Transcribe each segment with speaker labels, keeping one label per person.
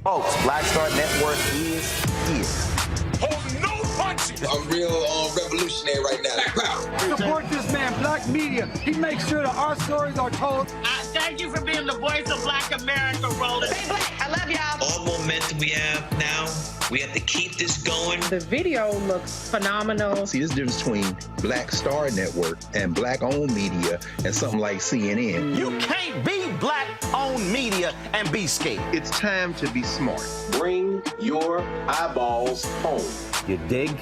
Speaker 1: Folks, Black Star Network is here.
Speaker 2: Hold no punches.
Speaker 3: I'm real revolutionary right now.
Speaker 4: Support this man,
Speaker 2: black media. He makes sure that our stories are told.
Speaker 3: Thank you for being the voice of Black America, Roland.
Speaker 4: Stay black. I love y'all.
Speaker 5: All momentum we have now, we have to keep this going.
Speaker 6: The video looks phenomenal.
Speaker 7: See, there's a difference between Black Star Network and black-owned media and something like CNN.
Speaker 1: You can't be black-owned media and be scared.
Speaker 8: It's time to be smart.
Speaker 9: Bring your eyeballs home.
Speaker 1: You dig?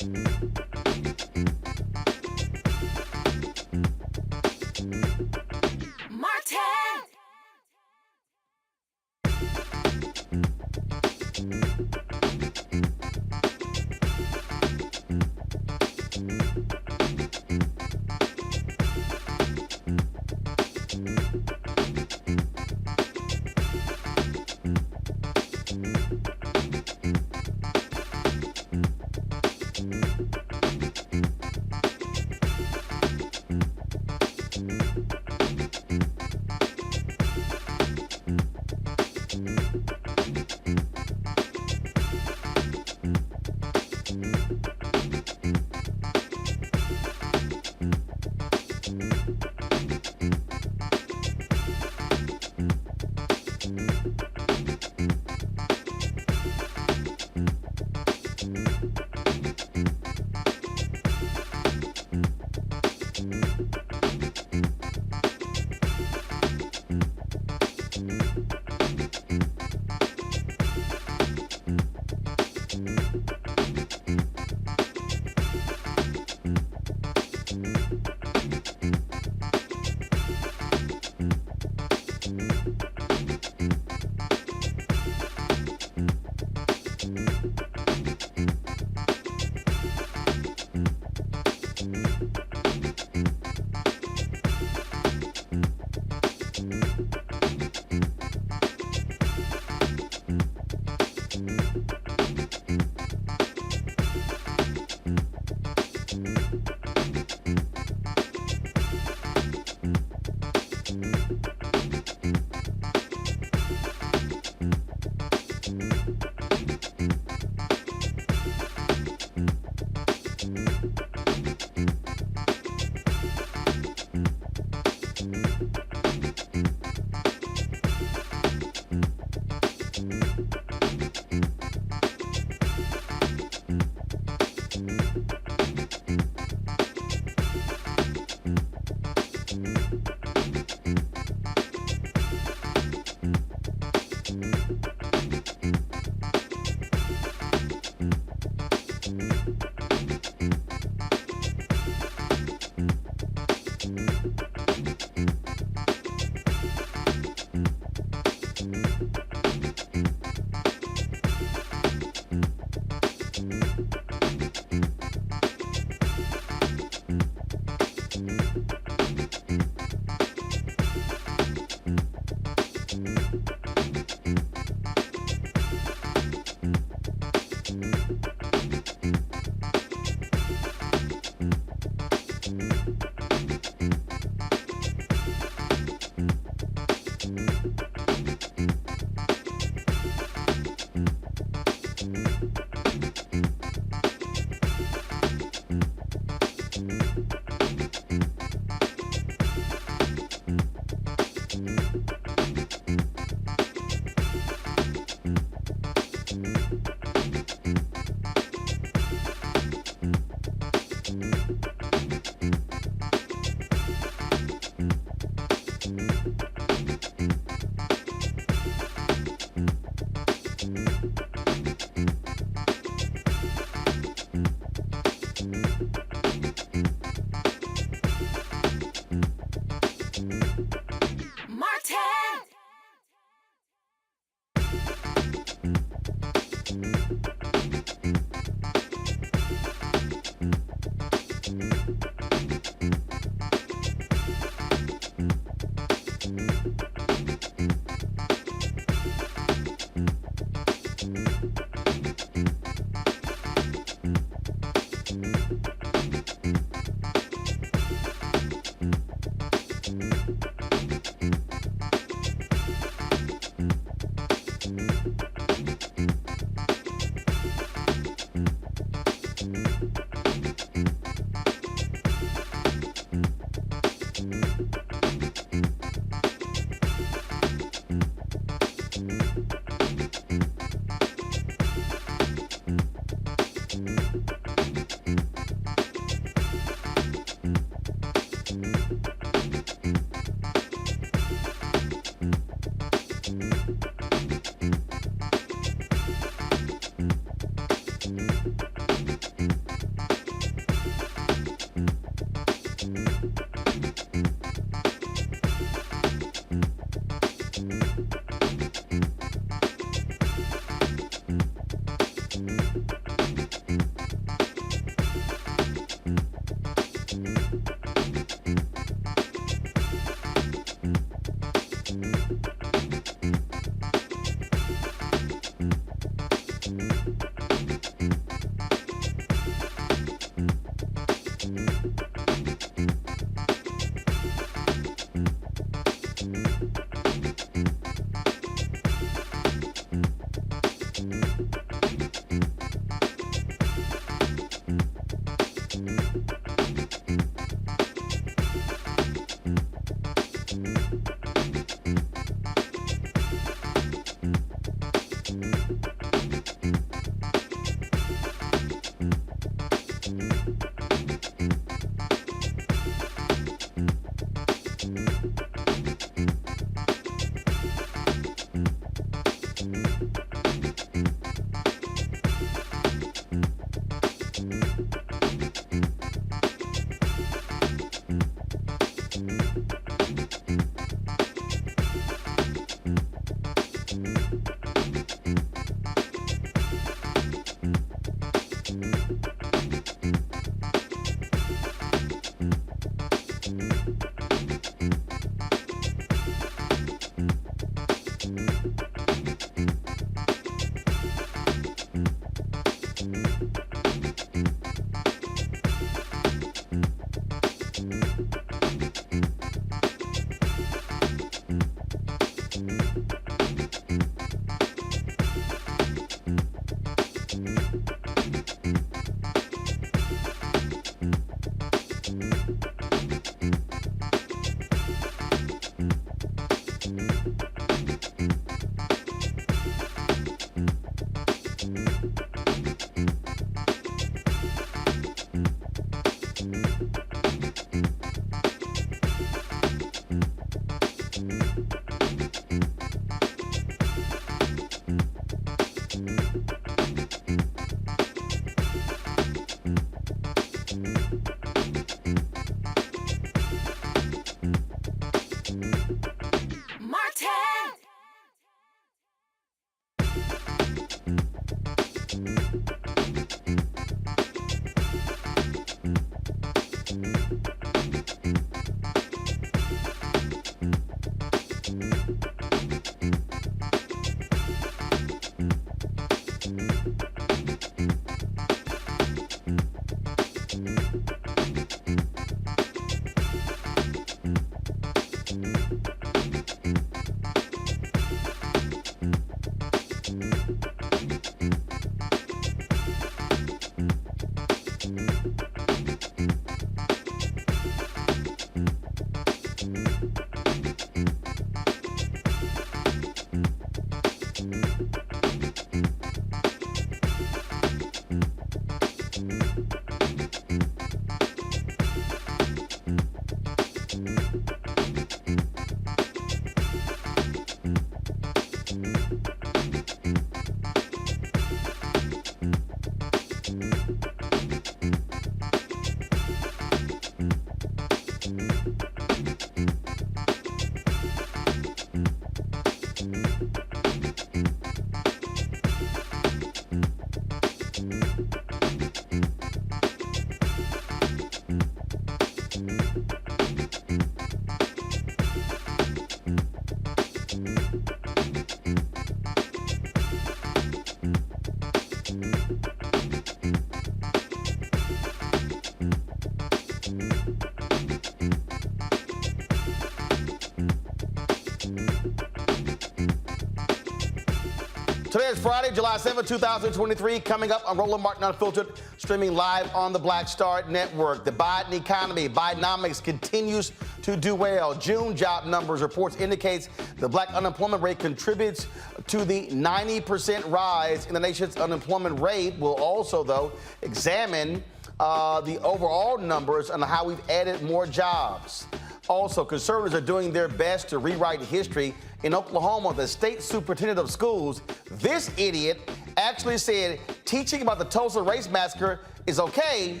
Speaker 1: Today is Friday, July 7, 2023. Coming up on Roland Martin Unfiltered, streaming live on the Black Star Network. The Biden economy, Bidenomics continues to do well. June job numbers reports indicates the black unemployment rate contributes to the 90% rise in the nation's unemployment rate. We'll also, though, examine the overall numbers on how we've added more jobs. Also, conservatives are doing their best to rewrite history. In Oklahoma, the state superintendent of schools, this idiot actually said teaching about the Tulsa Race Massacre is okay,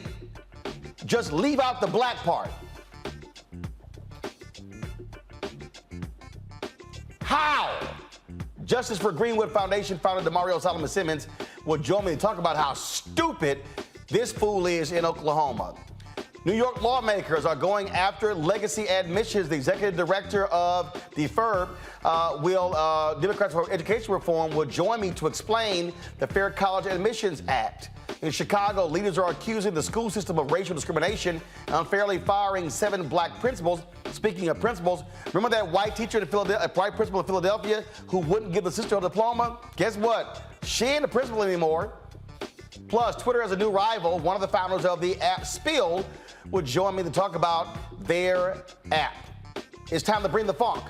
Speaker 1: just leave out the black part. How? Justice for Greenwood Foundation founder Damario Solomon-Simmons will join me to talk about how stupid this fool is in Oklahoma. New York lawmakers are going after legacy admissions. The executive director of the FERB, Democrats for Education Reform, will join me to explain the Fair College Admissions Act. In Chicago, leaders are accusing the school system of racial discrimination and unfairly firing 7 black principals. Speaking of principals, remember that white teacher in Philadelphia, white principal in Philadelphia who wouldn't give the sister a diploma? Guess what? She ain't the principal anymore. Plus, Twitter has a new rival. One of the founders of the app, Spill, will join me to talk about their app. It's time to bring the funk.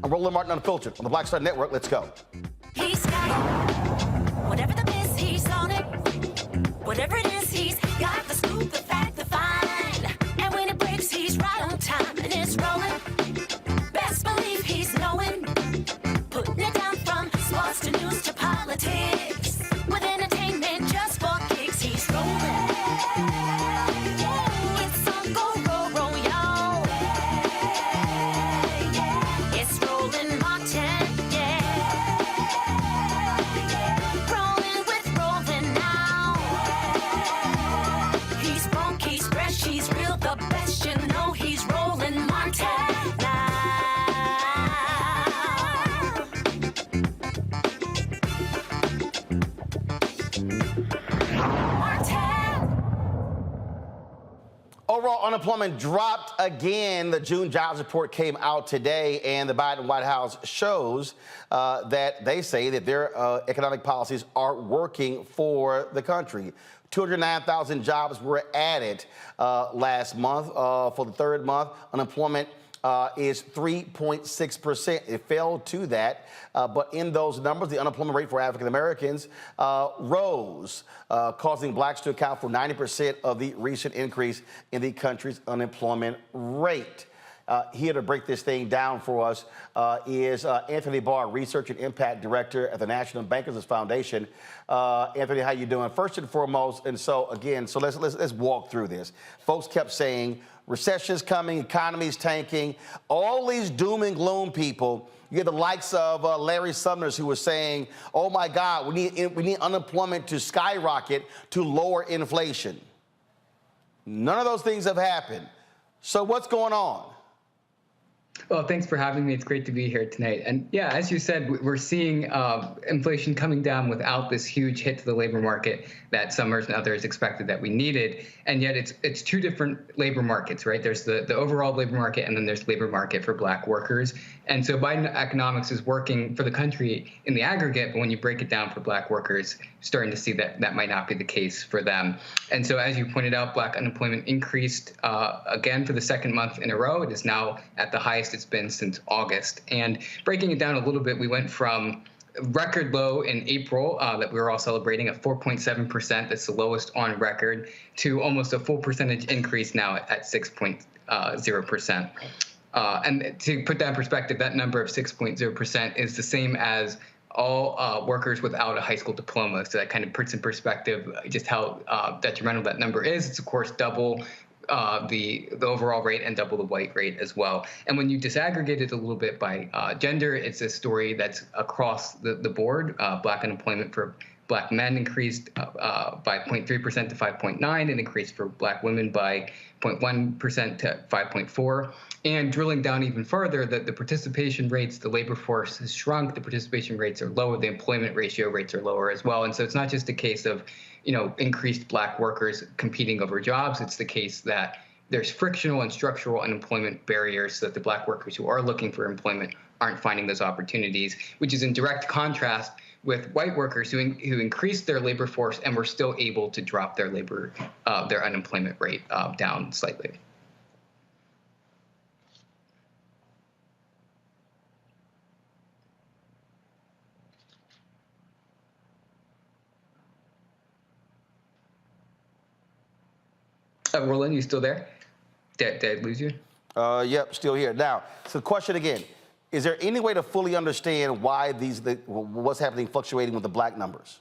Speaker 1: I'm Roland Martin Unfiltered on the Black Star Network. Let's go.
Speaker 4: He's got it. Whatever the miss, he's on it. Whatever it is, he's got the scoop, the fact, the find. And when it breaks, he's right on time and it's rolling. Best believe he's knowing. Putting it down from sports to news to politics. With entertainment just for kicks, he's rolling. It's on go, roll, y'all. It's Roland Martin, yeah. Rolling with Roland now. He's funk, he's fresh, he's real, the best, you know he's Roland Martin now.
Speaker 1: Unemployment dropped again. The June jobs report came out today, and the Biden White House shows that they say that their economic policies are working for the country. 209,000 jobs were added last month. For the third month, unemployment is 3.6%. It fell to that, but in those numbers, the unemployment rate for African Americans rose, causing blacks to account for 90% of the recent increase in the country's unemployment rate. Here to break this thing down for us is Anthony Barr, Research and Impact Director at the National Bankers Foundation. Anthony, how you doing? First and foremost, and so again, so let's walk through this. Folks kept saying recession's coming, economy's tanking, all these doom and gloom people. You get the likes of Larry Summers, who was saying, "Oh my God, we need unemployment to skyrocket to lower inflation." None of those things have happened. So what's going on?
Speaker 10: Well, thanks for having me. It's great to be here tonight. And yeah, as you said, we're seeing inflation coming down without this huge hit to the labor market that Summers and others expected that we needed. And yet it's two different labor markets, right? There's the overall labor market, and then there's the labor market for black workers. And so Biden economics is working for the country in the aggregate, but when you break it down for black workers, starting to see that that might not be the case for them. And so as you pointed out, black unemployment increased again for the second month in a row. It is now at the highest it's been since August. And breaking it down a little bit, we went from record low in April that we were all celebrating at 4.7%. That's the lowest on record, to almost a full percentage increase now at 6.0%. And to put that in perspective, that number of 6.0% is the same as all workers without a high school diploma. So that kind of puts in perspective just how detrimental that number is. It's, of course, double the overall rate and double the white rate as well. And when you disaggregate it a little bit by gender, it's a story that's across the board. Black unemployment for black men increased by 0.3% to 5.9%, and increased for black women by 0.1% to 5.4%. And drilling down even further, the participation rates, the labor force has shrunk, the participation rates are lower, the employment ratio rates are lower as well. And so it's not just a case of, increased black workers competing over jobs. It's the case that there's frictional and structural unemployment barriers so that the black workers who are looking for employment aren't finding those opportunities, which is in direct contrast with white workers who increased their labor force and were still able to drop their unemployment rate down slightly. Roland, you still there? Did I lose you?
Speaker 1: Yep, still here. Now, so the question again, is there any way to fully understand why what's happening fluctuating with the black numbers?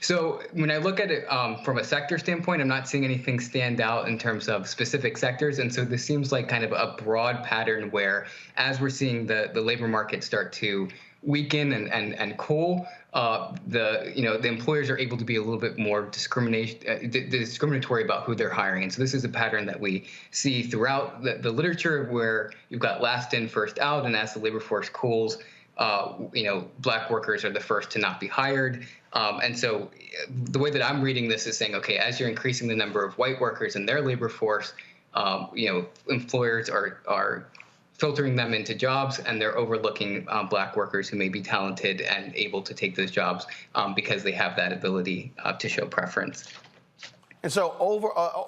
Speaker 10: So when I look at it from a sector standpoint, I'm not seeing anything stand out in terms of specific sectors. And so this seems like kind of a broad pattern where, as we're seeing the labor market start to weaken and cool, the employers are able to be a little bit more discriminatory about who they're hiring. And so this is a pattern that we see throughout the literature, where you've got last in, first out, and as the labor force cools, black workers are the first to not be hired. And so the way that I'm reading this is saying, okay, as you're increasing the number of white workers in their labor force, employers are filtering them into jobs, and they're overlooking black workers who may be talented and able to take those jobs because they have that ability to show preference.
Speaker 1: And so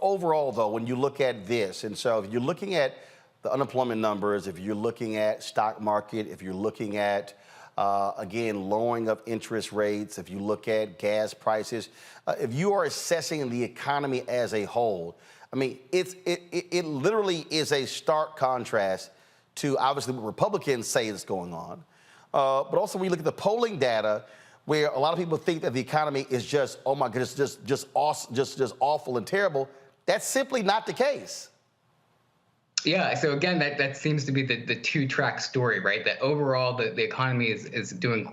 Speaker 1: overall, though, when you look at this, and so if you're looking at the unemployment numbers, if you're looking at stock market, if you're looking at, again, lowering of interest rates, if you look at gas prices, if you are assessing the economy as a whole, I mean, it literally is a stark contrast to obviously what Republicans say is going on, but also when you look at the polling data, where a lot of people think that the economy is just, oh my goodness, just awful and terrible. That's simply not the case.
Speaker 10: Yeah, so again, that seems to be the two-track story, right? That overall the economy is doing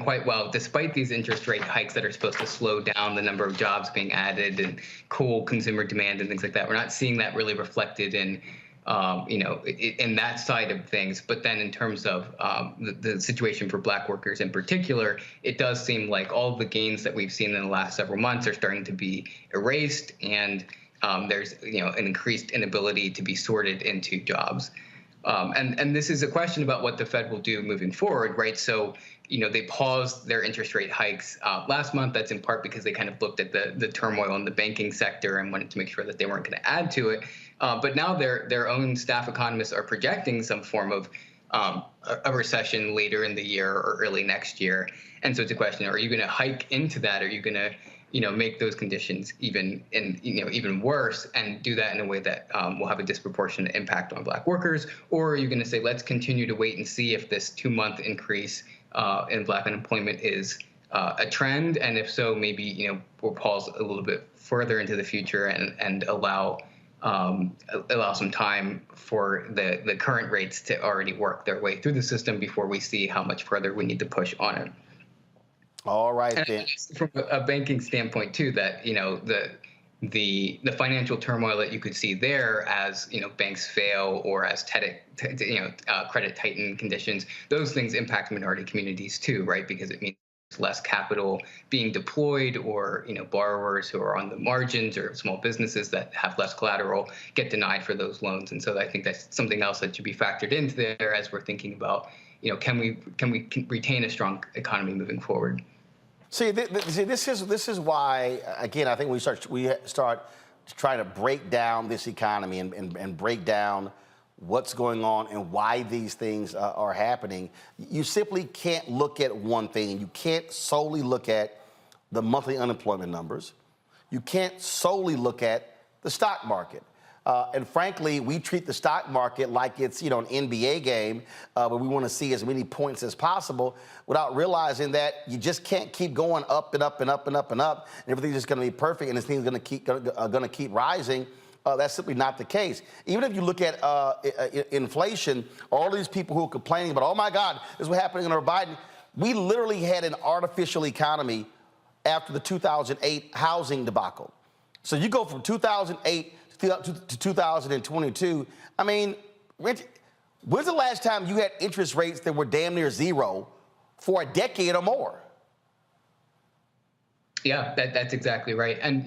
Speaker 10: quite well, despite these interest rate hikes that are supposed to slow down the number of jobs being added and cool consumer demand and things like that. We're not seeing that really reflected in that side of things. But then in terms of the situation for black workers in particular, it does seem like all of the gains that we've seen in the last several months are starting to be erased. And there's an increased inability to be sorted into jobs. And this is a question about what the Fed will do moving forward, right? So, they paused their interest rate hikes last month. That's in part because they kind of looked at the turmoil in the banking sector and wanted to make sure that they weren't going to add to it. But now their own staff economists are projecting some form of a recession later in the year or early next year. And so it's a question: are you going to hike into that? Are you going to make those conditions even worse, and do that in a way that will have a disproportionate impact on Black workers? Or are you going to say, let's continue to wait and see if this 2-month increase in Black unemployment is a trend, and if so, maybe we'll pause a little bit further into the future and allow some time for the current rates to already work their way through the system before we see how much further we need to push on it.
Speaker 1: All right, then.
Speaker 10: From a banking standpoint, too, that the financial turmoil that you could see there as banks fail or as credit tighten conditions, those things impact minority communities too, right? Because it means less capital being deployed, or borrowers who are on the margins or small businesses that have less collateral get denied for those loans. And so I think that's something else that should be factored into there as we're thinking about can we retain a strong economy moving forward.
Speaker 1: See, this is why, again, I think we start trying to break down this economy and break down what's going on and why these things are happening. You simply can't look at one thing. You can't solely look at the monthly unemployment numbers. You can't solely look at the stock market. And frankly, we treat the stock market like it's, an NBA game where we want to see as many points as possible without realizing that you just can't keep going up and up and up and up and up, and everything's just going to be perfect and this thing's going to keep rising. That's simply not the case. Even if you look at inflation, all these people who are complaining about, oh my God, this is what happening under Biden. We literally had an artificial economy after the 2008 housing debacle. So you go from 2008 to 2022. I mean, when's the last time you had interest rates that were damn near zero for a decade or more?
Speaker 10: Yeah, that's exactly right. And,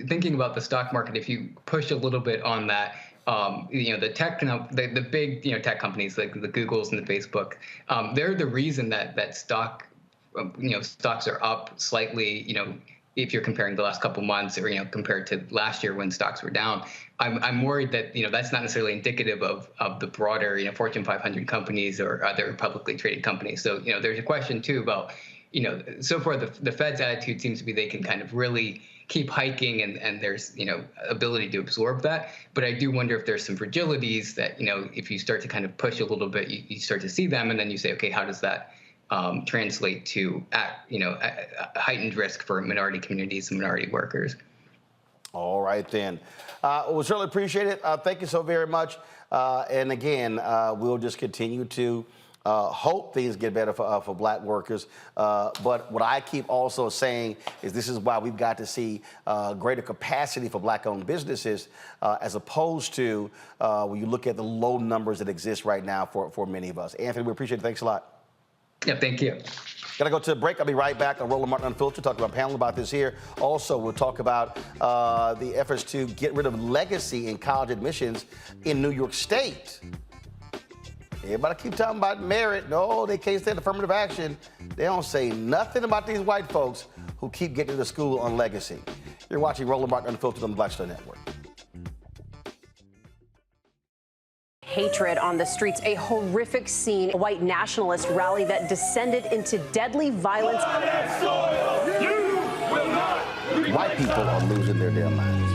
Speaker 10: thinking about the stock market, if you push a little bit on that, the big, tech companies like the Googles and the Facebook, they're the reason that stocks are up slightly, if you're comparing the last couple months or, compared to last year when stocks were down. I'm worried that, that's not necessarily indicative of the broader, Fortune 500 companies or other publicly traded companies. So, there's a question, too, about, so far the Fed's attitude seems to be they can kind of really keep hiking and there's, ability to absorb that. But I do wonder if there's some fragilities that, if you start to kind of push a little bit, you start to see them, and then you say, okay, how does that translate to a heightened risk for minority communities and minority workers? All
Speaker 1: right, then. We certainly appreciate it. Thank you so very much. And again, we'll just continue to hope things get better for Black workers. But what I keep also saying is this is why we've got to see greater capacity for Black-owned businesses as opposed to when you look at the low numbers that exist right now for many of us. Anthony, we appreciate it. Thanks a lot.
Speaker 10: Yeah, thank you.
Speaker 1: Got to go to a break. I'll be right back on Roland Martin Unfiltered, talking about a panel about this here. Also, we'll talk about the efforts to get rid of legacy in college admissions in New York State. Everybody keep talking about merit. No, they can't stand affirmative action. They don't say nothing about these white folks who keep getting to school on legacy. You're watching Roland Martin Unfiltered on the Black Star Network.
Speaker 11: Hatred on the streets, a horrific scene, a white nationalist rally that descended into deadly violence.
Speaker 1: White people are losing their damn minds.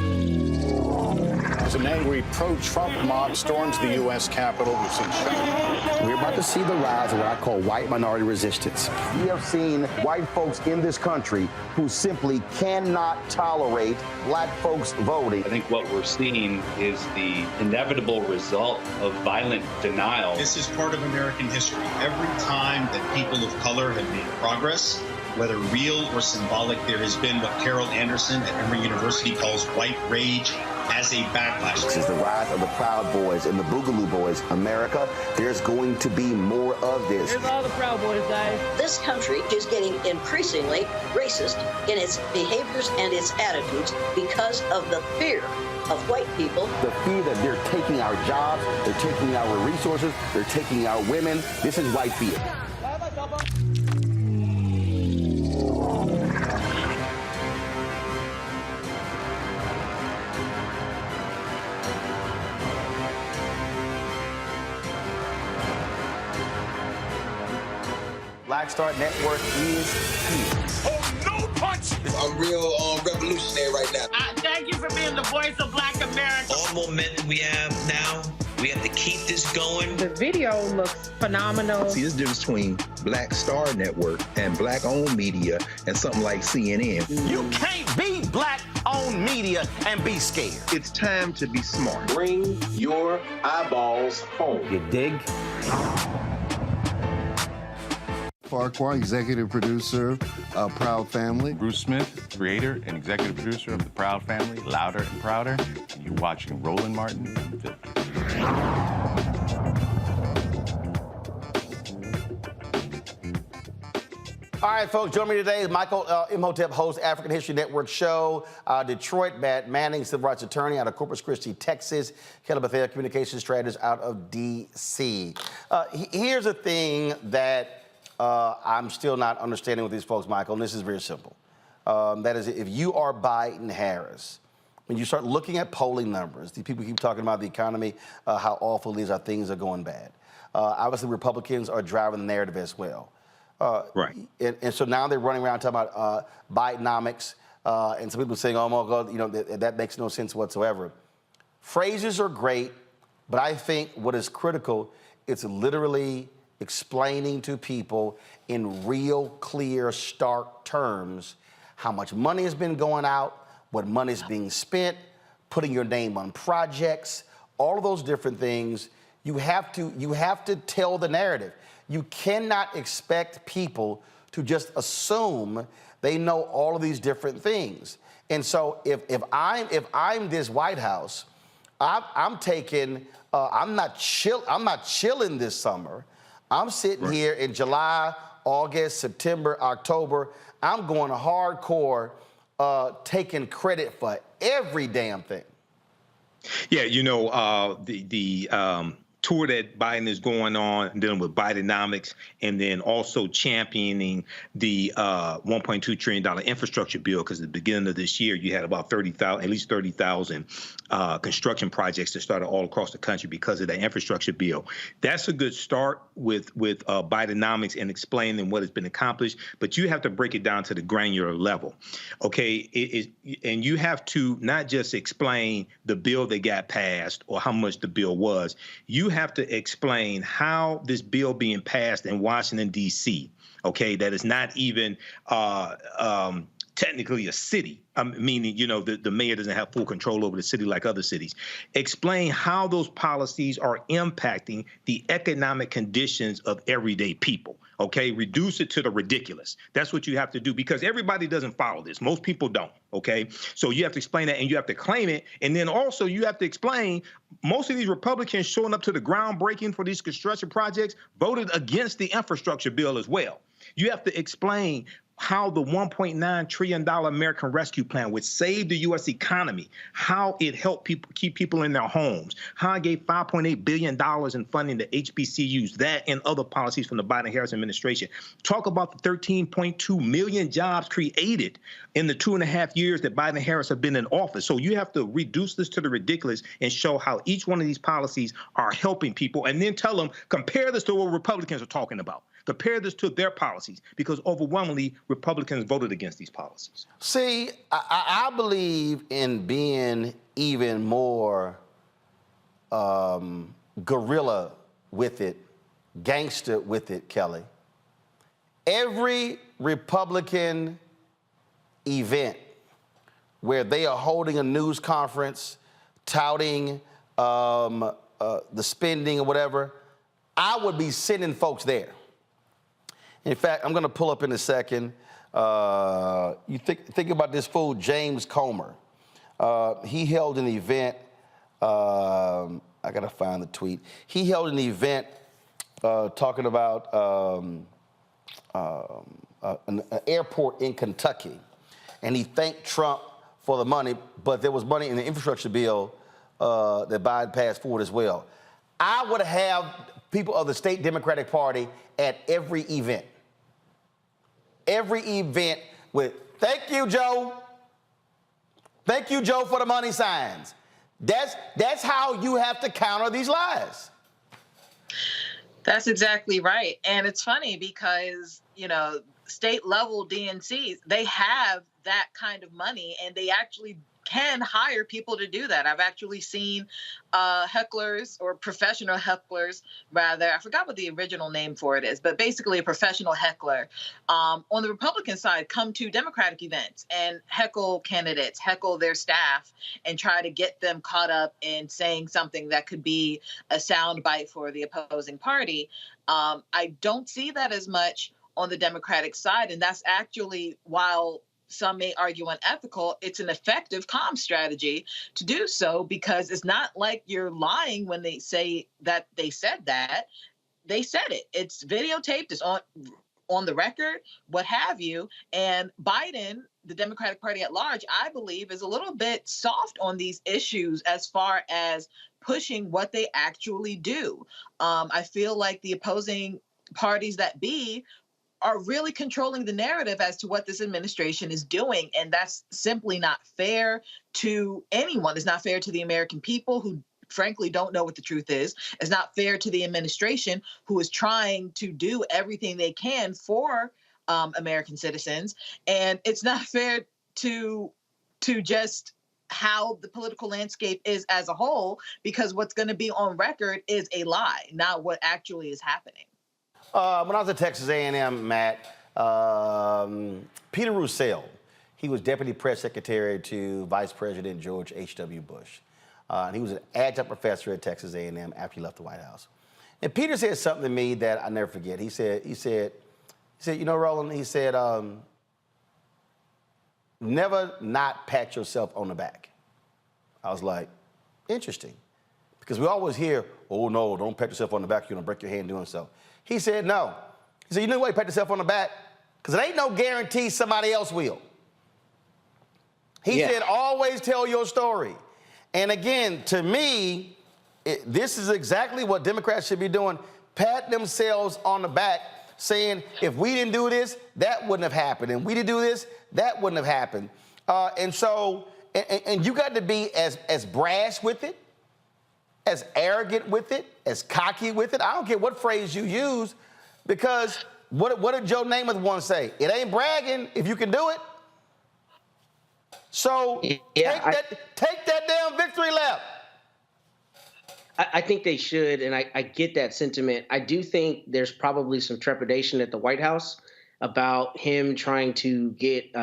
Speaker 12: An angry pro-Trump mob storms the U.S. Capitol. We've seen
Speaker 1: We're about to see the rise of what I call white minority resistance. We have seen white folks in this country who simply cannot tolerate Black folks voting.
Speaker 13: I think what we're seeing is the inevitable result of violent denial.
Speaker 14: This is part of American history. Every time that people of color have made progress, whether real or symbolic, there has been what Carol Anderson at Emory University calls white rage as a backlash.
Speaker 1: This is the rise of the Proud Boys and the Boogaloo Boys. America, there's going to be more of this.
Speaker 3: Here's all the Proud Boys, guys.
Speaker 15: This country is getting increasingly racist in its behaviors and its attitudes because of the fear of white people.
Speaker 1: The fear that they're taking our jobs, they're taking our resources, they're taking our women. This is white fear. Black Star Network is here.
Speaker 3: Oh, no punch!
Speaker 16: I'm real revolutionary right now.
Speaker 3: Thank you for being the voice of Black America.
Speaker 5: All momentum we have now, we have to keep this going.
Speaker 6: The video looks phenomenal.
Speaker 7: See, there's a difference between Black Star Network and black-owned media and something like CNN.
Speaker 1: You can't be black-owned media and be scared.
Speaker 8: It's time to be smart.
Speaker 9: Bring your eyeballs home.
Speaker 1: You dig?
Speaker 17: Farquhar, executive producer of Proud Family.
Speaker 18: Bruce Smith, creator and executive producer of The Proud Family, Louder and Prouder. And you're watching Roland Martin and Filter.
Speaker 1: All right, folks, join me today is Michael Imhotep, host African History Network show. Detroit, Matt Manning, civil rights attorney out of Corpus Christi, Texas. Kelly Bethel, communications strategist out of D.C. Here's a thing that I'm still not understanding with these folks, Michael, and this is very simple. That is, if you are Biden-Harris, when you start looking at polling numbers, these people keep talking about the economy, how awful it is, how things are going bad. Obviously, Republicans are driving the narrative as well.
Speaker 8: Right.
Speaker 1: And so now they're running around talking about Bidenomics, and some people saying, oh, my God, you know, that makes no sense whatsoever. Phrases are great, but I think what is critical, it's literally explaining to people in real, clear, stark terms how much money has been going out, what money is being spent, putting your name on projects, all of those different things. You have to tell the narrative. You cannot expect people to just assume they know all of these different things. And so if I'm this White House, I'm not chilling this summer. I'm sitting here in July, August, September, October. I'm going hardcore, taking credit for every damn thing.
Speaker 8: Yeah, you know, the tour that Biden is going on, dealing with Bidenomics, and then also championing the $1.2 trillion infrastructure bill, because at the beginning of this year, you had about at least 30,000 construction projects that started all across the country because of that infrastructure bill. That's a good start with Bidenomics and explaining what has been accomplished, but you have to break it down to the granular level, okay? And you have to not just explain the bill that got passed or how much the bill was. You have to explain how this bill being passed in Washington, D.C., okay, that is not even technically a city, meaning, you know, the mayor doesn't have full control over the city like other cities. Explain how those policies are impacting the economic conditions of everyday people, okay? Reduce it to the ridiculous. That's what you have to do, because everybody doesn't follow this. Most people don't, okay? So you have to explain that, and you have to claim it. And then also you have to explain most of these Republicans showing up to the groundbreaking for these construction projects voted against the infrastructure bill as well. You have to explain how the $1.9 trillion American Rescue Plan, which saved the U.S. economy, how it helped people keep people in their homes, how it gave $5.8 billion in funding to HBCUs, that and other policies from the Biden-Harris administration. Talk about the 13.2 million jobs created in the 2.5 years that Biden and Harris have been in office. So you have to reduce this to the ridiculous and show how each one of these policies are helping people, and then tell them, compare this to what Republicans are talking about. Compare this to their policies, because overwhelmingly Republicans voted against these policies.
Speaker 1: See, I believe in being even more guerrilla with it, gangster with it, Kelly. Every Republican event where they are holding a news conference touting the spending or whatever, I would be sending folks there. In fact, I'm going to pull up in a second. You think about this fool, James Comer. he held an event. I got to find the tweet. He held an event talking about an airport in Kentucky, and he thanked Trump for the money, but there was money in the infrastructure bill that Biden passed forward as well. I would have people of the state Democratic Party at every event. Every event with, thank you, Joe. Thank you, Joe, for the money signs. That's how you have to counter these lies.
Speaker 19: That's exactly right. And it's funny because, state level DNCs, they have that kind of money and they actually can hire people to do that. I've actually seen hecklers, or professional hecklers, rather. I forgot what the original name for it is, but basically a professional heckler on the Republican side come to Democratic events and heckle candidates, heckle their staff, and try to get them caught up in saying something that could be a soundbite for the opposing party. I don't see that as much on the Democratic side, and that's actually, while some may argue unethical, it's an effective comm strategy to do so, because it's not like you're lying when they say that they said that. They said it. It's videotaped. It's on the record, what have you. And Biden, the Democratic Party at large, I believe, is a little bit soft on these issues as far as pushing what they actually do. I feel like the opposing parties that be are really controlling the narrative as to what this administration is doing. And that's simply not fair to anyone. It's not fair to the American people who frankly don't know what the truth is. It's not fair to the administration, who is trying to do everything they can for American citizens. And it's not fair to just how the political landscape is as a whole, because what's going to be on record is a lie, not what actually is happening.
Speaker 1: When I was at Texas A&M, Matt, Peter Roussel, he was deputy press secretary to Vice President George H.W. Bush. And he was an adjunct professor at Texas A&M after he left the White House. And Peter said something to me that I never forget. He said, Roland, he said, never not pat yourself on the back. I was like, interesting. Because we always hear, oh, no, don't pat yourself on the back. You're going to break your hand doing so. He said, no. He said, you know why you pat yourself on the back? Because it ain't no guarantee somebody else will. He said, always tell your story. And again, to me, this is exactly what Democrats should be doing, pat themselves on the back, saying, if we didn't do this, that wouldn't have happened. And we didn't do this, that wouldn't have happened. And you got to be as brash with it, as arrogant with it, as cocky with it. I don't care what phrase you use, because what did Joe Namath once say? It ain't bragging if you can do it. So take that damn victory lap.
Speaker 20: I think they should, and I get that sentiment. I do think there's probably some trepidation at the White House about him trying to get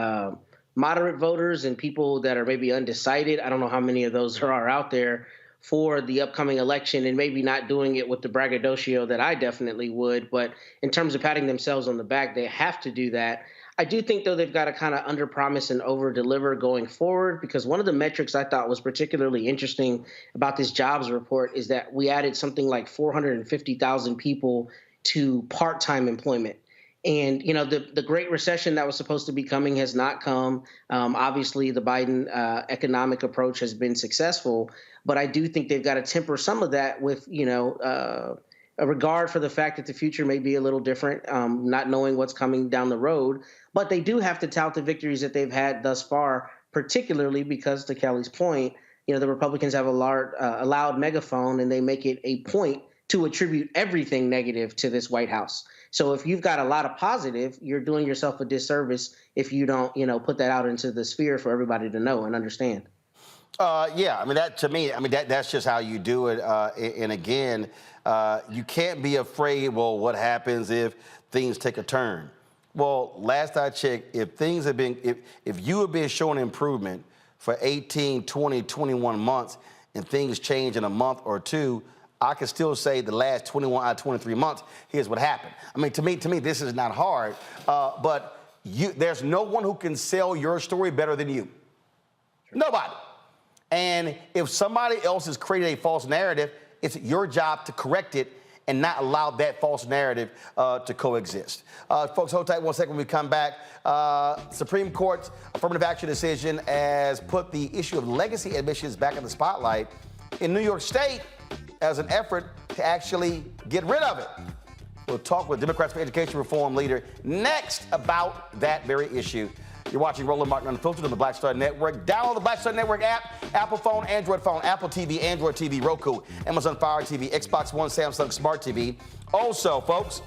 Speaker 20: moderate voters and people that are maybe undecided. I don't know how many of those are out there for the upcoming election, and maybe not doing it with the braggadocio that I definitely would. But in terms of patting themselves on the back, they have to do that. I do think, though, they've got to kind of underpromise and overdeliver going forward, because one of the metrics I thought was particularly interesting about this jobs report is that we added something like 450,000 people to part-time employment. And, the Great Recession that was supposed to be coming has not come. Obviously, the Biden economic approach has been successful. But I do think they've got to temper some of that with, a regard for the fact that the future may be a little different, not knowing what's coming down the road. But they do have to tout the victories that they've had thus far, particularly because, to Kelly's point, the Republicans have a loud megaphone, and they make it a point to attribute everything negative to this White House. So if you've got a lot of positive, you're doing yourself a disservice if you don't, put that out into the sphere for everybody to know and understand. That's just how you do it. And again, you can't be afraid, well, what happens if things take a turn? Well, last I checked, if you have been showing improvement for 18, 20, 21 months and things change in a month or two, I can still say the last 21 out of 23 months, here's what happened. I mean, to me, this is not hard, but there's no one who can sell your story better than you. Nobody.
Speaker 1: And if somebody else has created a false narrative, it's your job to correct it and not allow that false narrative to coexist. Folks, hold tight 1 second when we come back. Supreme Court's affirmative action decision has put the issue of legacy admissions back in the spotlight in New York State as an effort to actually get rid of it. We'll talk with Democrats for Education Reform leader next about that very issue. You're watching Roland Martin Unfiltered on the Black Star Network. Download the Black Star Network app, Apple phone, Android phone, Apple TV, Android TV, Roku, Amazon Fire TV, Xbox One, Samsung Smart TV. Also, folks,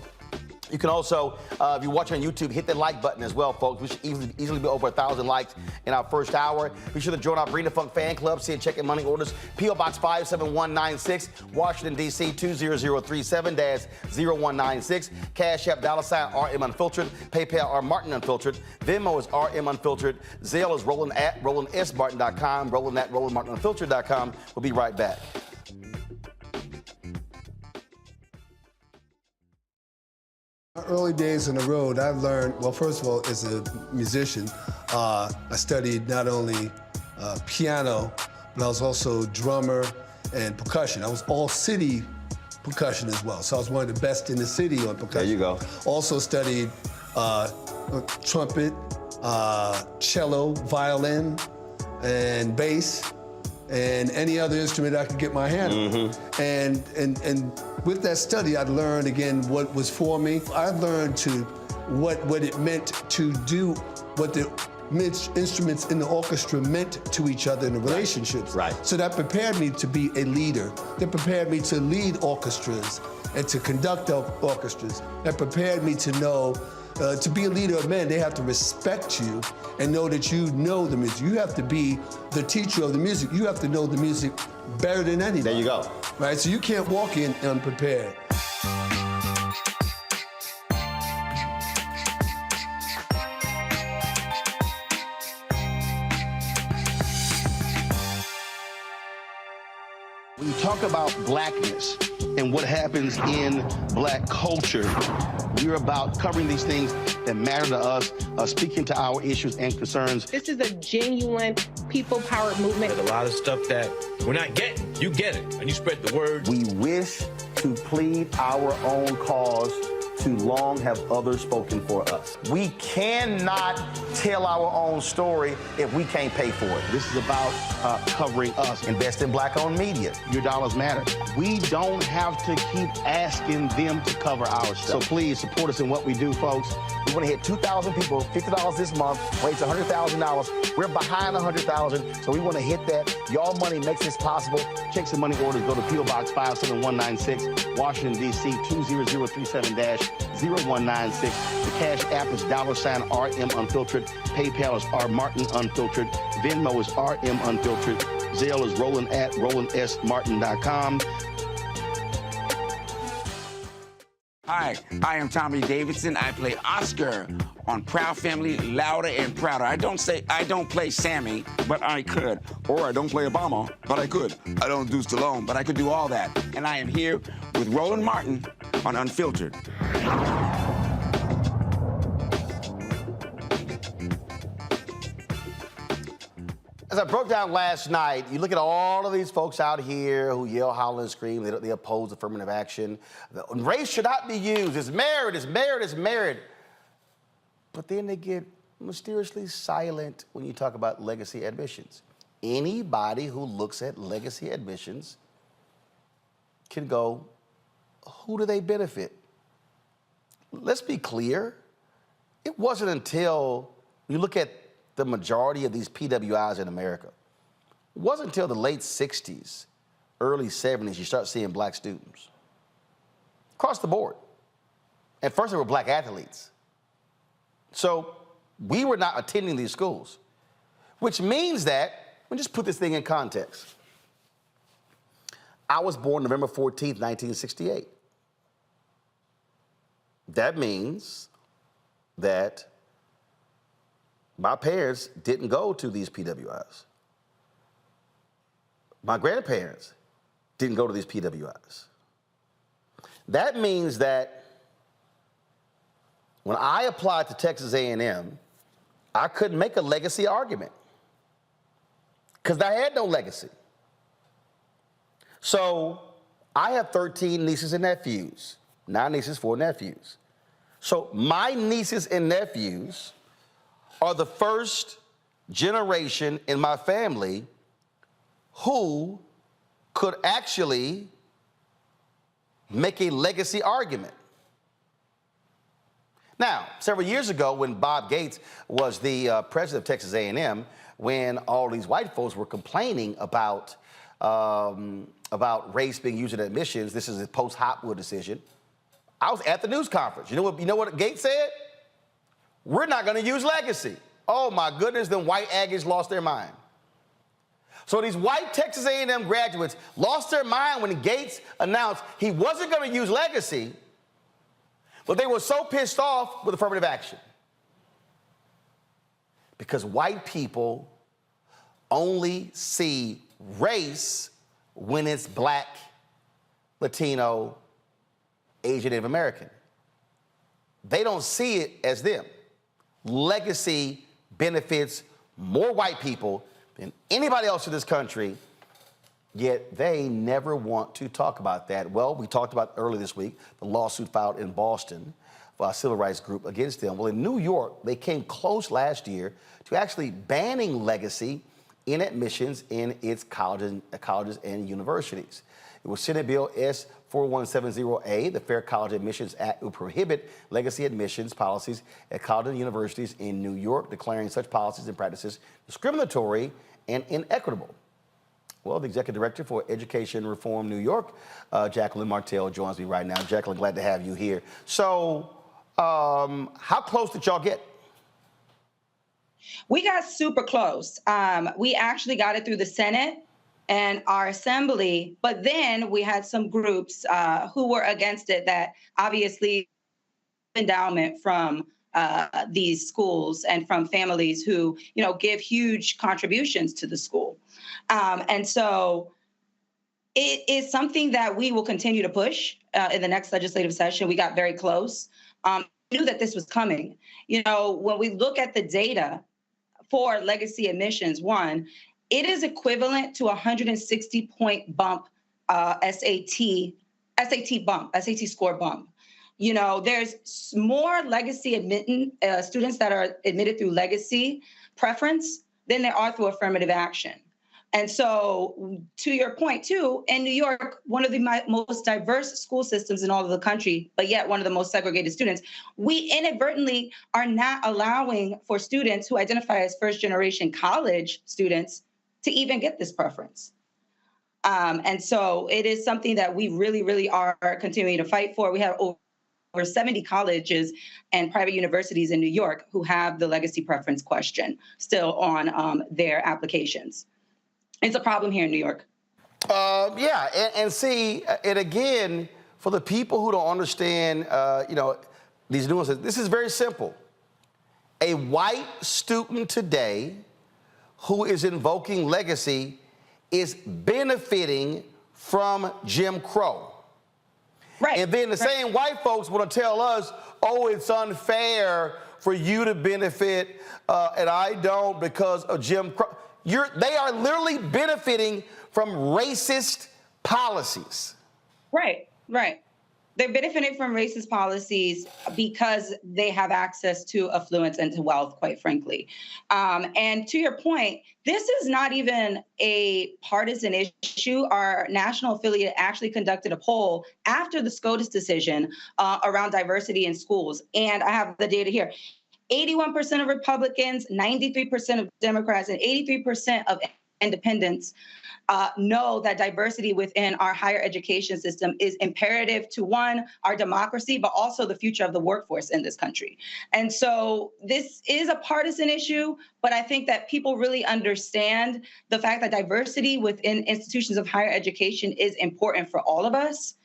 Speaker 1: you can also, if you're watching on YouTube, hit the like button as well, folks. We should easily be over 1,000 likes in our first hour. Be sure to join our Bring the Funk fan club, see and check in money orders. P.O. Box 57196, Washington, D.C. 20037-0196. Cash App, $RM Unfiltered. PayPal, R Martin Unfiltered. Venmo is RM Unfiltered. Zelle is Roland at RolandSMartin.com. Roland at RolandMartinUnfiltered.com. We'll be right back.
Speaker 21: Early days on the road, I've learned, well, first of all, as a musician, I studied not only piano, but I was also drummer and percussion. I was all city percussion as well. So I was one of the best in the city on percussion.
Speaker 1: There you go.
Speaker 21: Also studied trumpet, cello, violin, and bass, and any other instrument I could get my hand on. And with that study, I'd learned again what was for me. I learned what it meant to do what the instruments in the orchestra meant to each other in the relationships.
Speaker 1: Right.
Speaker 21: So that prepared me to be a leader. That prepared me to lead orchestras and to conduct orchestras. That prepared me to know to be a leader of men, they have to respect you and know that you know the music. You have to be the teacher of the music. You have to know the music better than anybody.
Speaker 1: There you go.
Speaker 21: Right, so you can't walk in unprepared.
Speaker 1: When you talk about blackness and what happens in black culture, we're about covering these things that matter to us, speaking to our issues and concerns.
Speaker 6: This is a genuine people-powered movement.
Speaker 22: There's a lot of stuff that we're not getting. You get it, and you spread the word.
Speaker 1: We wish to plead our own cause. Too long have others spoken for us. We cannot tell our own story if we can't pay for it. This is about covering us. Invest in black-owned media. Your dollars matter. We don't have to keep asking them to cover our stuff. So please support us in what we do, folks. We want to hit 2,000 people, $50 this month, raise $100,000. We're behind 100,000, so we want to hit that. Y'all money makes this possible. Check some money orders. Go to P.O. Box 57196, Washington, D.C. 20037-0196. The Cash App is $RM Unfiltered. PayPal is R Martin Unfiltered. Venmo is RM Unfiltered. Zelle is Roland at RolandSMartin.com.
Speaker 23: Hi, I am Tommy Davidson. I play Oscar on Proud Family, Louder and Prouder. I don't play Sammy, but I could. Or I don't play Obama, but I could. I don't do Stallone, but I could do all that. And I am here with Roland Martin on Unfiltered.
Speaker 1: As I broke down last night, you look at all of these folks out here who yell, holler, and scream. They oppose affirmative action. Race should not be used. It's merit, it's merit, it's merit. But then they get mysteriously silent when you talk about legacy admissions. Anybody who looks at legacy admissions can go, who do they benefit? Let's be clear. It wasn't until you look at the majority of these PWIs in America, it wasn't until the late 60s, early 70s, you start seeing black students across the board. At first, they were black athletes. So we were not attending these schools, which means that, let me just put this thing in context. I was born November 14th, 1968. That means that my parents didn't go to these PWIs. My grandparents didn't go to these PWIs. That means that when I applied to Texas A&M, I couldn't make a legacy argument. because I had no legacy. So I have 13 nieces and nephews, 9 nieces, 4 nephews. So my nieces and nephews are the first generation in my family who could actually make a legacy argument. Now, several years ago, when Bob Gates was the president of Texas A&M, when all these white folks were complaining about race being used in admissions, this is a post-Hopwood decision, I was at the news conference. You know what Gates said? We're not going to use legacy. Oh, my goodness, then white Aggies lost their mind. So these white Texas A&M graduates lost their mind when Gates announced he wasn't going to use legacy, but they were so pissed off with affirmative action. Because white people only see race when it's black, Latino, Asian, Native American. They don't see it as them. Legacy benefits more white people than anybody else in this country, yet they never want to talk about that. Well, we talked about earlier this week the lawsuit filed in Boston by a civil rights group against them. Well, in New York, they came close last year to actually banning legacy in admissions in its colleges and universities. It was Senate Bill S4170A, the Fair College Admissions Act, will prohibit legacy admissions policies at colleges and universities in New York, declaring such policies and practices discriminatory and inequitable. Well, the Executive Director for Education Reform New York, Jacqueline Martell, joins me right now. Jacqueline, glad to have you here. So, how close did y'all get?
Speaker 2: We got super close. We actually got it through the Senate and our assembly, but then we had some groups who were against it that obviously endowment from these schools and from families who, give huge contributions to the school. And so it is something that we will continue to push in the next legislative session. We got very close. We knew that this was coming. When we look at the data for legacy admissions, one, it is equivalent to a 160-point bump, SAT score bump. There's more legacy students that are admitted through legacy preference than there are through affirmative action. And so, to your point, too, in New York, one of the most diverse school systems in all of the country, but yet one of the most segregated students, we inadvertently are not allowing for students who identify as first-generation college students to even get this preference. And so it is something that we really, really are continuing to fight for. We have over 70 colleges and private universities in New York who have the legacy preference question still on their applications. It's a problem here in New York.
Speaker 1: Yeah, and see, and again, for the people who don't understand, these nuances, this is very simple. A white student today who is invoking legacy is benefiting from Jim Crow.
Speaker 2: Right.
Speaker 1: And then the same white folks want to tell us, oh, it's unfair for you to benefit and I don't because of Jim Crow. They are literally benefiting from racist policies.
Speaker 2: Right. They're benefiting from racist policies because they have access to affluence and to wealth, quite frankly. And to your point, this is not even a partisan issue. Our national affiliate actually conducted a poll after the SCOTUS decision around diversity in schools. And I have the data here. 81% of Republicans, 93% of Democrats, and 83% of independents know that diversity within our higher education system is imperative to, one, our democracy, but also the future of the workforce in this country. And so this is a partisan issue, but I think that people really understand the fact that diversity within institutions of higher education is important for all of us.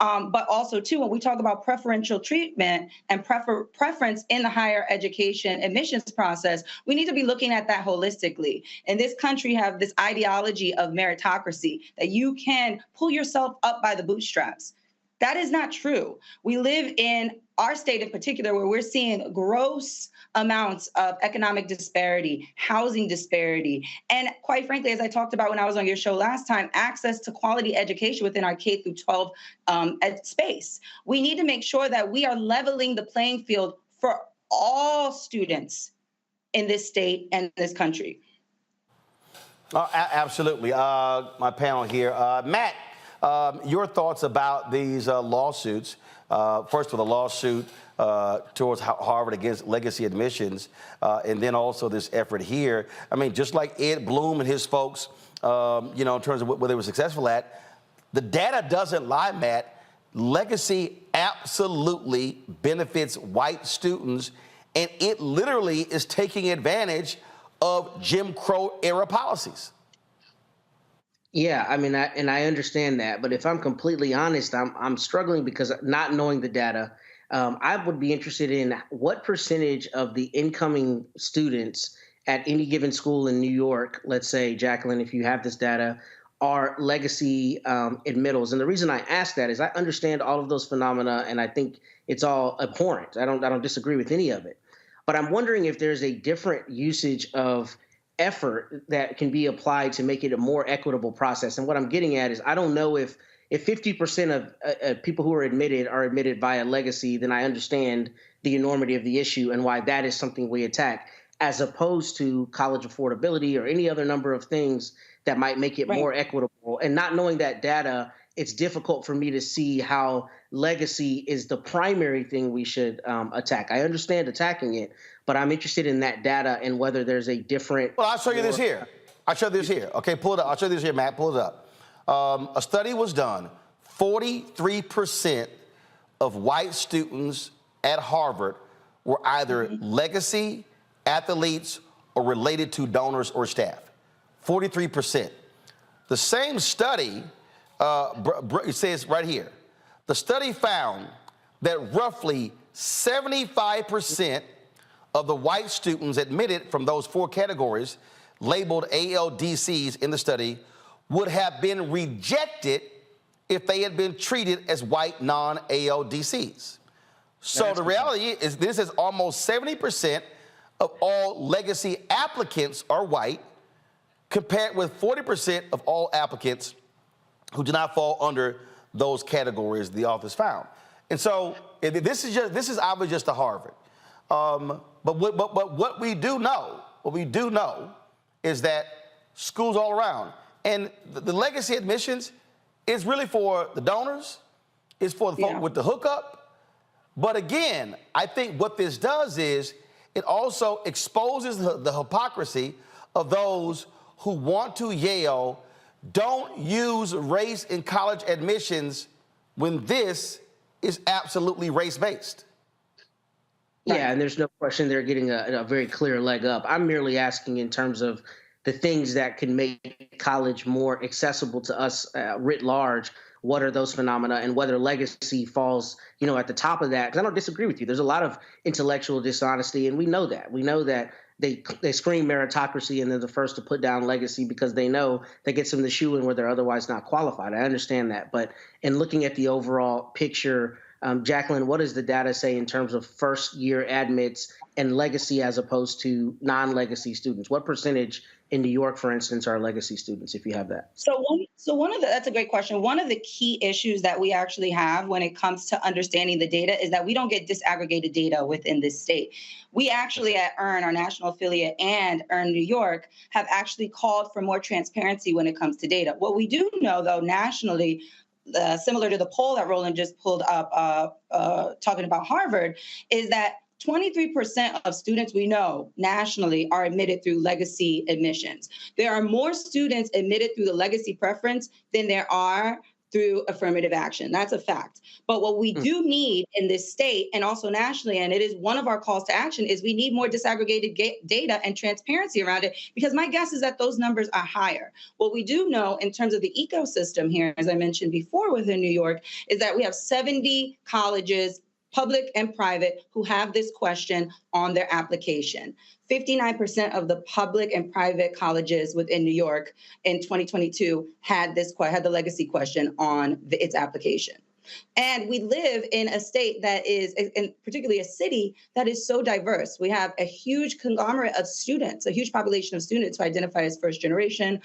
Speaker 2: But also, too, when we talk about preferential treatment and preference in the higher education admissions process, we need to be looking at that holistically. In this country, have this ideology of meritocracy, that you can pull yourself up by the bootstraps. That is not true. We live in our state in particular where we're seeing gross amounts of economic disparity, housing disparity, and quite frankly, as I talked about when I was on your show last time, access to quality education within our K through 12 space. We need to make sure that we are leveling the playing field for all students in this state and this country.
Speaker 1: Absolutely. My panel here. Matt, your thoughts about these lawsuits. First, with a lawsuit towards Harvard against legacy admissions, and then also this effort here. I mean, just like Ed Bloom and his folks, in terms of what they were successful at, the data doesn't lie, Matt. Legacy absolutely benefits white students, and it literally is taking advantage of Jim Crow era policies.
Speaker 20: Yeah, I mean, I understand that, but if I'm completely honest, I'm struggling because not knowing the data, I would be interested in what percentage of the incoming students at any given school in New York, let's say, Jacqueline, if you have this data, are legacy admittals. And the reason I ask that is I understand all of those phenomena, and I think it's all abhorrent. I don't disagree with any of it. But I'm wondering if there's a different usage of effort that can be applied to make it a more equitable process. And what I'm getting at is I don't know if 50% of people who are admitted via legacy, then I understand the enormity of the issue and why that is something we attack, as opposed to college affordability or any other number of things that might make it more equitable. And not knowing that data, it's difficult for me to see how legacy is the primary thing we should attack. I understand attacking it, but I'm interested in that data and whether there's a different...
Speaker 1: Well, I'll show you this here. I'll show this here. Okay, pull it up. I'll show you this here, Matt. Pull it up. A study was done. 43% of white students at Harvard were either legacy, athletes, or related to donors or staff. 43%. The same study, it says right here, the study found that roughly 75% of the white students admitted from those four categories labeled ALDCs in the study would have been rejected if they had been treated as white non-ALDCs. So the reality is this is almost 70% of all legacy applicants are white, compared with 40% of all applicants who do not fall under those categories the authors found. And so this is obviously just a Harvard. But what we do know is that schools all around, and the legacy admissions is really for the donors, it's for the folk with the hookup. But again, I think what this does is it also exposes the hypocrisy of those who want to yell, don't use race in college admissions when this is absolutely race-based.
Speaker 20: Yeah, and there's no question they're getting a very clear leg up. I'm merely asking in terms of the things that can make college more accessible to us writ large. What are those phenomena, and whether legacy falls, at the top of that? Because I don't disagree with you. There's a lot of intellectual dishonesty, and we know that. We know that they scream meritocracy, and they're the first to put down legacy because they know that gets them the shoe in where they're otherwise not qualified. I understand that, but in looking at the overall picture, Jacqueline, what does the data say in terms of first-year admits and legacy as opposed to non-legacy students? What percentage in New York, for instance, are legacy students, if you have that?
Speaker 2: That's a great question. One of the key issues that we actually have when it comes to understanding the data is that we don't get disaggregated data within this state. We actually at EARN, our national affiliate, and EARN New York have actually called for more transparency when it comes to data. What we do know, though, nationally, similar to the poll that Roland just pulled up talking about Harvard, is that 23% of students we know nationally are admitted through legacy admissions. There are more students admitted through the legacy preference than there are through affirmative action. That's a fact. But what we do need in this state and also nationally, and it is one of our calls to action, is we need more disaggregated data and transparency around it, because my guess is that those numbers are higher. What we do know in terms of the ecosystem here, as I mentioned before within New York, is that we have 70 colleges, public and private, who have this question on their application. 59% of the public and private colleges within New York in 2022 had the legacy question on its application. And we live in a state that is, and particularly a city that is so diverse. We have a huge conglomerate of students, a huge population of students who identify as first generation,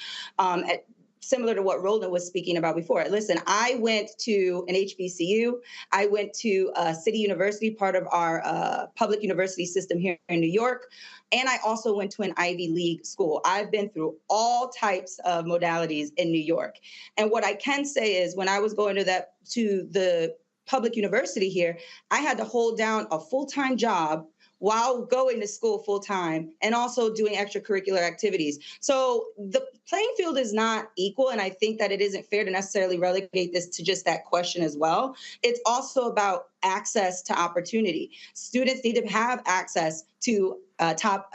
Speaker 2: similar to what Roland was speaking about before. Listen, I went to an HBCU. I went to City University, part of our public university system here in New York. And I also went to an Ivy League school. I've been through all types of modalities in New York. And what I can say is when I was going to the public university here, I had to hold down a full-time job while going to school full-time and also doing extracurricular activities. So the playing field is not equal, and I think that it isn't fair to necessarily relegate this to just that question as well. It's also about access to opportunity. Students need to have access to top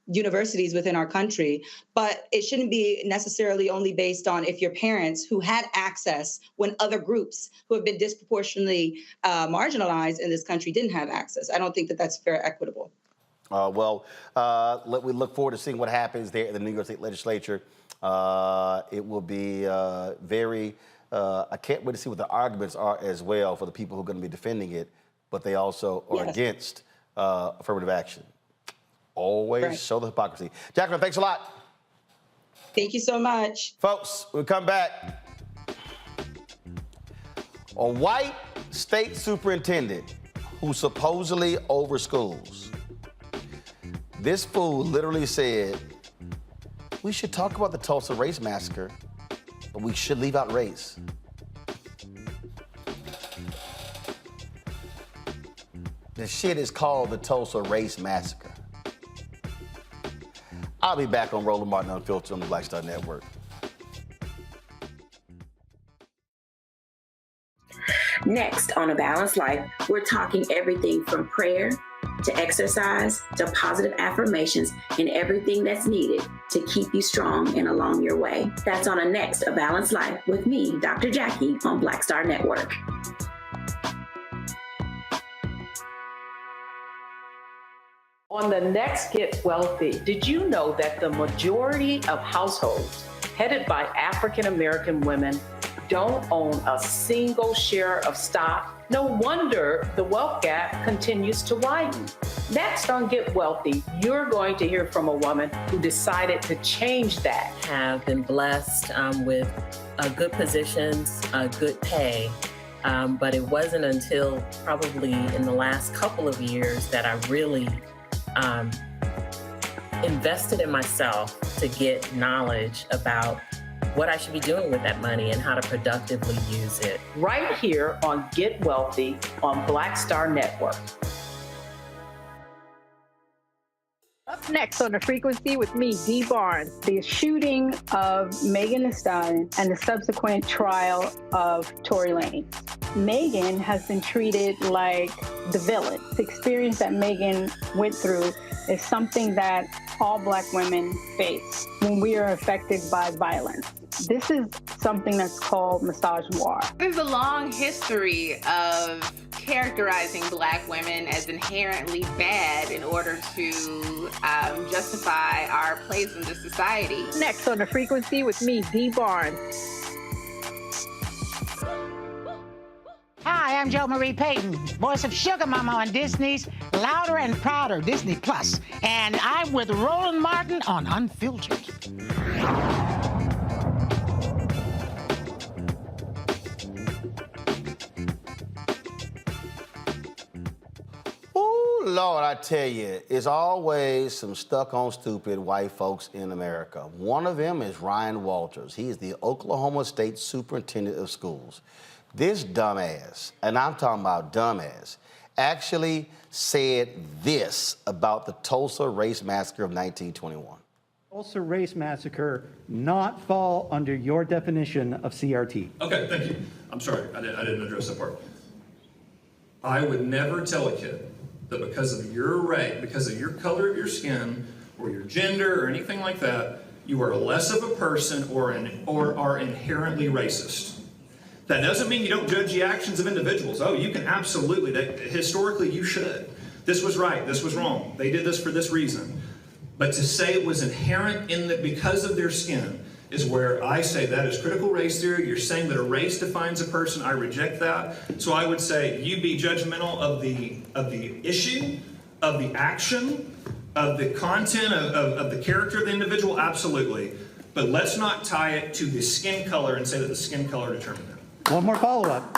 Speaker 2: universities within our country, but it shouldn't be necessarily only based on if your parents who had access when other groups who have been disproportionately marginalized in this country didn't have access. I don't think that that's fair, equitable.
Speaker 1: We look forward to seeing what happens there in the New York State Legislature. It will be very, I can't wait to see what the arguments are as well for the people who are going to be defending it, but they also are against affirmative action. Always show the hypocrisy. Jacqueline, thanks a lot.
Speaker 2: Thank you so much.
Speaker 1: Folks, we'll come back. A white state superintendent who supposedly over schools. This fool literally said, we should talk about the Tulsa Race Massacre, but we should leave out race. The shit is called the Tulsa Race Massacre. I'll be back on Roland Martin Unfiltered on the Black Star Network.
Speaker 4: Next on A Balanced Life, we're talking everything from prayer to exercise to positive affirmations and everything that's needed to keep you strong and along your way. That's on a next A Balanced Life with me, Dr. Jackie, on Black Star Network.
Speaker 10: On the next Get Wealthy, did you know that the majority of households headed by African American women don't own a single share of stock? No wonder the wealth gap continues to widen. Next on Get Wealthy, you're going to hear from a woman who decided to change that.
Speaker 11: Have been blessed with good positions, good pay. But it wasn't until probably in the last couple of years that I really invested in myself to get knowledge about what I should be doing with that money and how to productively use it.
Speaker 10: Right here on Get Wealthy on Black Star Network.
Speaker 24: Up next on The Frequency with me, Dee Barnes, the shooting of Megan Thee Stallion and the subsequent trial of Tory Lanez. Megan has been treated like the villain. The experience that Megan went through is something that all Black women face when we are affected by violence. This is something that's called misogynoir.
Speaker 25: There's a long history of characterizing Black women as inherently bad in order to justify our place in the society.
Speaker 24: Next on The Frequency with me, Dee Barnes.
Speaker 26: Hi, I'm Jo Marie Payton, voice of Sugar Mama on Disney's Louder and Prouder Disney Plus, and I'm with Roland Martin on Unfiltered.
Speaker 1: Ooh, Lord, I tell you, it's always some stuck-on stupid white folks in America. One of them is Ryan Walters. He is the Oklahoma State Superintendent of Schools. This dumbass, and I'm talking about dumbass, actually said this about the Tulsa Race Massacre of 1921.
Speaker 27: Tulsa Race Massacre not fall under your definition of CRT.
Speaker 28: Okay, thank you. I'm sorry, I didn't address that part. I would never tell a kid that because of your race, because of your color of your skin, or your gender, or anything like that, you are less of a person or are inherently racist. That doesn't mean you don't judge the actions of individuals. Oh, you can absolutely, historically you should. This was right, this was wrong. They did this for this reason. But to say it was inherent in that because of their skin is where I say that is critical race theory. You're saying that a race defines a person. I reject that. So I would say you be judgmental of the issue, of the action, of the content, of the character of the individual, absolutely. But let's not tie it to the skin color and say that the skin color determined that.
Speaker 27: One more follow-up.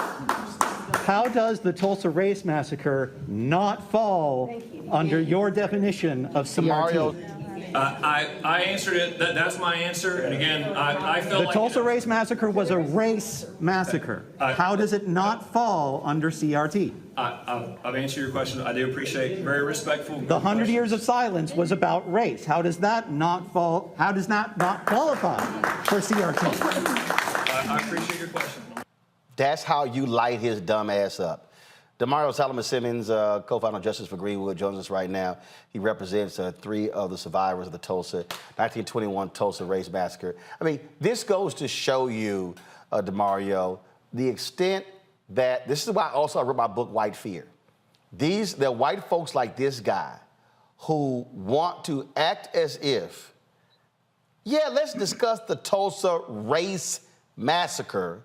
Speaker 27: How does the Tulsa Race Massacre not fall under your definition of CRT?
Speaker 28: I answered it. That's my answer. And again, I felt
Speaker 27: The Tulsa Race Massacre was a race massacre. How does it not fall under CRT?
Speaker 28: I've answered your question. I do appreciate, very respectful.
Speaker 27: The 100 years of silence was about race. How does that not fall? How does that not qualify for CRT?
Speaker 28: I appreciate your question.
Speaker 1: That's how you light his dumb ass up. Damario Solomon-Simmons, co-founder of Justice for Greenwood, joins us right now. He represents 3 of the survivors of the 1921 Tulsa Race Massacre. I mean, this goes to show you, Damario, the extent that, this is why also I wrote my book, White Fear. They're white folks like this guy who want to act as if, yeah, let's discuss the Tulsa Race Massacre,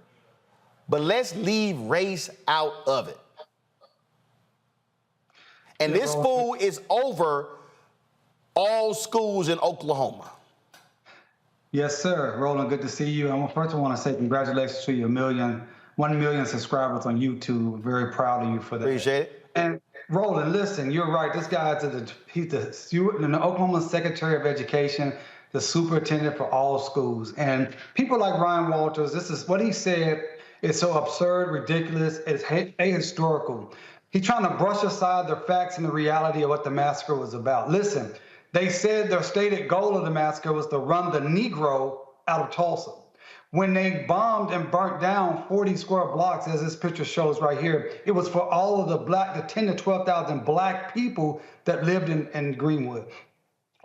Speaker 1: but let's leave race out of it. And this fool is over all schools in Oklahoma.
Speaker 3: Yes, sir. Roland, good to see you. First, I want to say congratulations to your 1 million subscribers on YouTube. I'm very proud of you for that.
Speaker 1: Appreciate it.
Speaker 3: And Roland, listen, you're right. This guy's he's the Oklahoma Secretary of Education, the superintendent for all schools. And people like Ryan Walters, this is what he said is so absurd, ridiculous, it's ahistorical. He's trying to brush aside the facts and the reality of what the massacre was about. Listen, they said their stated goal of the massacre was to run the Negro out of Tulsa. When they bombed and burnt down 40 square blocks, as this picture shows right here, it was for all of the 10 to 12,000 black people that lived in Greenwood.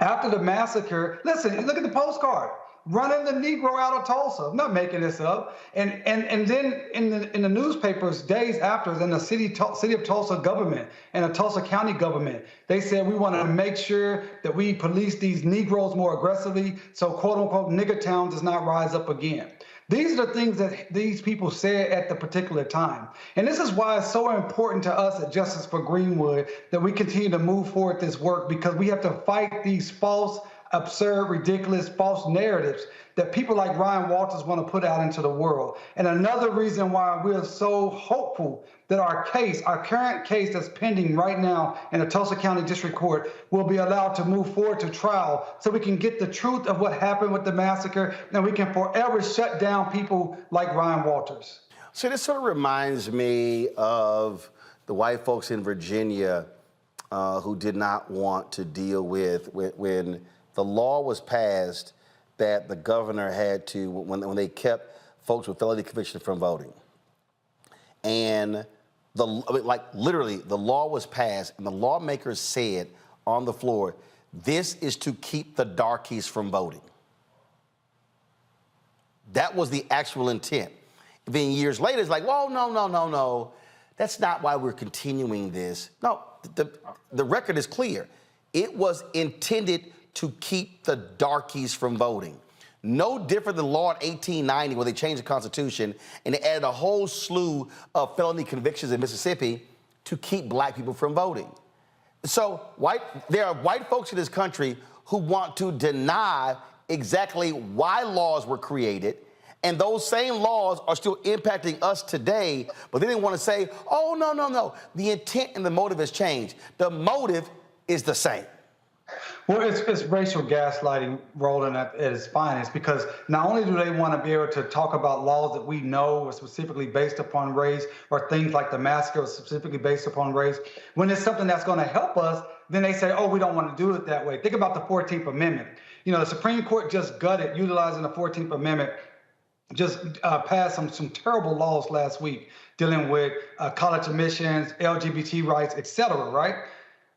Speaker 3: After the massacre, listen, look at the postcard. Running the Negro out of Tulsa. I'm not making this up. And then in the newspapers days after, in the city of Tulsa government and the Tulsa County government, they said we want to make sure that we police these Negroes more aggressively so quote unquote nigger town does not rise up again. These are the things that these people said at the particular time. And this is why it's so important to us at Justice for Greenwood that we continue to move forward this work, because we have to fight these false, absurd, ridiculous, false narratives that people like Ryan Walters want to put out into the world. And another reason why we're so hopeful that our current case that's pending right now in the Tulsa County District Court will be allowed to move forward to trial so we can get the truth of what happened with the massacre and we can forever shut down people like Ryan Walters.
Speaker 1: So this sort of reminds me of the white folks in Virginia who did not want to deal with when the law was passed that the governor had to, when they kept folks with felony conviction from voting. And literally, the law was passed and the lawmakers said on the floor, this is to keep the darkies from voting. That was the actual intent. Then years later, it's like, well, no. That's not why we're continuing this. No, the record is clear. It was intended to keep the darkies from voting. No different than law in 1890 where they changed the Constitution and they added a whole slew of felony convictions in Mississippi to keep black people from voting. So there are white folks in this country who want to deny exactly why laws were created, and those same laws are still impacting us today, but then they want to say, oh, no. The intent and the motive has changed. The motive is the same.
Speaker 3: Well, it's racial gaslighting, Roland, at its finest, because not only do they want to be able to talk about laws that we know are specifically based upon race, or things like the massacre was specifically based upon race, when it's something that's going to help us, then they say, oh, we don't want to do it that way. Think about the 14th Amendment. You know, the Supreme Court just gutted, utilizing the 14th Amendment, just passed some terrible laws last week dealing with college admissions, LGBT rights, et cetera, right?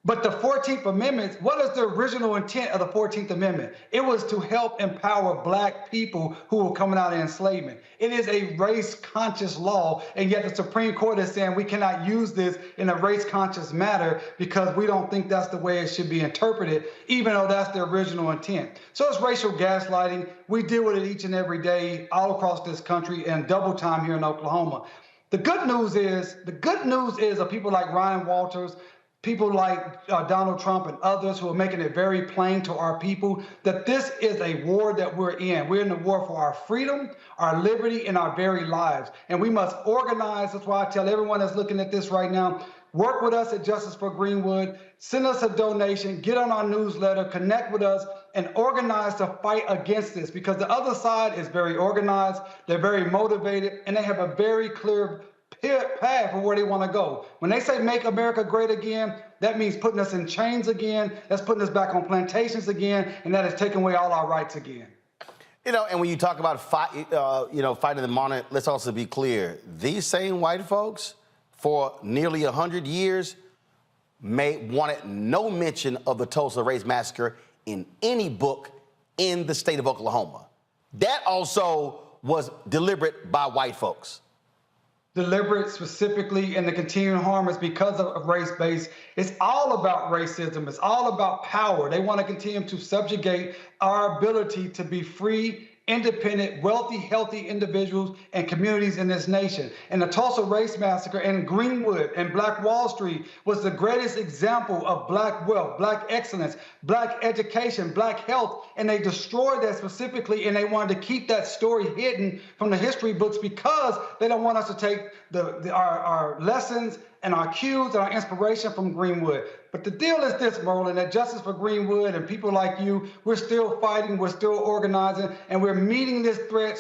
Speaker 3: But the 14th Amendment, what is the original intent of the 14th Amendment? It was to help empower black people who were coming out of enslavement. It is a race-conscious law, and yet the Supreme Court is saying we cannot use this in a race-conscious manner because we don't think that's the way it should be interpreted, even though that's the original intent. So it's racial gaslighting. We deal with it each and every day all across this country and double time here in Oklahoma. The good news is of people like Ryan Walters, people like Donald Trump and others who are making it very plain to our people that this is a war that we're in. We're in the war for our freedom, our liberty, and our very lives. And we must organize. That's why I tell everyone that's looking at this right now, work with us at Justice for Greenwood, send us a donation, get on our newsletter, connect with us, and organize to fight against this, because the other side is very organized, they're very motivated, and they have a very clear path for where they want to go. When they say make America great again, that means putting us in chains again, that's putting us back on plantations again, and that is taking away all our rights again.
Speaker 1: You know, and when you talk about fighting the monarch, let's also be clear. These same white folks, for nearly 100 years, wanted no mention of the Tulsa Race Massacre in any book in the state of Oklahoma. That also was deliberate by white folks.
Speaker 3: Deliberate specifically, and the continuing harm is because of race-based. It's all about racism. It's all about power. They want to continue to subjugate our ability to be free, independent, wealthy, healthy individuals and communities in this nation. And the Tulsa Race Massacre and Greenwood and Black Wall Street was the greatest example of black wealth, black excellence, black education, black health, and they destroyed that specifically, and they wanted to keep that story hidden from the history books because they don't want us to take our lessons and our cues and our inspiration from Greenwood. But the deal is this, Roland, that Justice for Greenwood and people like you, we're still fighting, we're still organizing, and we're meeting this threat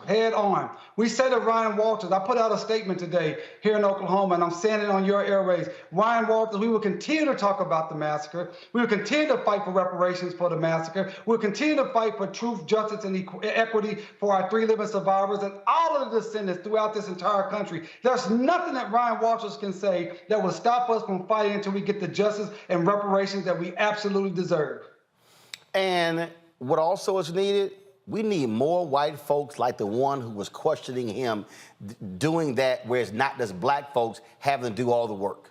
Speaker 3: head on. We say to Ryan Walters, I put out a statement today here in Oklahoma, and I'm saying it on your airways. Ryan Walters, we will continue to talk about the massacre. We will continue to fight for reparations for the massacre. We'll continue to fight for truth, justice, and equity for our 3 living survivors and all of the descendants throughout this entire country. There's nothing that Ryan Walters can say that will stop us from fighting until we get the justice and reparations that we absolutely deserve.
Speaker 1: And what also is needed, we need more white folks like the one who was questioning him doing that, where it's not just black folks having to do all the work.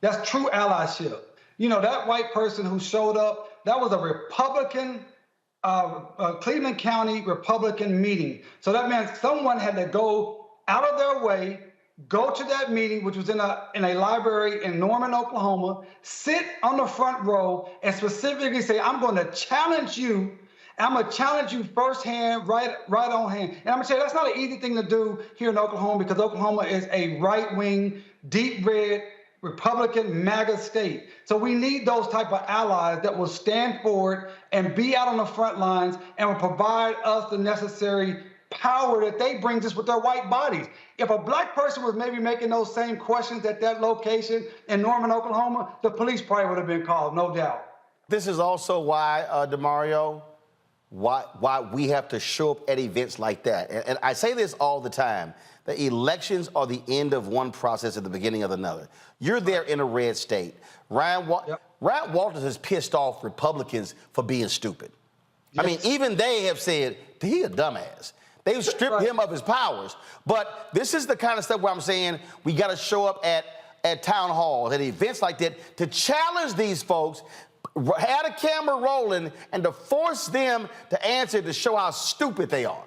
Speaker 3: That's true allyship. You know, that white person who showed up, that was a Republican, Cleveland County Republican meeting. So that meant someone had to go out of their way, go to that meeting, which was in a library in Norman, Oklahoma, sit on the front row and specifically say, I'm going to challenge you. I'm going to challenge you firsthand, right on hand. And I'm going to say that's not an easy thing to do here in Oklahoma, because Oklahoma is a right-wing, deep red, Republican MAGA state. So we need those type of allies that will stand forward and be out on the front lines and will provide us the necessary power that they bring just with their white bodies. If a black person was maybe making those same questions at that location in Norman, Oklahoma, the police probably would have been called, no doubt.
Speaker 1: This is also why, Damario, why we have to show up at events like that. And I say this all the time, that elections are the end of one process at the beginning of another. You're there in a red state. Ryan Walters has pissed off Republicans for being stupid. Yes. I mean, even they have said, he a dumbass. They've stripped him of his powers. But this is the kind of stuff where I'm saying we got to show up at town halls, at events like that, to challenge these folks, had a camera rolling, and to force them to answer, to show how stupid they are.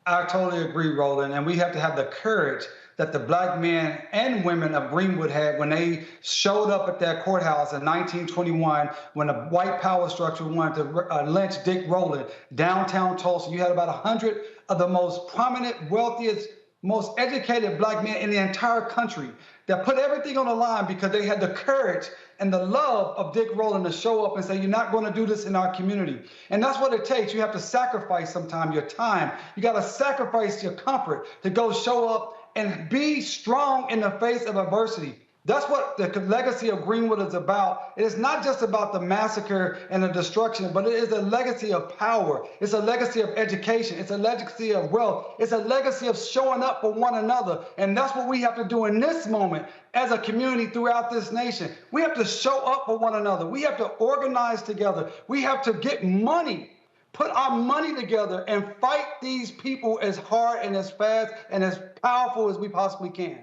Speaker 3: I totally agree, Roland, and we have to have the courage that the black men and women of Greenwood had when they showed up at that courthouse in 1921 when the white power structure wanted to lynch Dick Roland downtown Tulsa. You had about 100 of the most prominent, wealthiest, most educated black men in the entire country that put everything on the line because they had the courage and the love of Dick Roland to show up and say, you're not going to do this in our community. And that's what it takes. You have to sacrifice sometimes your time. You got to sacrifice your comfort to go show up and be strong in the face of adversity. That's what the legacy of Greenwood is about. It is not just about the massacre and the destruction, but it is a legacy of power. It's a legacy of education. It's a legacy of wealth. It's a legacy of showing up for one another. And that's what we have to do in this moment as a community throughout this nation. We have to show up for one another. We have to organize together. We have to get money, put our money together and fight these people as hard and as fast and as powerful as we possibly can.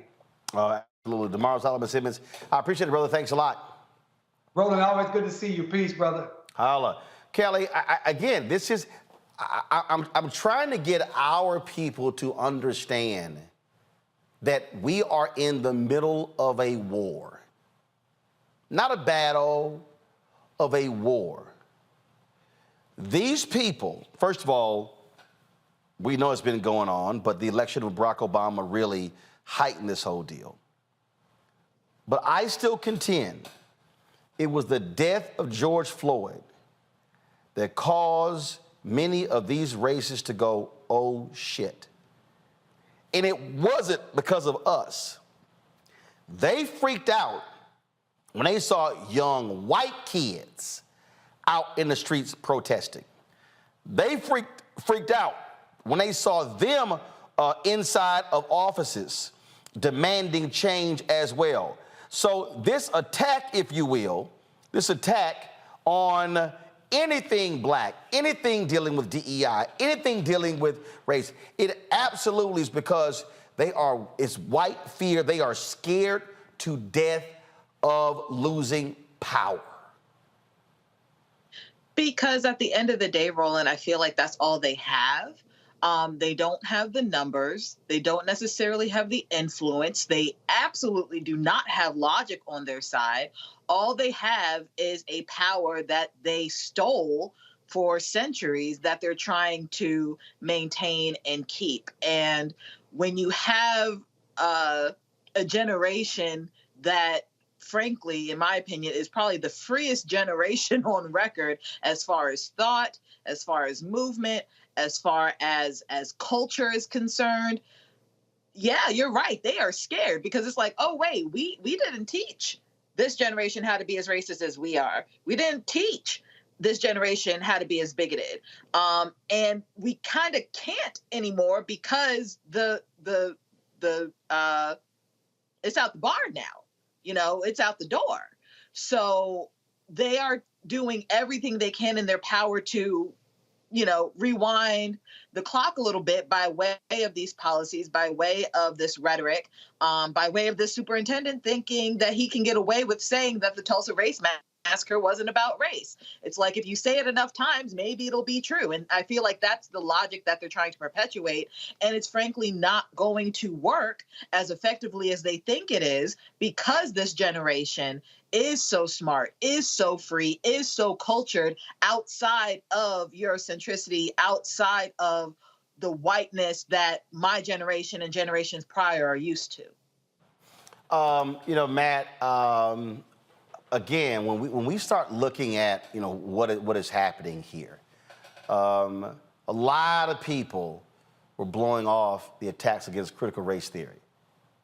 Speaker 1: Absolutely. Damario Solomon-Simmons, I appreciate it, brother. Thanks a lot.
Speaker 3: Roland, always good to see you. Peace, brother.
Speaker 1: Holla. Kelly, again, this is, I'm trying to get our people to understand that we are in the middle of a war. Not a battle, of a war. These people, first of all, we know it's been going on, but the election of Barack Obama really heightened this whole deal. But I still contend it was the death of George Floyd that caused many of these racists to go, oh shit. And it wasn't because of us. They freaked out when they saw young white kids out in the streets protesting. They freaked out when they saw them inside of offices demanding change as well. So this attack, if you will, this attack on anything black, anything dealing with DEI, anything dealing with race, it absolutely is because it's white fear. They are scared to death of losing power.
Speaker 19: Because at the end of the day, Roland, I feel like that's all they have. They don't have the numbers. They don't necessarily have the influence. They absolutely do not have logic on their side. All they have is a power that they stole for centuries that they're trying to maintain and keep. And when you have a generation that, frankly, in my opinion, is probably the freest generation on record as far as thought, as far as movement, as far as culture is concerned. Yeah, you're right. They are scared because it's like, oh, wait, we didn't teach this generation how to be as racist as we are. We didn't teach this generation how to be as bigoted. And we kind of can't anymore because it's out the barn now. You know, it's out the door. So they are doing everything they can in their power to, rewind the clock a little bit by way of these policies, by way of this rhetoric, by way of this superintendent thinking that he can get away with saying that the Tulsa Race Massacre wasn't about race. It's like, if you say it enough times, maybe it'll be true. And I feel like that's the logic that they're trying to perpetuate. And it's frankly not going to work as effectively as they think it is, because this generation is so smart, is so free, is so cultured outside of Eurocentricity, outside of the whiteness that my generation and generations prior are used to.
Speaker 1: Matt, again, when we start looking at, what is happening here, a lot of people were blowing off the attacks against critical race theory.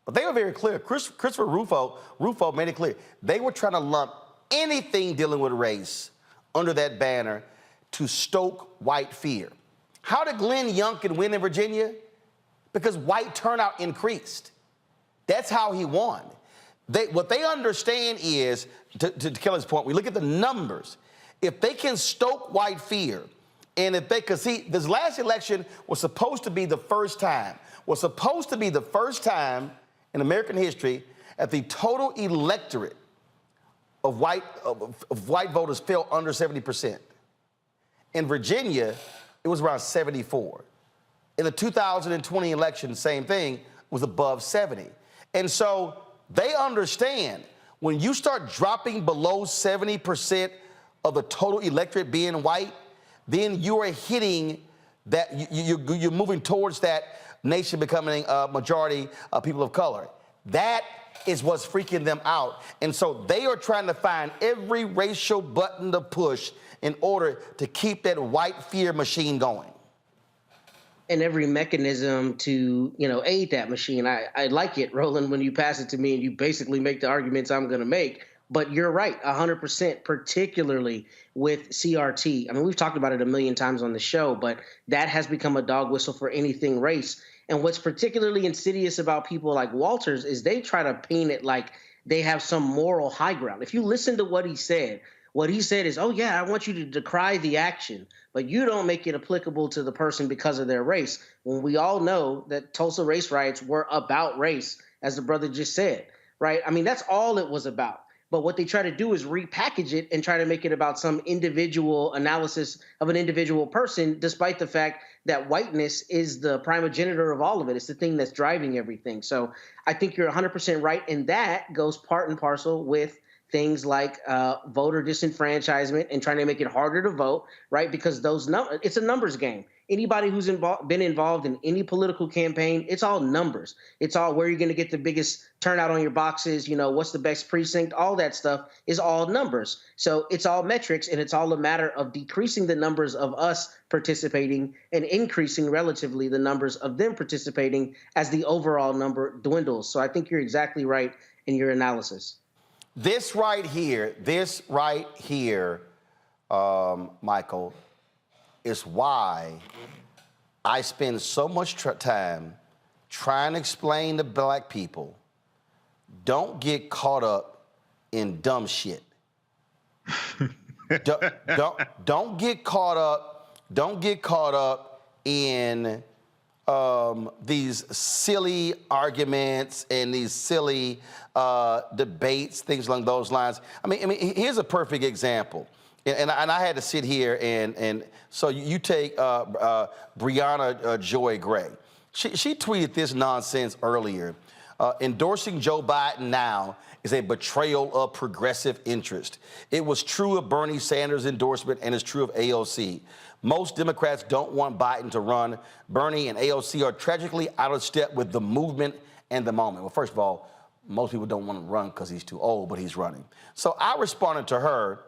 Speaker 1: But they were very clear. Christopher Rufo made it clear. They were trying to lump anything dealing with race under that banner to stoke white fear. How did Glenn Youngkin win in Virginia? Because white turnout increased. That's how he won. What they understand is, to Kelly's point, we look at the numbers. If they can stoke white fear, and if they could see, this last election was supposed to be the first time in American history that the total electorate of white voters fell under 70%. In Virginia, it was around 74. In the 2020 election, same thing, was above 70. And so they understand when you start dropping below 70% of the total electorate being white, then you are hitting that, you're moving towards that nation becoming a majority of people of color. That is what's freaking them out. And so they are trying to find every racial button to push in order to keep that white fear machine going.
Speaker 20: and every mechanism to, aid that machine. I like it, Roland, when you pass it to me and you basically make the arguments I'm going to make. But you're right, 100%, particularly with CRT. I mean, we've talked about it a million times on the show, but that has become a dog whistle for anything race. And what's particularly insidious about people like Walters is they try to paint it like they have some moral high ground. If you listen to what he said is, oh, yeah, I want you to decry the action, but you don't make it applicable to the person because of their race. When we all know that Tulsa race riots were about race, as the brother just said, right? I mean, that's all it was about. But what they try to do is repackage it and try to make it about some individual analysis of an individual person, despite the fact that whiteness is the primogenitor of all of it. It's the thing that's driving everything. So I think you're 100% right. And that goes part and parcel with things like voter disenfranchisement and trying to make it harder to vote, right? Because it's a numbers game. Anybody who's been involved in any political campaign, it's all numbers. It's all where you're going to get the biggest turnout on your boxes, what's the best precinct, all that stuff is all numbers. So it's all metrics, and it's all a matter of decreasing the numbers of us participating and increasing relatively the numbers of them participating as the overall number dwindles. So I think you're exactly right in your analysis.
Speaker 1: This right here, Michael, is why I spend so much time trying to explain to black people, don't get caught up in dumb shit. don't get caught up in these silly arguments and these silly debates, things along those lines. I mean, here's a perfect example. And I had to sit here and so you take Brianna Joy Gray. She tweeted this nonsense earlier. Endorsing Joe Biden now is a betrayal of progressive interest. It was true of Bernie Sanders' endorsement and is true of AOC. Most Democrats don't want Biden to run. Bernie and AOC are tragically out of step with the movement and the moment. Well, first of all, most people don't want to run because he's too old, but he's running. So I responded to her,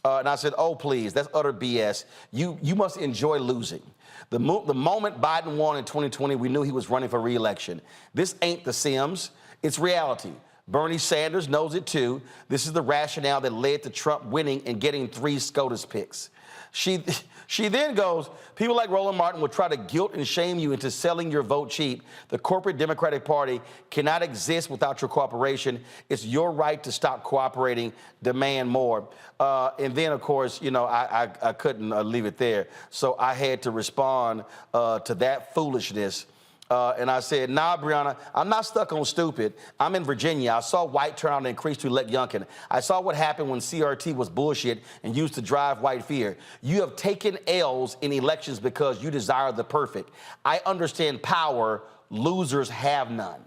Speaker 1: and I said, oh, please, that's utter BS. You must enjoy losing. The moment Biden won in 2020, we knew he was running for re-election. This ain't The Sims. It's reality. Bernie Sanders knows it, too. This is the rationale that led to Trump winning and getting 3 SCOTUS picks. She then goes, people like Roland Martin will try to guilt and shame you into selling your vote cheap. The corporate Democratic Party cannot exist without your cooperation. It's your right to stop cooperating, demand more. And then, of course, I couldn't leave it there. So I had to respond to that foolishness. And I said, nah, Brianna, I'm not stuck on stupid. I'm in Virginia. I saw white turnout increase to elect Youngkin. I saw what happened when CRT was bullshit and used to drive white fear. You have taken L's in elections because you desire the perfect. I understand power. Losers have none.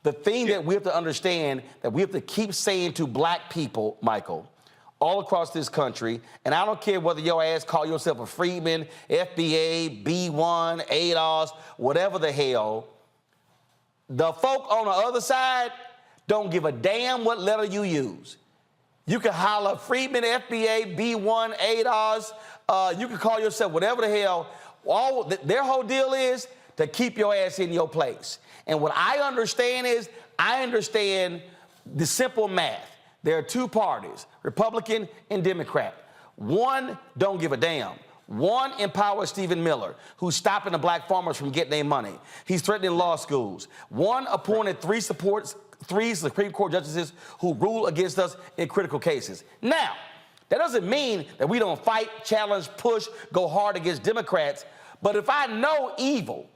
Speaker 1: The thing that we have to understand, that we have to keep saying to black people, Michael, all across this country, and I don't care whether your ass call yourself a Freedman, FBA, B1, ADOS, whatever the hell, the folk on the other side don't give a damn what letter you use. You can holler Freedman, FBA, B1, ADOS, you can call yourself whatever the hell. Their whole deal is to keep your ass in your place. And what I understand is, I understand the simple math. There are 2 parties, Republican and Democrat. One don't give a damn. One empowers Stephen Miller, who's stopping the black farmers from getting their money. He's threatening law schools. One appointed 3 Supreme Court justices who rule against us in critical cases. Now, that doesn't mean that we don't fight, challenge, push, go hard against Democrats. But if I know evil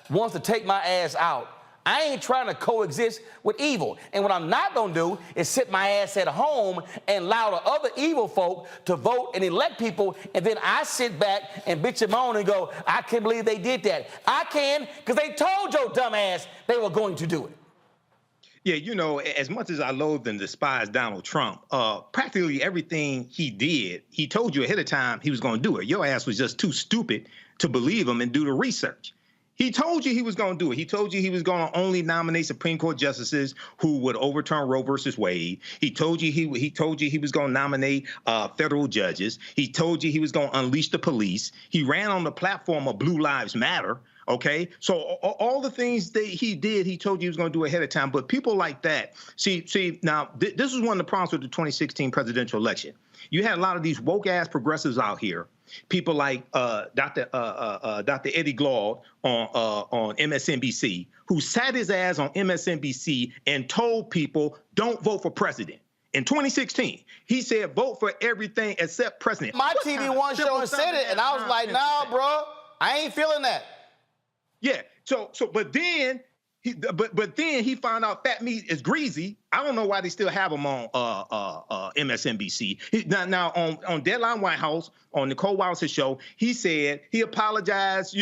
Speaker 1: wants to take my ass out, I ain't trying to coexist with evil. And what I'm not going to do is sit my ass at home and allow the other evil folk to vote and elect people, and then I sit back and bitch and moan and go, I can't believe they did that. I can, because they told your dumb ass they were going to do it.
Speaker 8: Yeah, as much as I loathe and despise Donald Trump, practically everything he did, he told you ahead of time he was going to do it. Your ass was just too stupid to believe him and do the research. He told you he was going to do it. He told you he was going to only nominate Supreme Court justices who would overturn Roe versus Wade. He told you he told you he was going to nominate federal judges. He told you he was going to unleash the police. He ran on the platform of Blue Lives Matter. Okay, so all the things that he did, he told you he was going to do ahead of time. But people like that, see, now this is one of the problems with the 2016 presidential election. You had a lot of these woke ass progressives out here, people like Dr. Eddie Glaude on MSNBC, who sat his ass on MSNBC and told people don't vote for president. In 2016, he said vote for everything except president.
Speaker 1: My TV One show and said it, and I was like, nah, bro, I ain't feeling that.
Speaker 8: Yeah. But then he found out fat meat is greasy. I don't know why they still have him on MSNBC. Now on Deadline White House on Nicole Wallace's show, he said he apologized,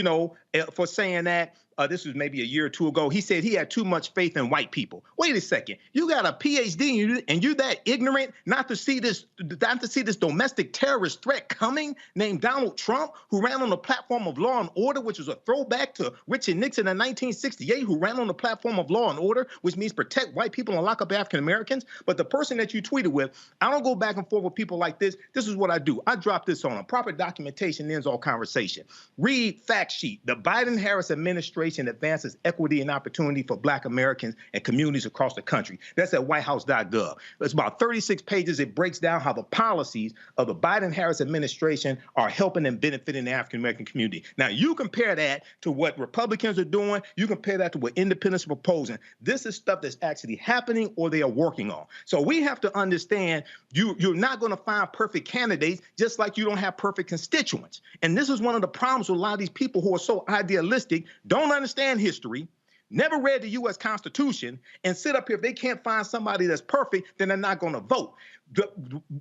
Speaker 8: for saying that. This was maybe a year or two ago. He said he had too much faith in white people. Wait a second. You got a PhD and you're that ignorant not to see this domestic terrorist threat coming named Donald Trump, who ran on the platform of law and order, which was a throwback to Richard Nixon in 1968, who ran on the platform of law and order, which means protect white people and lock up African Americans. But the person that you tweeted with, I don't go back and forth with people like this. This is what I do. I drop this on them. Proper documentation ends all conversation. Read fact sheet. The Biden-Harris administration advances equity and opportunity for Black Americans and communities across the country. That's at whitehouse.gov. It's about 36 pages. It breaks down how the policies of the Biden-Harris administration are helping and benefiting the African American community. Now, you compare that to what Republicans are doing. You compare that to what independents are proposing. This is stuff that's actually happening or they are working on. So we have to understand you're not going to find perfect candidates, just like you don't have perfect constituents. And this is one of the problems with a lot of these people who are so idealistic, don't understand history, never read the U.S. Constitution, and sit up here. If they can't find somebody that's perfect, then they're not going to vote.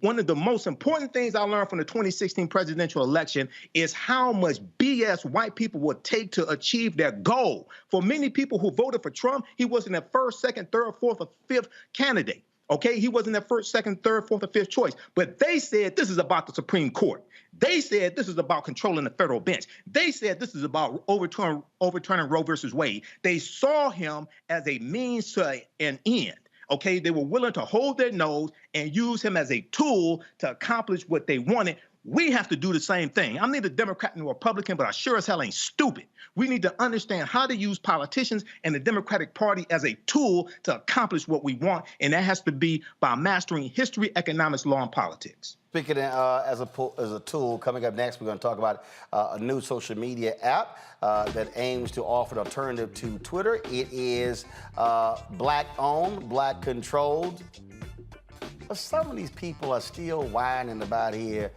Speaker 8: One of the most important things I learned from the 2016 presidential election is how much BS white people would take to achieve their goal. For many people who voted for Trump, he wasn't their first, second, third, fourth, or fifth candidate. Okay, he wasn't their first, second, third, fourth, or fifth choice. But they said this is about the Supreme Court. They said this is about controlling the federal bench. They said this is about overturning Roe versus Wade. They saw him as a means to an end. Okay, they were willing to hold their nose and use him as a tool to accomplish what they wanted. We have to do the same thing. I'm neither Democrat nor Republican, but I sure as hell ain't stupid. We need to understand how to use politicians and the Democratic Party as a tool to accomplish what we want, and that has to be by mastering history, economics, law, and politics.
Speaker 1: Speaking as a tool, coming up next, we're going to talk about a new social media app that aims to offer an alternative to Twitter. It is Black-owned, Black-controlled. But some of these people are still whining about here.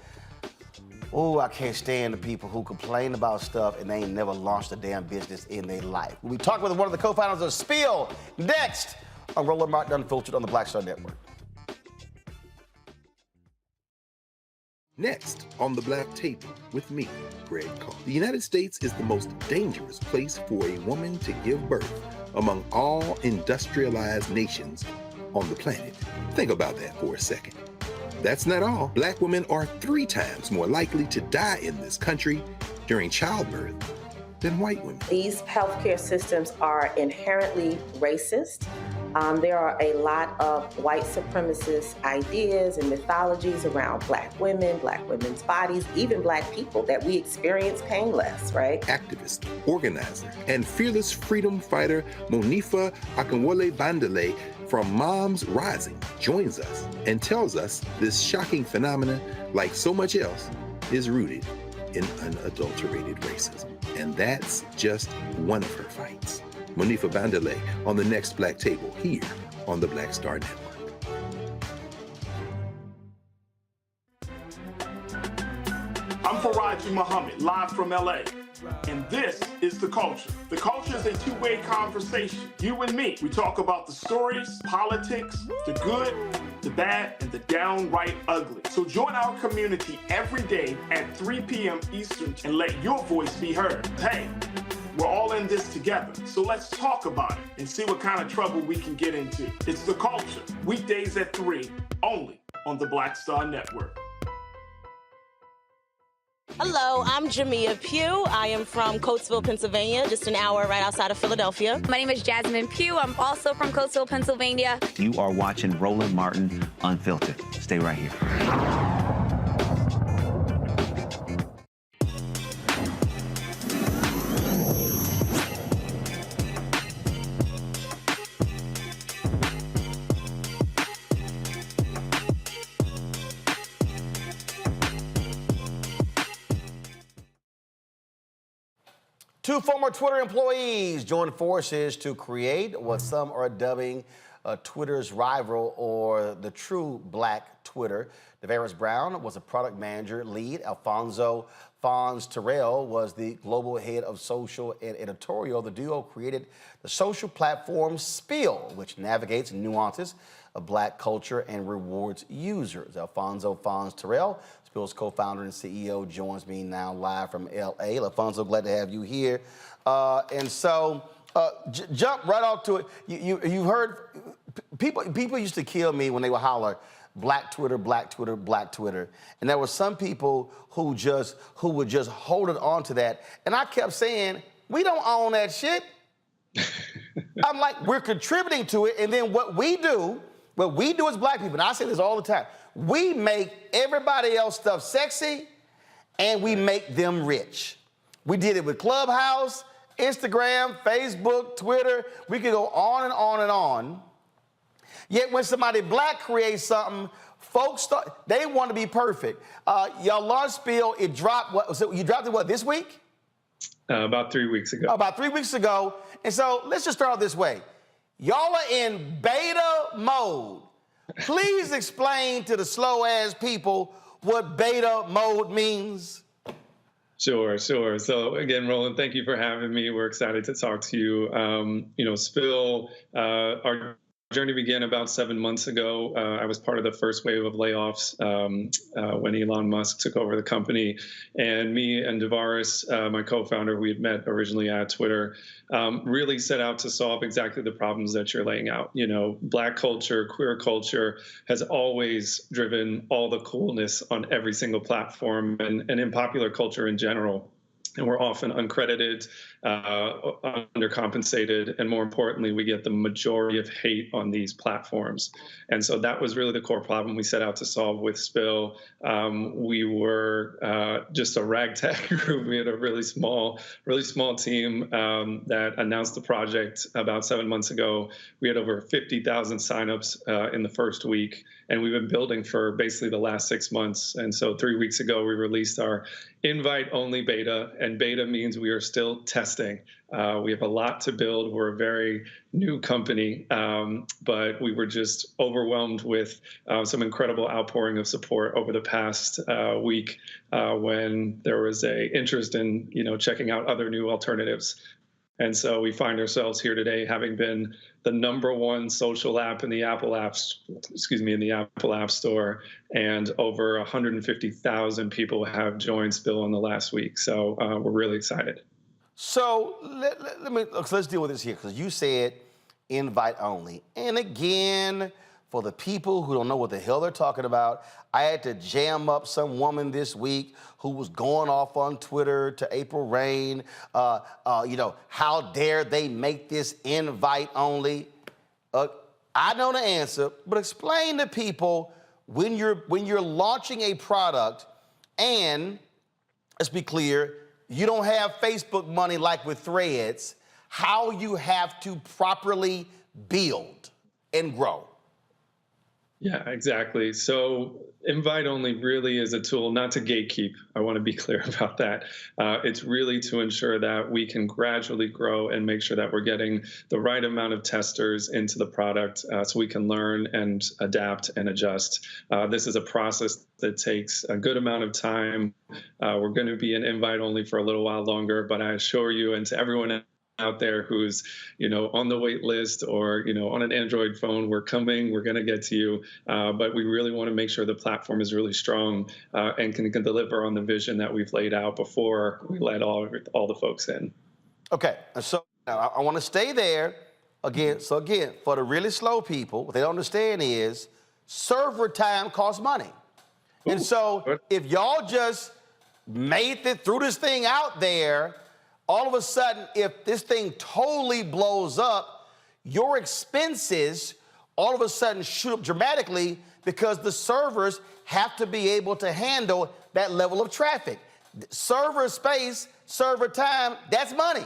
Speaker 1: Oh, I can't stand the people who complain about stuff and they ain't never launched a damn business in their life. We'll be talking with one of the co-founders of Spill next on Roland Martin Unfiltered on the Black Star Network.
Speaker 5: Next on The Black Table with me, Greg Carr. The United States is the most dangerous place for a woman to give birth among all industrialized nations on the planet. Think about that for a second. That's not all. Black women are 3 times more likely to die in this country during childbirth than white women.
Speaker 7: These healthcare systems are inherently racist. There are a lot of white supremacist ideas and mythologies around Black women, Black women's bodies, even Black people that we experience painless, right?
Speaker 5: Activist, organizer, and fearless freedom fighter Monifa Akinwole-Bandele from Moms Rising joins us and tells us this shocking phenomenon, like so much else, is rooted in unadulterated racism. And that's just one of her fights. Monifa Bandele on the next Black Table here on the Black Star Network.
Speaker 9: I'm Faraji Muhammad, live from LA. And this is The Culture. The Culture is a two-way conversation. You and me. We talk about the stories, politics, the good, the bad, and the downright ugly. So join our community every day at 3 p.m. Eastern and let your voice be heard. Hey, we're all in this together. So let's talk about it and see what kind of trouble we can get into. It's The Culture, weekdays at 3, only on the Black Star Network.
Speaker 12: Hello, I'm Jamia Pugh. I am from Coatesville, Pennsylvania, just an hour right outside of Philadelphia.
Speaker 13: My name is Jasmine Pugh. I'm also from Coatesville, Pennsylvania.
Speaker 14: You are watching Roland Martin Unfiltered. Stay right here.
Speaker 1: Two former Twitter employees joined forces to create what some are dubbing Twitter's rival, or the true black Twitter. Damario Brown was a product manager lead. Alfonso Fons Terrell was the global head of social and editorial. The duo created the social platform Spill, which navigates nuances of black culture and rewards users. Alfonso Fons Terrell, Spill's co-founder and CEO, joins me now live from L.A. Alfonso, glad to have you here. Jump right off to it. You've heard people used to kill me when they would holler, Black Twitter, Black Twitter, Black Twitter. And there were some people who would just hold it on to that. And I kept saying, we don't own that shit. I'm like, we're contributing to it. And then what we do as black people, and I say this all the time, we make everybody else stuff sexy and we make them rich. We did it with Clubhouse, Instagram, Facebook, Twitter. We could go on and on and on. Yet when somebody black creates something, folks they want to be perfect. Y'all launched Spill. It dropped. So you dropped it this week?
Speaker 6: About 3 weeks ago.
Speaker 1: About 3 weeks ago. And so let's just start off this way. Y'all are in beta mode. Please explain to the slow ass people what beta mode means.
Speaker 6: Sure. So again, Roland, thank you for having me. We're excited to talk to you. Spill, our journey began about 7 months ago. I was part of the first wave of layoffs when Elon Musk took over the company. And me and Damario, my co-founder, we had met originally at Twitter, really set out to solve exactly the problems that you're laying out. Black culture, queer culture has always driven all the coolness on every single platform and in popular culture in general. And we're often uncredited, undercompensated, and more importantly, we get the majority of hate on these platforms. And so that was really the core problem we set out to solve with Spill. We were just a ragtag group. We had a really small team that announced the project about 7 months ago. We had over 50,000 signups in the first week, and we've been building for basically the last 6 months. And so 3 weeks ago, we released our invite-only beta, and beta means we are still testing. We have a lot to build. We're a very new company, but we were just overwhelmed with some incredible outpouring of support over the past week when there was a interest in checking out other new alternatives. And so we find ourselves here today, having been the #1 social app in the Apple App Store, and over 150,000 people have joined Spill in the last week. So we're really excited.
Speaker 1: So let's deal with this here, because you said invite only. And again, for the people who don't know what the hell they're talking about, I had to jam up some woman this week who was going off on Twitter to April Rain. How dare they make this invite only? I know the answer, but explain to people when you're launching a product, and let's be clear, you don't have Facebook money like with Threads, how you have to properly build and grow.
Speaker 6: Yeah, exactly. So invite only really is a tool not to gatekeep. I want to be clear about that. It's really to ensure that we can gradually grow and make sure that we're getting the right amount of testers into the product so we can learn and adapt and adjust. This is a process that takes a good amount of time. We're going to be an invite only for a little while longer, but I assure you, and to everyone out there who's on the wait list or on an Android phone, we're coming, we're going to get to you, but we really want to make sure the platform is really strong and can deliver on the vision that we've laid out before we let all the folks in.
Speaker 1: Okay, so now I want to stay there again. So again, for the really slow people, what they don't understand is server time costs money. And so if y'all just made it through this thing out there, all of a sudden, if this thing totally blows up, your expenses all of a sudden shoot up dramatically because the servers have to be able to handle that level of traffic. Server space, server time, that's money.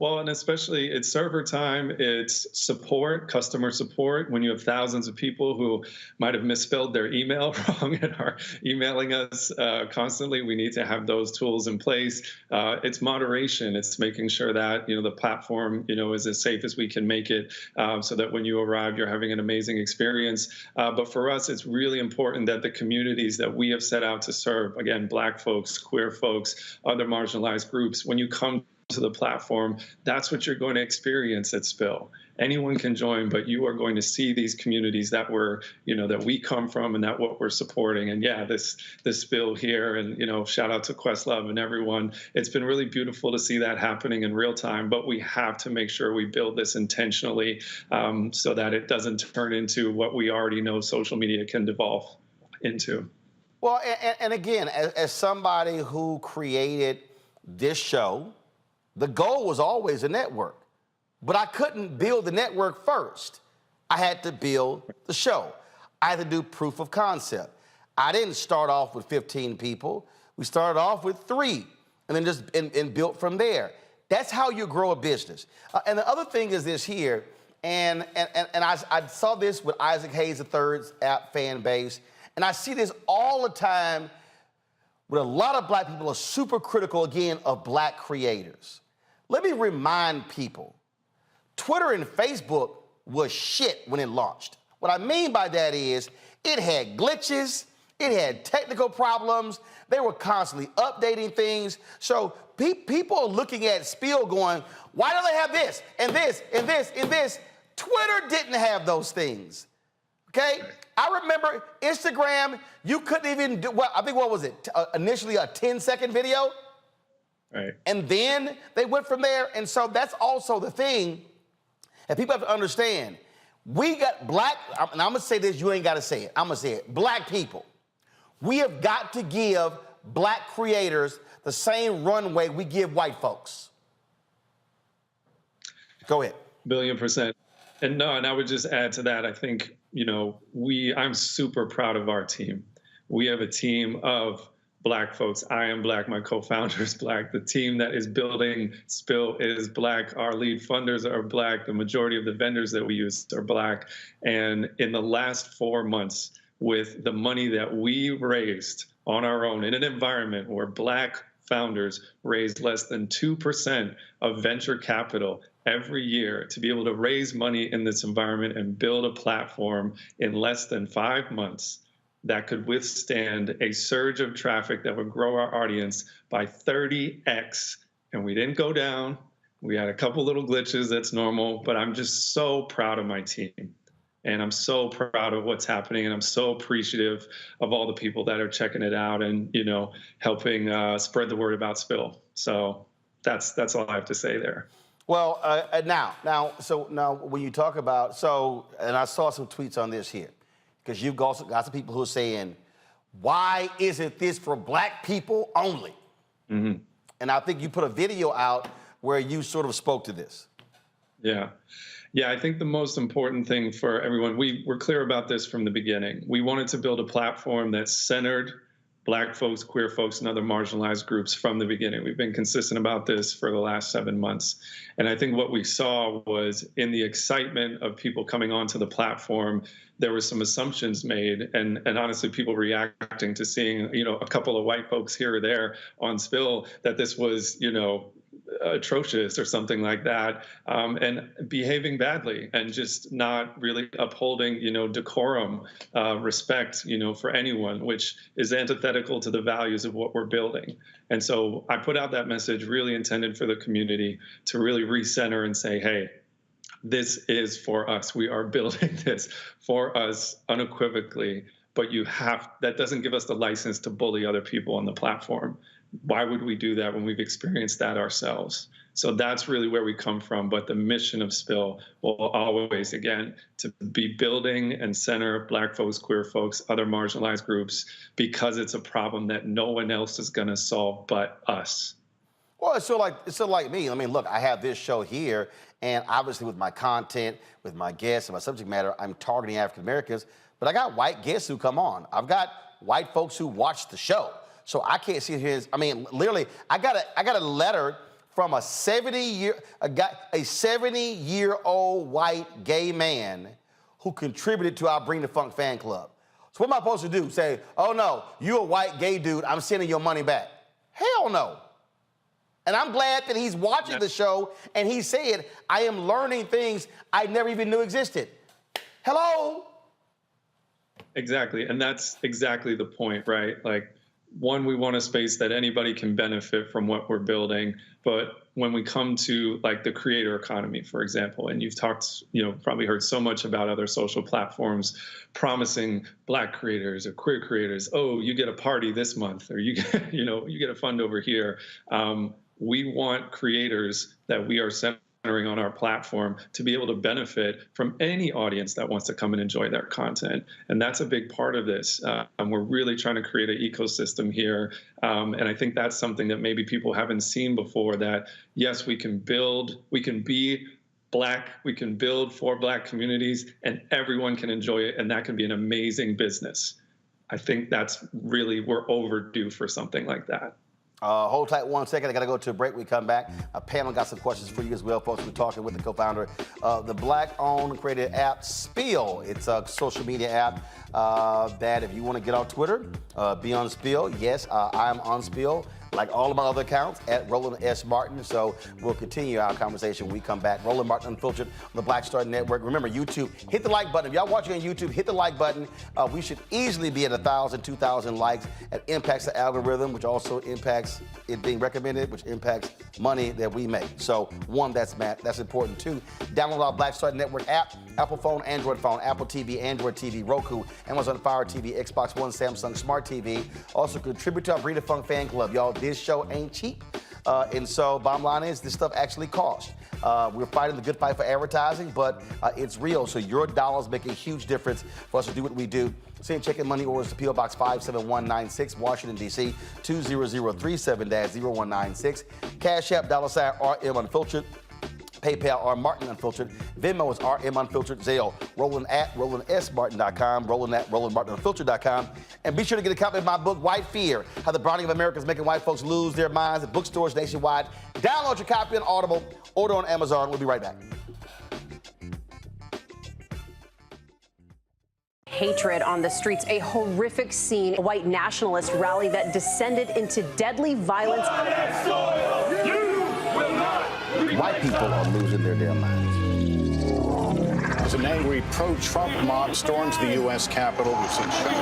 Speaker 6: Well, and especially it's server time, it's support, customer support. When you have thousands of people who might have misspelled their email wrong and are emailing us constantly, we need to have those tools in place. It's moderation. It's making sure that, the platform, is as safe as we can make it so that when you arrive, you're having an amazing experience. But for us, it's really important that the communities that we have set out to serve, again, Black folks, queer folks, other marginalized groups, when you come to the platform, that's what you're going to experience at Spill. Anyone can join, but you are going to see these communities that that we come from and that what we're supporting. And yeah, this Spill here, and shout out to Questlove and everyone. It's been really beautiful to see that happening in real time, but we have to make sure we build this intentionally so that it doesn't turn into what we already know social media can devolve into.
Speaker 1: Well, and again, as somebody who created this show, the goal was always a network, but I couldn't build the network first. I had to build the show. I had to do proof of concept. I didn't start off with 15 people. We started off with 3 and then just and built from there. That's how you grow a business. And the other thing is this here, and I saw this with Isaac Hayes III's app fan base, and I see this all the time where a lot of Black people are super critical, again, of Black creators. Let me remind people, Twitter and Facebook was shit when it launched. What I mean by that is it had glitches, it had technical problems, they were constantly updating things. So people are looking at Spill going, why do they have this and this and this and this? Twitter didn't have those things, okay? I remember Instagram, you couldn't even do, I think what was it, initially a 10-second video?
Speaker 6: Right.
Speaker 1: And then they went from there. And so that's also the thing that people have to understand. We got Black, and I'm going to say this, you ain't got to say it. I'm going to say it. Black people, we have got to give Black creators the same runway we give white folks. Go ahead.
Speaker 6: $1,000,000,000%. And I would just add to that, I think, I'm super proud of our team. We have a team of Black folks. I am Black. My co-founder is Black. The team that is building Spill is Black. Our lead funders are Black. The majority of the vendors that we use are Black. And in the last 4 months, with the money that we raised on our own in an environment where Black founders raised less than 2% of venture capital every year, to be able to raise money in this environment and build a platform in less than 5 months that could withstand a surge of traffic that would grow our audience by 30x. And we didn't go down. We had a couple little glitches, that's normal, but I'm just so proud of my team. And I'm so proud of what's happening. And I'm so appreciative of all the people that are checking it out and, helping spread the word about Spill. So that's all I have to say there.
Speaker 1: Well, now, when you talk about, and I saw some tweets on this here, because you've also got some people who are saying, why isn't this for Black people only?
Speaker 6: Mm-hmm.
Speaker 1: And I think you put a video out where you sort of spoke to this.
Speaker 6: Yeah, I think the most important thing for everyone, we were clear about this from the beginning. We wanted to build a platform that centered Black folks, queer folks, and other marginalized groups from the beginning. We've been consistent about this for the last 7 months. And I think what we saw was in the excitement of people coming onto the platform, there were some assumptions made and honestly people reacting to seeing, a couple of white folks here or there on Spill that this was, atrocious or something like that, and behaving badly and just not really upholding, decorum, respect, for anyone, which is antithetical to the values of what we're building. And so I put out that message really intended for the community to really recenter and say, hey, this is for us. We are building this for us unequivocally, but that doesn't give us the license to bully other people on the platform. Why would we do that when we've experienced that ourselves? So that's really where we come from. But the mission of Spill will always, again, to be building and center Black folks, queer folks, other marginalized groups, because it's a problem that no one else is going to solve but us.
Speaker 1: Well, it's sort of like me. I mean, look, I have this show here, and obviously with my content, with my guests and my subject matter, I'm targeting African Americans, but I got white guests who come on. I've got white folks who watch the show. So I can't sit here, literally, I got a letter from a 70-year-old white gay man who contributed to our Bring the Funk fan club. So what am I supposed to do? Say, oh no, you a white gay dude, I'm sending your money back. Hell no. And I'm glad that he's watching the show and he said, I am learning things I never even knew existed. Hello?
Speaker 6: Exactly, and that's exactly the point, right? Like, one, we want a space that anybody can benefit from what we're building, but when we come to like the creator economy, for example, and you've talked, probably heard so much about other social platforms promising Black creators or queer creators, oh, you get a party this month, or you get, you get a fund over here. We want creators that we are centering on our platform to be able to benefit from any audience that wants to come and enjoy their content. And that's a big part of this. And we're really trying to create an ecosystem here. And I think that's something that maybe people haven't seen before, that yes, we can be Black, we can build for Black communities, and everyone can enjoy it. And that can be an amazing business. I think that's really, we're overdue for something like that.
Speaker 1: Hold tight 1 second. I got to go to a break. We come back. A panel got some questions for you as well, folks. We're talking with the co-founder of the Black-owned created app Spill. It's a social media app that if you want to get on Twitter, be on Spill. Yes, I'm on Spill, like all of my other accounts, at Roland S. Martin. So we'll continue our conversation when we come back. Roland Martin Unfiltered on the Black Star Network. Remember, YouTube, hit the like button. If y'all watching on YouTube, hit the like button. We should easily be at 1,000, 2,000 likes. It impacts the algorithm, which also impacts it being recommended, which impacts money that we make. So one, that's important too. Download our Black Star Network app, Apple phone, Android phone, Apple TV, Android TV, Roku, Amazon Fire TV, Xbox One, Samsung Smart TV. Also contribute to our Bring the Funk fan club. Y'all, this show ain't cheap. And so bottom line is this stuff actually costs. We're fighting the good fight for advertising, but it's real. So your dollars make a huge difference for us to do what we do. Send check and money orders to P.O. Box 57196, Washington, D.C., 20037-0196. Cash App, $RM Unfiltered. PayPal, R Martin Unfiltered. Venmo is RM Unfiltered. Zelle, Roland at RolandSMartin.com, Roland at RolandMartinUnfiltered.com. And be sure to get a copy of my book, White Fear, How the Browning of America is Making White Folks Lose Their Minds, at bookstores nationwide. Download your copy on Audible, order on Amazon. We'll be right back.
Speaker 2: Hatred on the streets, a horrific scene, a white nationalist rally that descended into deadly violence.
Speaker 1: White people are losing their damn minds.
Speaker 15: As an angry pro-Trump mob storms the U.S. Capitol, we've seen shooting.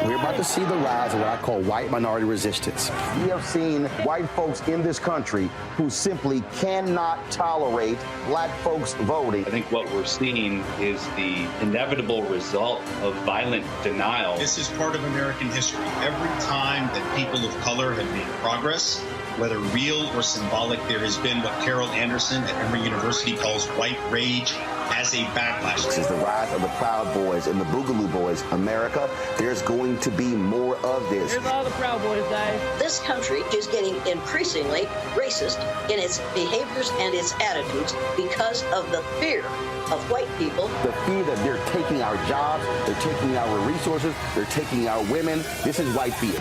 Speaker 1: We're about to see the rise of what I call white minority resistance. We have seen white folks in this country who simply cannot tolerate Black folks voting.
Speaker 16: I think what we're seeing is the inevitable result of violent denial.
Speaker 17: This is part of American history. Every time that people of color have made progress, whether real or symbolic, there has been what Carol Anderson at Emory University calls white rage as a backlash.
Speaker 1: This is the rise of the Proud Boys and the Boogaloo Boys. America, there's going to be more of this.
Speaker 18: Here's all the Proud Boys, guys.
Speaker 21: This country is getting increasingly racist in its behaviors and its attitudes because of the fear of white people.
Speaker 1: The fear that they're taking our jobs, they're taking our resources, they're taking our women. This is white fear.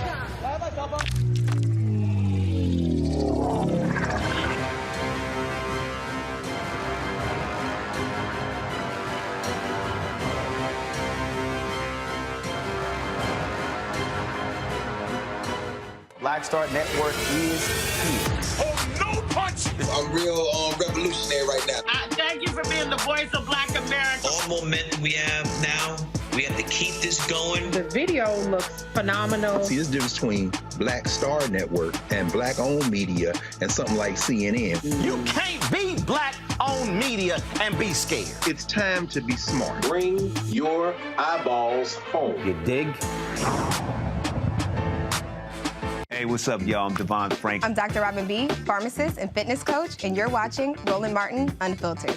Speaker 1: Black Star Network is here.
Speaker 17: Oh, no punch!
Speaker 22: I'm real revolutionary right now.
Speaker 18: Thank you for being the voice of Black America.
Speaker 22: All momentum we have now, we have to keep this going.
Speaker 18: The video looks phenomenal.
Speaker 5: See, there's a difference between Black Star Network and Black-owned media and something like CNN.
Speaker 1: You can't be Black-owned media and be scared.
Speaker 5: It's time to be smart.
Speaker 22: Bring your eyeballs home.
Speaker 1: You dig?
Speaker 14: Hey, what's up, y'all? I'm Devon Frank.
Speaker 23: I'm Dr. Robin B., pharmacist and fitness coach, and you're watching Roland Martin Unfiltered.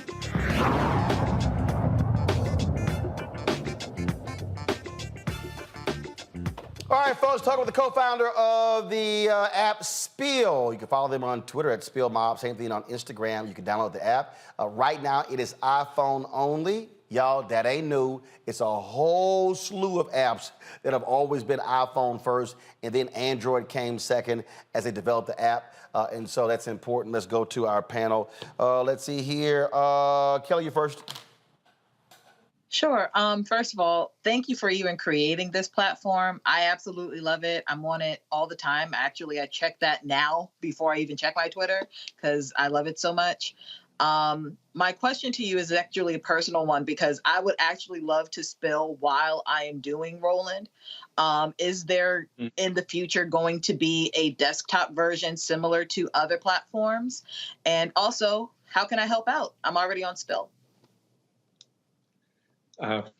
Speaker 1: All right, folks, talking with the co-founder of the app Spill. You can follow them on Twitter at SpillMob. Same thing on Instagram. You can download the app. Right now, it is iPhone only. Y'all, that ain't new. It's a whole slew of apps that have always been iPhone first, and then Android came second as they developed the app. And so that's important. Let's go to our panel. Let's see here. Kelly, you first.
Speaker 19: Sure. First of all, thank you for even creating this platform. I absolutely love it. I'm on it all the time. Actually, I check that now before I even check my Twitter because I love it so much. My question to you is actually a personal one because I would actually love to spill while I am doing Roland. Is there in the future going to be a desktop version similar to other platforms? And also, how can I help out? I'm already on Spill.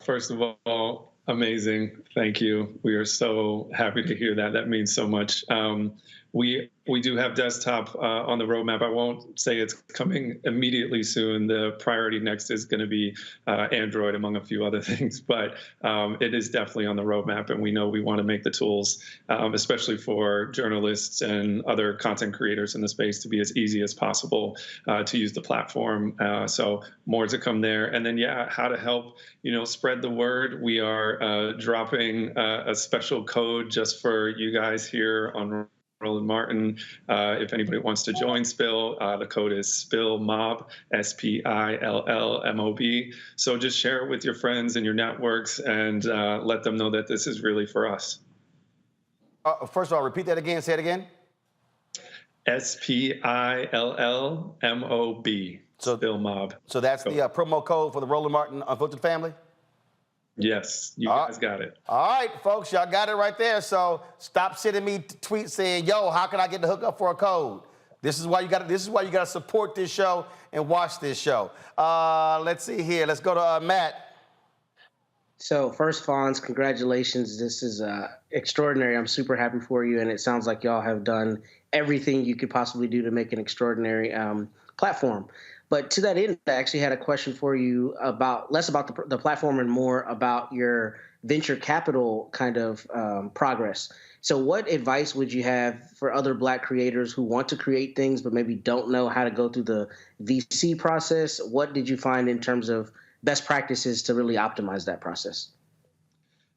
Speaker 6: First of all, amazing. Thank you. We are so happy to hear that. That means so much. We do have desktop on the roadmap. I won't say it's coming immediately soon. The priority next is going to be Android, among a few other things. But it is definitely on the roadmap, and we know we want to make the tools, especially for journalists and other content creators in the space, to be as easy as possible to use the platform. So more to come there. And then, yeah, how to help spread the word. We are dropping a special code just for you guys here on Roland Martin. If anybody wants to join Spill, the code is SPILLMOB, SPILLMOB. So just share it with your friends and your networks and let them know that this is really for us.
Speaker 1: First of all, repeat that again. Say it again.
Speaker 6: SPILLMOB. So, SPILLMOB.
Speaker 1: So that's the promo code for the Roland Martin Unfiltered family?
Speaker 6: Yes, you guys got it.
Speaker 1: All right, folks, y'all got it right there. So stop sending me tweets saying, "Yo, how can I get the hookup for a code?" This is why you got. This is why you got to support this show and watch this show. Let's see here. Let's go to Matt.
Speaker 20: So first, Fonz, congratulations. This is extraordinary. I'm super happy for you, and it sounds like y'all have done everything you could possibly do to make an extraordinary platform. But to that end, I actually had a question for you about less about the platform and more about your venture capital kind of progress. So what advice would you have for other Black creators who want to create things but maybe don't know how to go through the VC process? What did you find in terms of best practices to really optimize that process?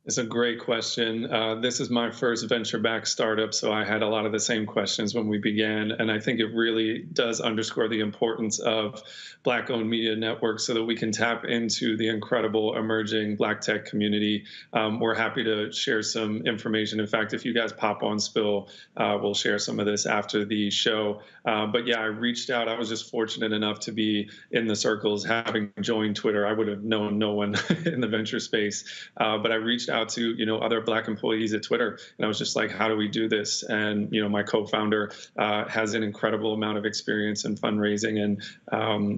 Speaker 6: It's a great question. This is my first venture-backed startup, so I had a lot of the same questions when we began, and I think it really does underscore the importance of Black-owned media networks so that we can tap into the incredible emerging Black tech community. We're happy to share some information. In fact, if you guys pop on Spill, we'll share some of this after the show. But yeah, I reached out. I was just fortunate enough to be in the circles. Having joined Twitter, I would have known no one in the venture space, but I reached out to other Black employees at Twitter, and I was just like, how do we do this? And my co-founder has an incredible amount of experience in fundraising, and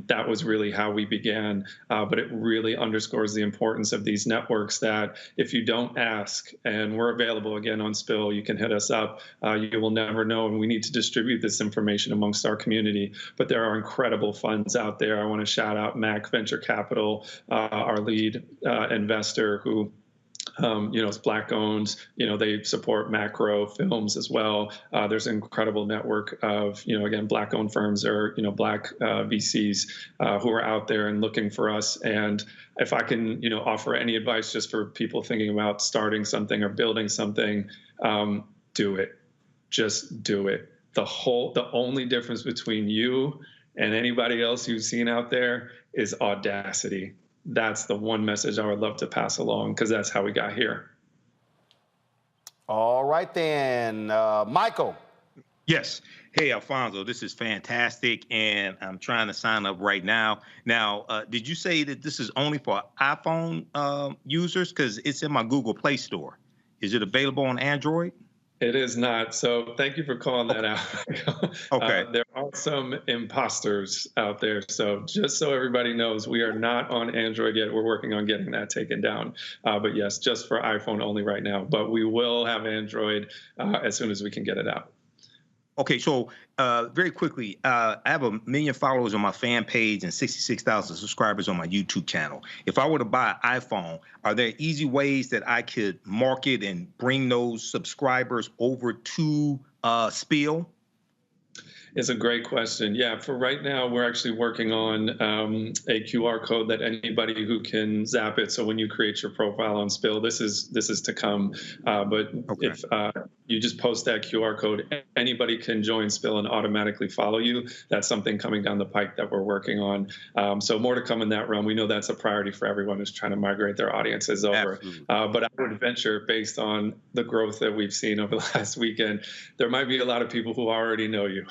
Speaker 6: that was really how we began. But it really underscores the importance of these networks that if you don't ask, and we're available again on Spill, you can hit us up. You will never know, and we need to distribute this information amongst our community. But there are incredible funds out there. I want to shout out Mac Venture Capital, our lead investor, who it's Black owned. They support macro films as well. There's an incredible network of, again, Black owned firms or, Black VCs who are out there and looking for us. And if I can, offer any advice just for people thinking about starting something or building something, do it. Just do it. The only difference between you and anybody else you've seen out there is audacity. That's the one message I would love to pass along, because that's how we got here.
Speaker 1: All right, then. Michael.
Speaker 8: Yes. Hey, Alfonso, this is fantastic, and I'm trying to sign up right now. Now, did you say that this is only for iPhone users? Because it's in my Google Play Store. Is it available on Android?
Speaker 6: It is not. So thank you for calling that out.
Speaker 8: Okay.
Speaker 6: There are some imposters out there. So just so everybody knows, we are not on Android yet. We're working on getting that taken down. But yes, just for iPhone only right now. But we will have Android as soon as we can get it out.
Speaker 8: Okay, so very quickly, I have 1 million followers on my fan page and 66,000 subscribers on my YouTube channel. If I were to buy an iPhone, are there easy ways that I could market and bring those subscribers over to Spill?
Speaker 6: It's a great question. Yeah, for right now, we're actually working on a QR code that anybody who can zap it. So when you create your profile on Spill, this is to come. But if you just post that QR code, anybody can join Spill and automatically follow you. That's something coming down the pike that we're working on. So more to come in that realm. We know that's a priority for everyone who's trying to migrate their audiences over. But I would venture, based on the growth that we've seen over the last weekend, there might be a lot of people who already know you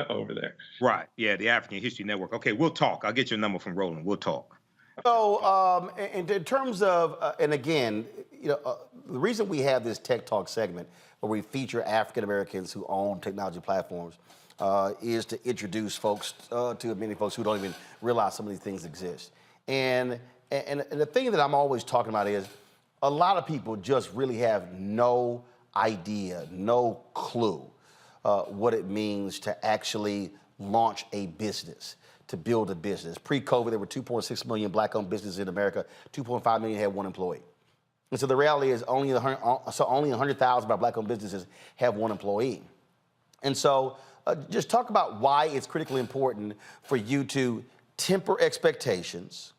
Speaker 6: over there.
Speaker 8: Right. Yeah, the African History Network. Okay, we'll talk. I'll get your number from Roland. We'll talk.
Speaker 1: So, in terms of, and again, the reason we have this Tech Talk segment where we feature African Americans who own technology platforms is to introduce folks to many folks who don't even realize some of these things exist. And the thing that I'm always talking about is a lot of people just really have no idea, no clue what it means to actually launch a business, to build a business. Pre-COVID, there were 2.6 million Black-owned businesses in America. 2.5 million had one employee. And so the reality is only 100,000 of our Black-owned businesses have one employee. And so just talk about why it's critically important for you to temper expectations,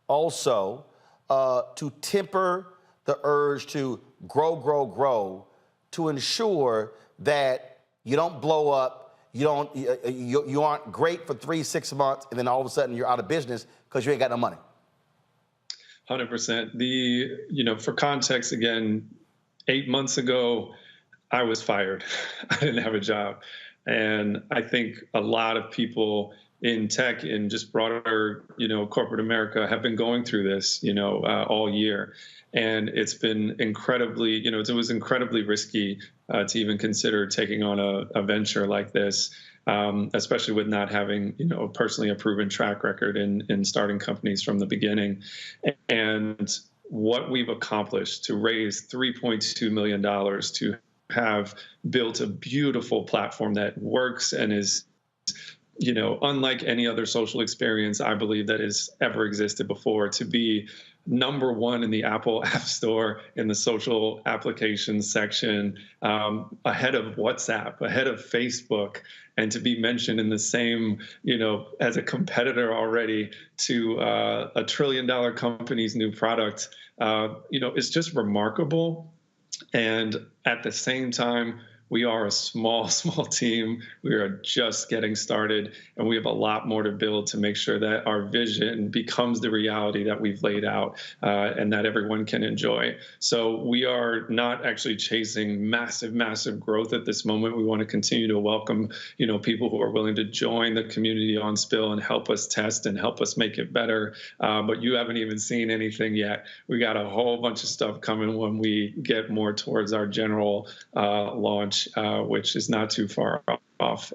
Speaker 1: also to temper the urge to grow, to ensure that you don't blow up, you aren't great for 3-6 months, and then all of a sudden you're out of business because you ain't got no money.
Speaker 6: 100%. For context, again, 8 months ago, I was fired. I didn't have a job. And I think a lot of people in tech and just broader, corporate America have been going through this, all year. And it's been incredibly, it was incredibly risky to even consider taking on a venture like this, especially with not having, personally a proven track record in starting companies from the beginning. And what we've accomplished to raise $3.2 million to have built a beautiful platform that works and is, unlike any other social experience I believe that has ever existed before, to be #1 in the Apple App Store in the social applications section, ahead of WhatsApp, ahead of Facebook, and to be mentioned in the same, as a competitor already to a $1 trillion company's new product, it's just remarkable. And at the same time, we are a small team. We are just getting started, and we have a lot more to build to make sure that our vision becomes the reality that we've laid out and that everyone can enjoy. So we are not actually chasing massive growth at this moment. We want to continue to welcome, people who are willing to join the community on Spill and help us test and help us make it better. But you haven't even seen anything yet. We got a whole bunch of stuff coming when we get more towards our general launch, which is not too far off.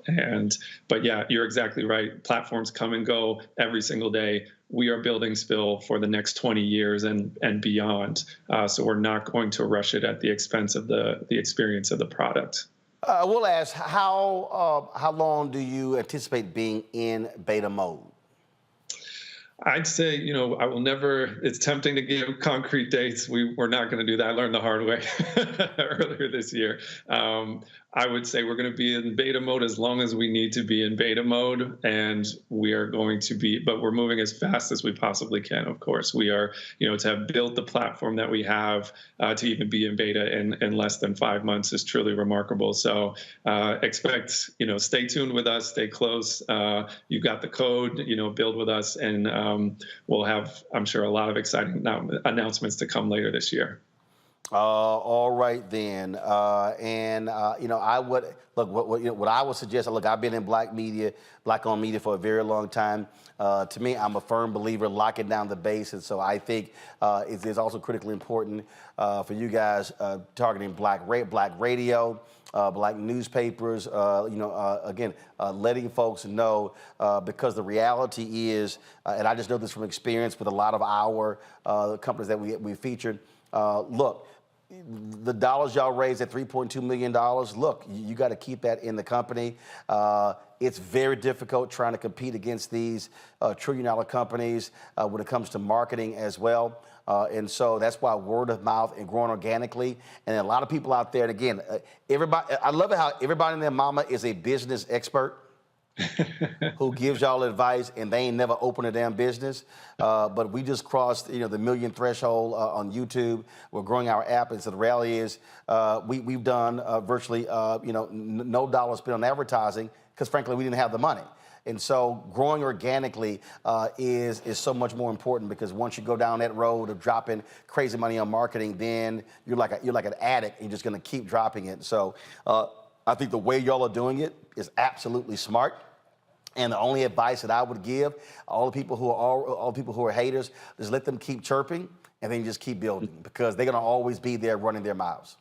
Speaker 6: But yeah, you're exactly right. Platforms come and go every single day. We are building Spill for the next 20 years and beyond. So we're not going to rush it at the expense of the experience of the product.
Speaker 1: We'll ask, how long do you anticipate being in beta mode?
Speaker 6: I'd say, I will never, it's tempting to give concrete dates. We're not going to do that. I learned the hard way earlier this year. I would say we're going to be in beta mode as long as we need to be in beta mode, and we are going to be, but we're moving as fast as we possibly can, of course. We are, to have built the platform that we have, to even be in beta in less than 5 months is truly remarkable. So expect, stay tuned with us, stay close. You've got the code, build with us, and we'll have, I'm sure, a lot of exciting announcements to come later this year.
Speaker 1: All right then, I would look. What I would suggest. Look, I've been in Black-owned media for a very long time. To me, I'm a firm believer locking down the base, and so I think it is also critically important for you guys targeting Black radio, Black newspapers. Again, letting folks know because the reality is, and I just know this from experience with a lot of our companies that we featured. Look, the dollars y'all raised at $3.2 million, look, you got to keep that in the company. It's very difficult trying to compete against these trillion-dollar companies when it comes to marketing as well. And so that's why word of mouth and growing organically. And a lot of people out there, and again, everybody, I love it how everybody and their mama is a business expert who gives y'all advice, and they ain't never opened a damn business. But we just crossed, the 1 million threshold on YouTube. We're growing our app, and so the reality is we've done virtually, no dollar spent on advertising because, frankly, we didn't have the money. And so growing organically is so much more important, because once you go down that road of dropping crazy money on marketing, then you're like an addict, and you're just going to keep dropping it. So I think the way y'all are doing it is absolutely smart. And the only advice that I would give all the people who are haters is let them keep chirping, and then just keep building, because they're going to always be there running their mouths.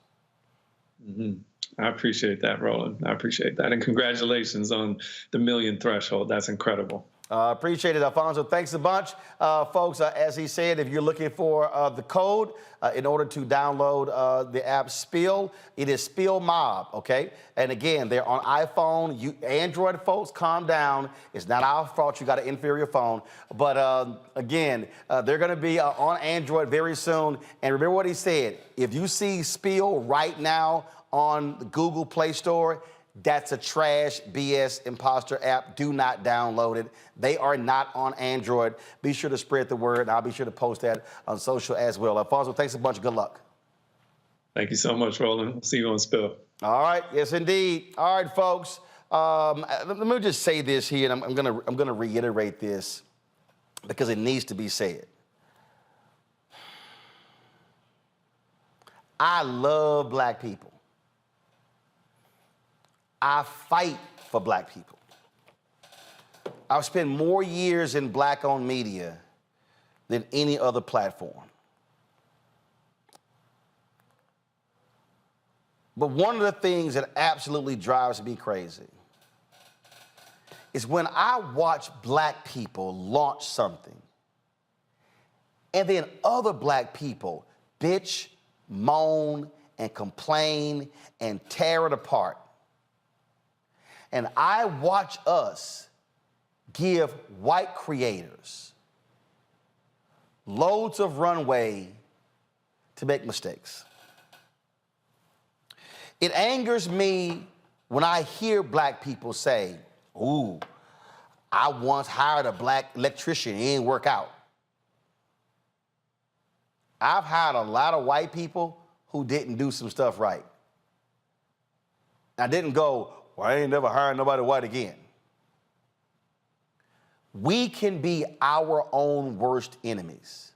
Speaker 6: Mm-hmm. I appreciate that, Roland. I appreciate that. And congratulations on the 1 million threshold. That's incredible.
Speaker 1: Appreciate it, Alfonso. Thanks a bunch. Folks, as he said, if you're looking for the code in order to download the app Spill, it is Spill Mob, okay? And again, they're on iPhone. Android folks, calm down. It's not our fault you got an inferior phone. But again, they're going to be on Android very soon. And remember what he said. If you see Spill right now on the Google Play Store, that's a trash, BS, imposter app. Do not download it. They are not on Android. Be sure to spread the word. I'll be sure to post that on social as well. Alfonso, thanks a bunch. Good luck.
Speaker 6: Thank you so much, Roland. We'll see you on Spill.
Speaker 1: All right. Yes, indeed. All right, folks. Let me just say this here, and I'm gonna reiterate this because it needs to be said. I love black people. I fight for black people. I've spent more years in black-owned media than any other platform. But one of the things that absolutely drives me crazy is when I watch black people launch something, and then other black people bitch, moan, and complain and tear it apart. And I watch us give white creators loads of runway to make mistakes. It angers me when I hear black people say, ooh, I once hired a black electrician, it didn't work out. I've hired a lot of white people who didn't do some stuff right. I didn't go, well, I ain't never hiring nobody white again. We can be our own worst enemies.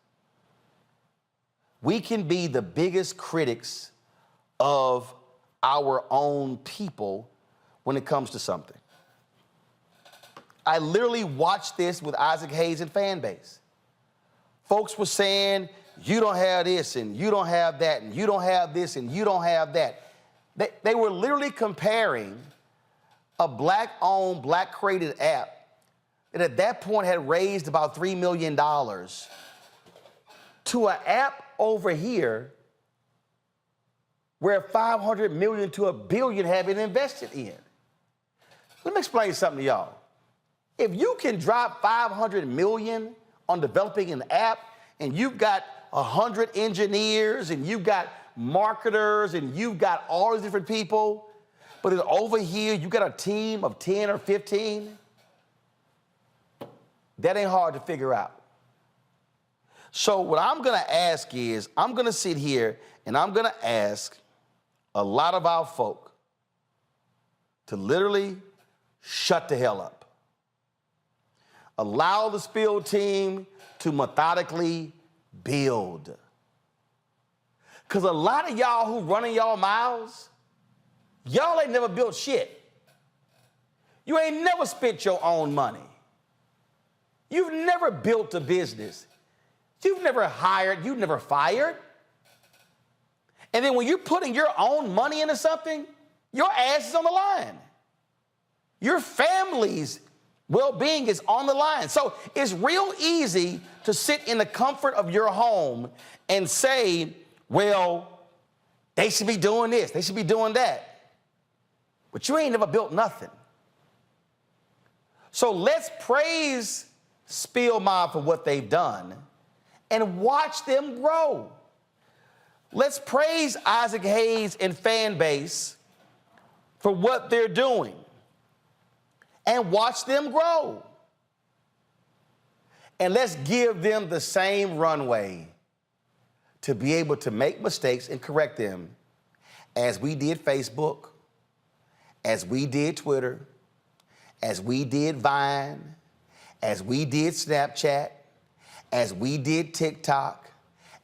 Speaker 1: We can be the biggest critics of our own people when it comes to something. I literally watched this with Isaac Hayes and fan base. Folks were saying, you don't have this, and you don't have that, and you don't have this, and you don't have that. They were literally comparing a black-owned, black-created app that at that point had raised about $3 million to an app over here where 500 million to $1 billion have been invested in. Let me explain something to y'all. If you can drop 500 million on developing an app, and you've got 100 engineers, and you've got marketers, and you've got all these different people, but then over here, you got a team of 10 or 15, that ain't hard to figure out. So what I'm gonna ask is, I'm gonna sit here and I'm gonna ask a lot of our folk to literally shut the hell up. Allow the Spill team to methodically build. Because a lot of y'all who running y'all mouths, y'all ain't never built shit. You ain't never spent your own money. You've never built a business. You've never hired, you've never fired. And then when you're putting your own money into something, your ass is on the line. Your family's well-being is on the line. So it's real easy to sit in the comfort of your home and say, well, they should be doing this, they should be doing that. But you ain't never built nothing. So let's praise Spill Mob for what they've done, and watch them grow. Let's praise Isaac Hayes and fan base for what they're doing and watch them grow. And let's give them the same runway to be able to make mistakes and correct them as we did Facebook, as we did Twitter, as we did Vine, as we did Snapchat, as we did TikTok,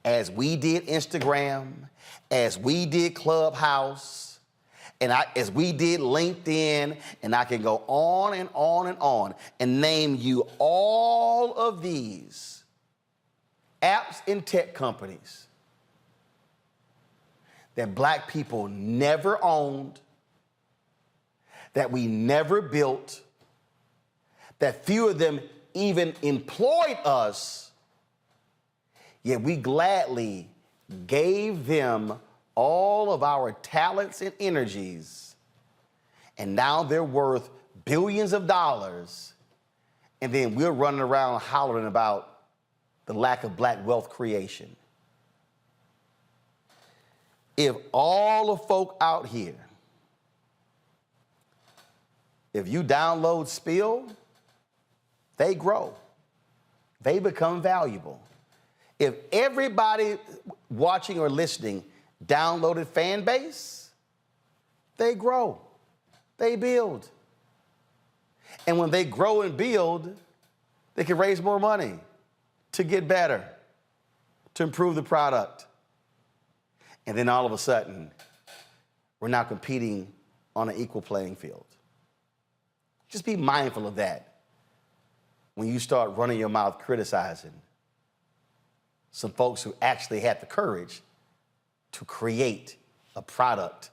Speaker 1: as we did Instagram, as we did Clubhouse, and as we did LinkedIn, and I can go on and on and on and name you all of these apps and tech companies that Black people never owned, that we never built, that few of them even employed us, yet we gladly gave them all of our talents and energies, and now they're worth billions of dollars, and then we're running around hollering about the lack of Black wealth creation. If all the folk out here, if you download Spill, they grow. They become valuable. If everybody watching or listening downloaded fan base, they grow. They build. And when they grow and build, they can raise more money to get better, to improve the product. And then all of a sudden, we're now competing on an equal playing field. Just be mindful of that when you start running your mouth criticizing some folks who actually had the courage to create a product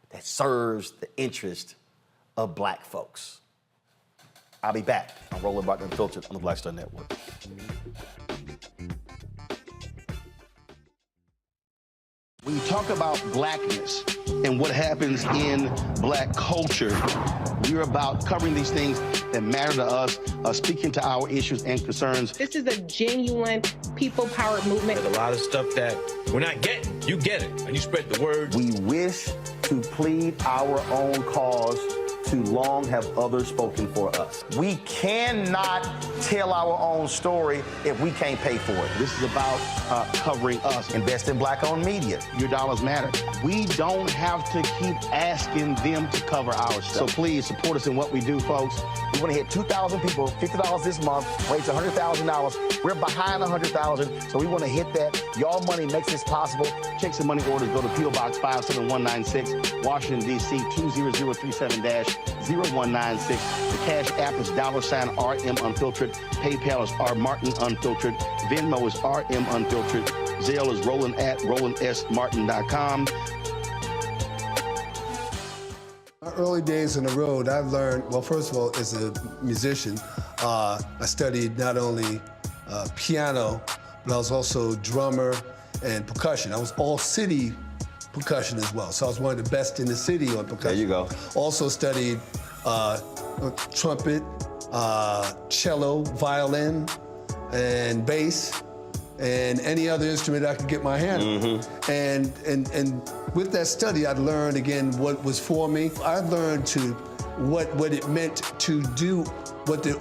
Speaker 1: that serves the interest of Black folks. I'll be back on Roland Martin Unfiltered on the Black Star Network. When you talk about Blackness and what happens in Black culture, we're about covering these things that matter to us, speaking to our issues and concerns.
Speaker 18: This is a genuine people-powered movement.
Speaker 4: There's a lot of stuff that we're not getting. You get it, and you spread the word.
Speaker 1: We wish to plead our own cause. Too long have others spoken for us. We cannot tell our own story if we can't pay for it. This is about covering us. Invest in Black-owned media. Your dollars matter. We don't have to keep asking them to cover our stuff. So please support us in what we do, folks. We want to hit 2,000 people, $50 this month, raise $100,000. We're behind 100,000, so we want to hit that. Y'all money makes this possible. Check some money orders. Go to P.O. Box 57196, Washington, D.C. 20037-0196. The Cash App is $RM Unfiltered. PayPal is R Martin Unfiltered. Venmo is RM Unfiltered. Zelle is Roland at RolandSMartin.com.
Speaker 10: My early days on the road, I've learned, well, first of all, as a musician, I studied not only piano, but I was also drummer and percussion. I was all city percussion as well. So I was one of the best in the city on percussion.
Speaker 1: There you go.
Speaker 10: Also studied trumpet, cello, violin, and bass, and any other instrument I could get my hand on. And with that study, I learned again what was for me. I learned what it meant to do what the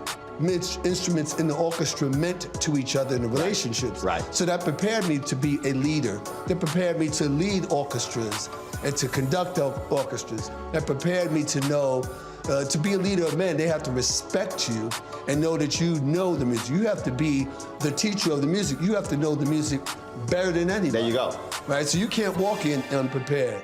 Speaker 10: instruments in the orchestra meant to each other in the relationships.
Speaker 1: Right.
Speaker 10: So that prepared me to be a leader. That prepared me to lead orchestras and to conduct orchestras. That prepared me to know, to be a leader of men, they have to respect you and know that you know the music. You have to be the teacher of the music. You have to know the music better than anybody.
Speaker 1: There you go.
Speaker 10: Right, so you can't walk in unprepared.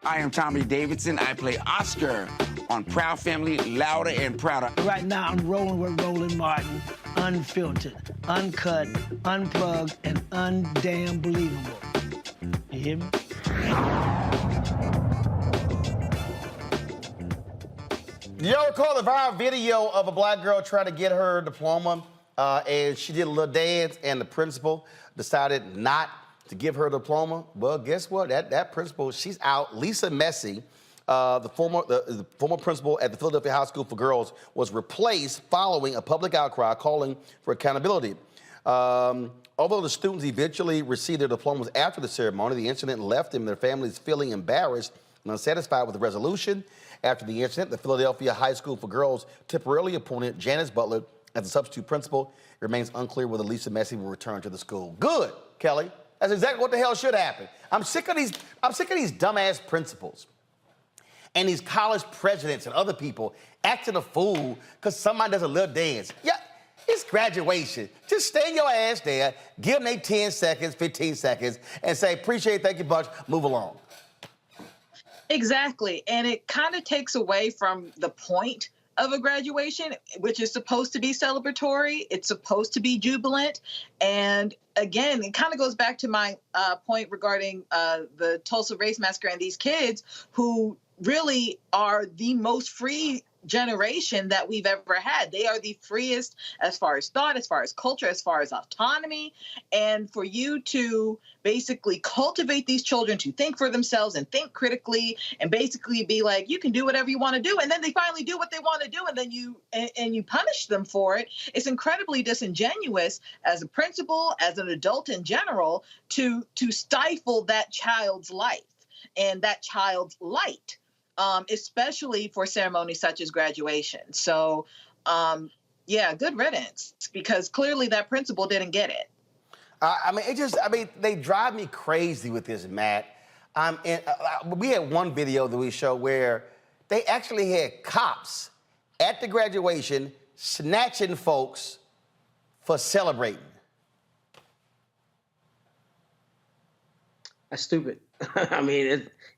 Speaker 11: I am Tommy Davidson. I play Oscar on Proud Family, Louder and Prouder.
Speaker 24: Right now, I'm rolling with Roland Martin, unfiltered, uncut, unplugged, and undamn believable. You hear me?
Speaker 1: Do y'all recall the viral video of a Black girl trying to get her diploma, and she did a little dance, and the principal decided not to give her a diploma. Well, guess what? That principal, she's out. Lisa Messi, the former principal at the Philadelphia High School for Girls, was replaced following a public outcry calling for accountability. Although the students eventually received their diplomas after the ceremony, the incident left them and their families feeling embarrassed and unsatisfied with the resolution. After the incident, the Philadelphia High School for Girls temporarily appointed Janice Butler as the substitute principal. It remains unclear whether Lisa Messi will return to the school. Good, Kelly. That's exactly what the hell should happen. I'm sick of these dumbass principals and these college presidents and other people acting a fool because somebody does a little dance. Yeah, it's graduation. Just stay your ass there, give them their 10 seconds, 15 seconds, and say, appreciate, thank you much, move along.
Speaker 19: Exactly. And it kind of takes away from the point of a graduation, which is supposed to be celebratory. It's supposed to be jubilant. And again, it kind of goes back to my point regarding the Tulsa Race Massacre and these kids who really are the most free generation that we've ever had. They are the freest as far as thought, as far as culture, as far as autonomy. And for you to basically cultivate these children to think for themselves and think critically and basically be like, you can do whatever you want to do. And then they finally do what they want to do. And then you punish them for it. It's incredibly disingenuous as a principal, as an adult in general, to stifle that child's life and that child's light. Especially for ceremonies such as graduation. So, yeah, good riddance, because clearly that principal didn't get it.
Speaker 1: They drive me crazy with this, Matt. We had one video that we showed where they actually had cops at the graduation snatching folks for celebrating.
Speaker 20: That's stupid.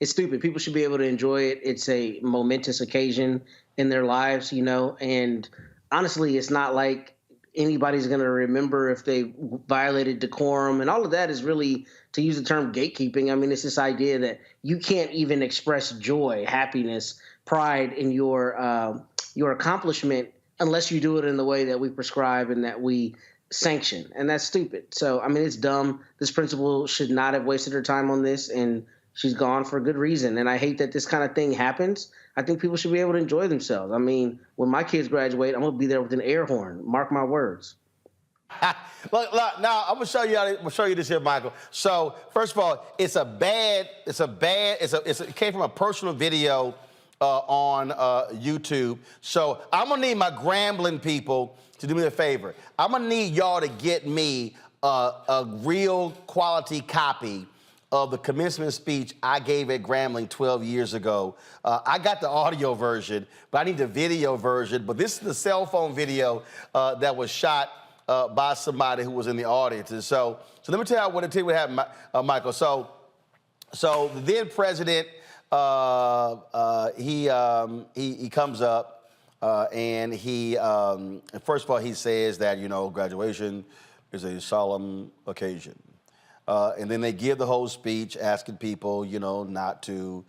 Speaker 20: It's stupid. People should be able to enjoy it. It's a momentous occasion in their lives, and honestly, it's not like anybody's going to remember if they violated decorum, and all of that is really, to use the term, gatekeeping. It's this idea that you can't even express joy, happiness, pride in your accomplishment unless you do it in the way that we prescribe and that we sanction, and that's stupid. So, it's dumb. This principal should not have wasted her time on this, and she's gone for a good reason. And I hate that this kind of thing happens. I think people should be able to enjoy themselves. When my kids graduate, I'm going to be there with an air horn. Mark my words.
Speaker 1: Look, now I'm gonna show you this here, Michael. So first of all, it came from a personal video on YouTube. So I'm gonna need my Grambling people to do me a favor. I'm gonna need y'all to get me a real quality copy of the commencement speech I gave at Grambling 12 years ago. I got the audio version, but I need the video version. But this is the cell phone video that was shot by somebody who was in the audience. And so let me tell you what happened, Michael. So the then president, he comes up and he, first of all, he says that, graduation is a solemn occasion. And then they give the whole speech asking people, not to,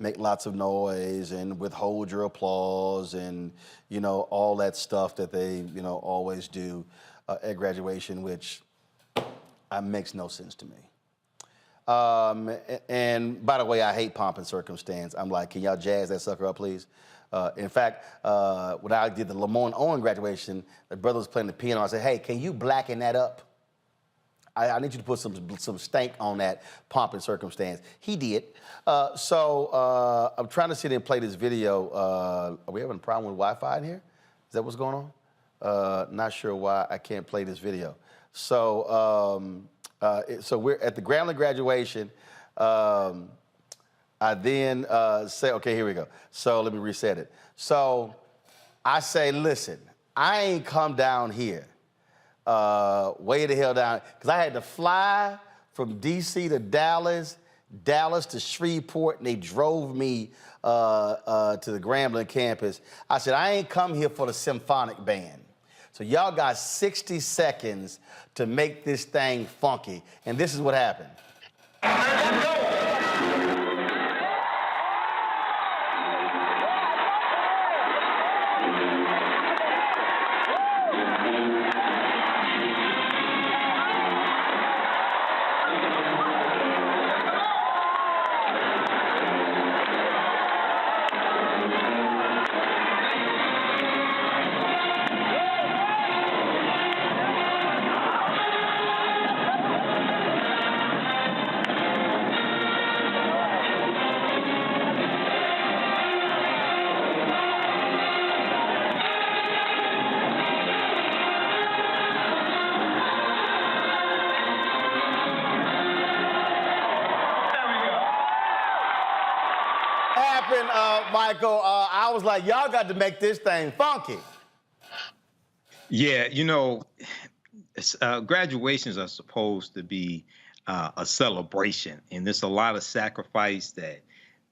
Speaker 1: make lots of noise and withhold your applause and, all that stuff that they, always do at graduation, which makes no sense to me. And by the way, I hate pomp and circumstance. I'm like, can y'all jazz that sucker up, please? In fact, when I did the Lamont Owen graduation, the brother was playing the piano. I said, hey, can you blacken that up? I need you to put some stank on that pomp and circumstance. He did. So I'm trying to sit and play this video. Are we having a problem with Wi-Fi in here? Is that what's going on? Not sure why I can't play this video. So we're at the Grambling graduation. I then say, okay, here we go. So let me reset it. So I say, listen, I ain't come down here way the hell down, because I had to fly from D.C. to Dallas to Shreveport, and they drove me to the Grambling campus. I said, I ain't come here for the symphonic band. So y'all got 60 seconds to make this thing funky. And this is what happened. happened, Michael. I was like, y'all got to make this thing funky.
Speaker 8: Yeah, graduations are supposed to be a celebration, and there's a lot of sacrifice that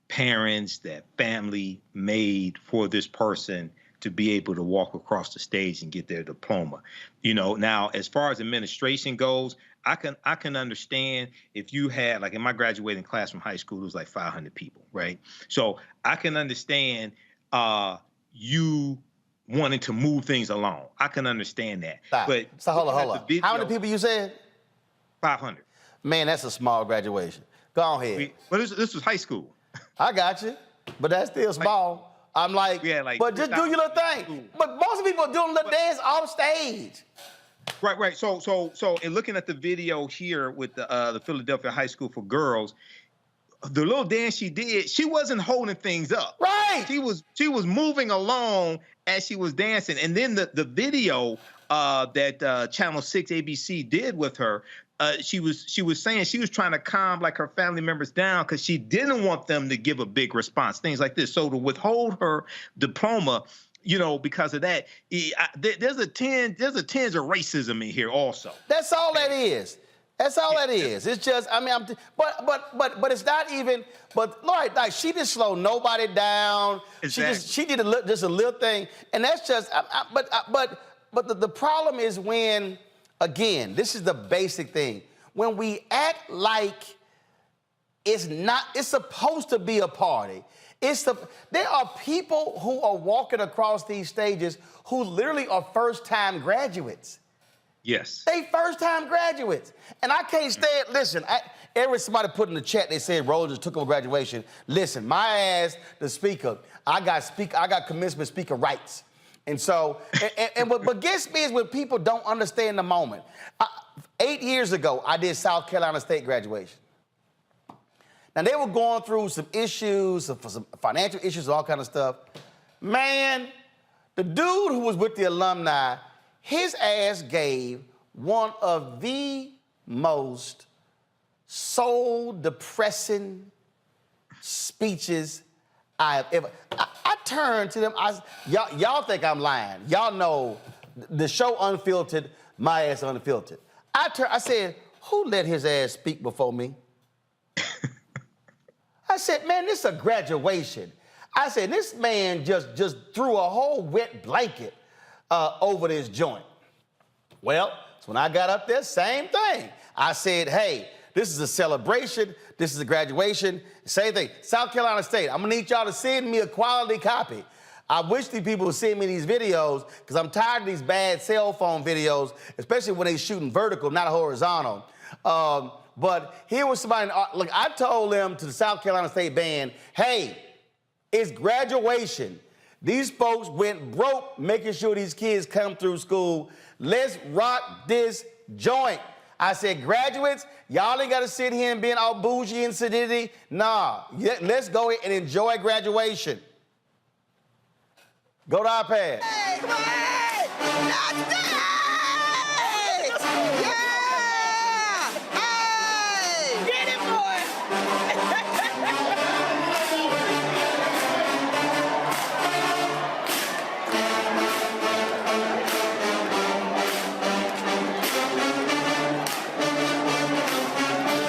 Speaker 8: parents, that family made for this person to be able to walk across the stage and get their diploma. Now, as far as administration goes, I can understand if you had, like in my graduating class from high school, it was like 500 people, right? So I can understand you wanting to move things along. I can understand that.
Speaker 1: Stop.
Speaker 8: But
Speaker 1: so hold on. How many people you said?
Speaker 8: 500.
Speaker 1: Man, that's a small graduation. Go ahead.
Speaker 8: But this was high school.
Speaker 1: I got you, but that's still small. I'm like, but just do your little thing. But most people are doing little dance off stage.
Speaker 8: Right. So, in looking at the video here with the Philadelphia High School for Girls, the little dance she did, she wasn't holding things up.
Speaker 1: Right.
Speaker 8: She was moving along as she was dancing, and then the video that Channel 6 ABC did with her. She was saying she was trying to calm like her family members down because she didn't want them to give a big response, things like this. So to withhold her diploma, because of that, there's a tinge of racism in here also.
Speaker 1: That's all that is. That's all that is. It's just, but it's not even. But Lord, like she didn't slow nobody down.
Speaker 8: Exactly.
Speaker 1: She did just a little thing, and that's just. But the problem is when. Again, this is the basic thing. When we act like it's supposed to be a party. There are people who are walking across these stages who literally are first-time graduates.
Speaker 8: Yes.
Speaker 1: They first-time graduates. And I can't stand, listen, somebody put in the chat, they said Roland just took over graduation. Listen, my ass, the speaker, I got commencement speaker rights. And so, what gets me is when people don't understand the moment. 8 years ago, I did South Carolina State graduation. Now, they were going through some issues, some financial issues, all kind of stuff. Man, the dude who was with the alumni, his ass gave one of the most soul-depressing speeches I have ever. I turned to them. Y'all think I'm lying. Y'all know the show Unfiltered, my ass Unfiltered. I said, who let his ass speak before me? I said, man, this is a graduation. I said, this man just threw a whole wet blanket over this joint. Well, so when I got up there, same thing. I said, hey, this is a celebration. This is a graduation. Same thing. South Carolina State, I'm gonna need y'all to send me a quality copy. I wish these people would send me these videos because I'm tired of these bad cell phone videos, especially when they shooting vertical, not horizontal. But here was somebody, look, I told them to the South Carolina State band, hey, it's graduation. These folks went broke making sure these kids come through school. Let's rock this joint. I said, graduates, y'all ain't got to sit here and being all bougie and sedity. Nah, let's go and enjoy graduation. Go to iPad.
Speaker 3: Hey, come on, hey! That's it! Yeah! Hey! Get it, boy!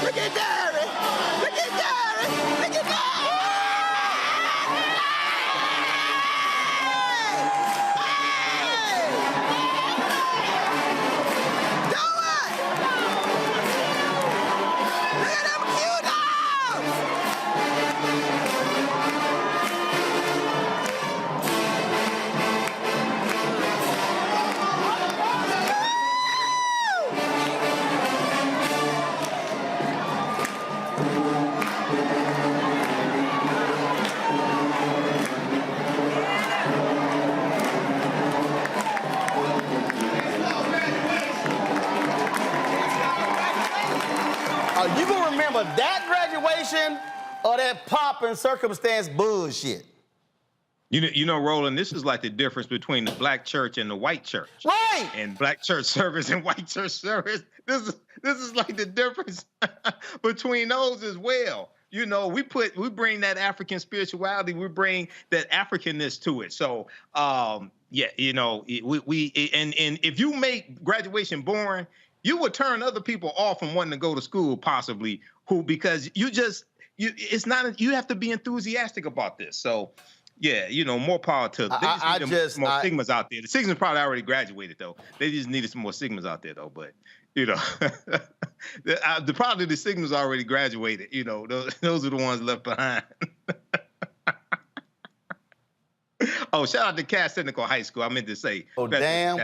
Speaker 3: Look at Derry! Look at Derry! Look at Derry!
Speaker 1: You gonna remember that graduation or that pomp and circumstance bullshit?
Speaker 8: You know, Roland, this is like the difference between the black church and the white church.
Speaker 1: Right.
Speaker 8: And black church service and white church service. This is like the difference between those as well. You know, we bring that African spirituality, we bring that Africanness to it. So, yeah, you know, and if you make graduation boring, you would turn other people off from wanting to go to school, possibly, because you have to be enthusiastic about this. So, yeah, you know, more power to them. They just need more Sigmas out there. The Sigmas probably already graduated, though. They just needed some more Sigmas out there, though. But, you know, probably the Sigmas already graduated. You know, those are the ones left behind. Oh, shout out to Cass Technical High School. I meant to say.
Speaker 1: Oh, damn.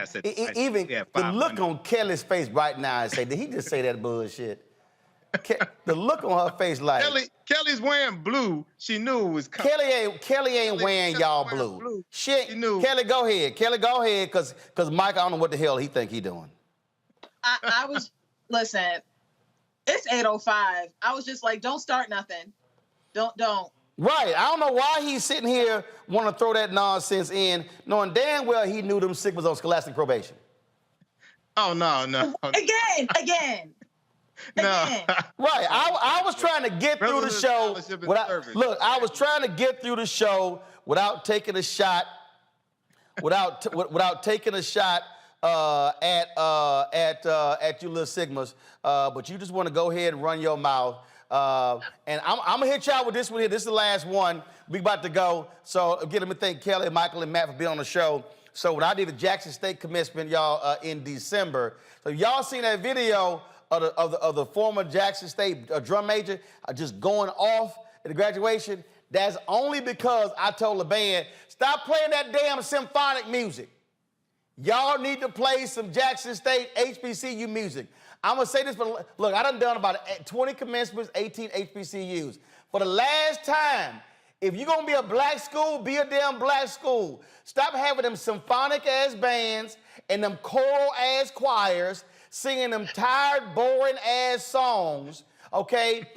Speaker 1: Even the look on Kelly's face right now and say, did he just say that bullshit? The look on her face like
Speaker 8: Kelly's wearing blue. She knew it was coming.
Speaker 1: Kelly ain't wearing y'all blue. Shit, Kelly, go ahead. Kelly, go ahead, cause Mike, I don't know what the hell he think he doing.
Speaker 19: I was listen. It's 8:05. I was just like, don't start nothing. Don't.
Speaker 1: Right. I don't know why he's sitting here want to throw that nonsense in, knowing damn well he knew them Sigmas on scholastic probation.
Speaker 8: Oh no.
Speaker 19: Again.
Speaker 1: No. Right. I was trying to get through the show I was trying to get through the show without taking a shot at you little Sigmas, but you just want to go ahead and run your mouth. And I'm gonna hit y'all with this one here. This is the last one. We about to go. So again, let me thank Kelly, Michael, and Matt for being on the show. So when I did the Jackson State commencement, y'all, in December, so y'all seen that video of the former Jackson State drum major just going off at the graduation. That's only because I told the band, stop playing that damn symphonic music. Y'all need to play some Jackson State HBCU music. I'm gonna say this, but look, I done about 20 commencements, 18 HBCUs. For the last time, if you're gonna be a black school, be a damn black school. Stop having them symphonic ass bands and them choral ass choirs singing them tired, boring ass songs, okay?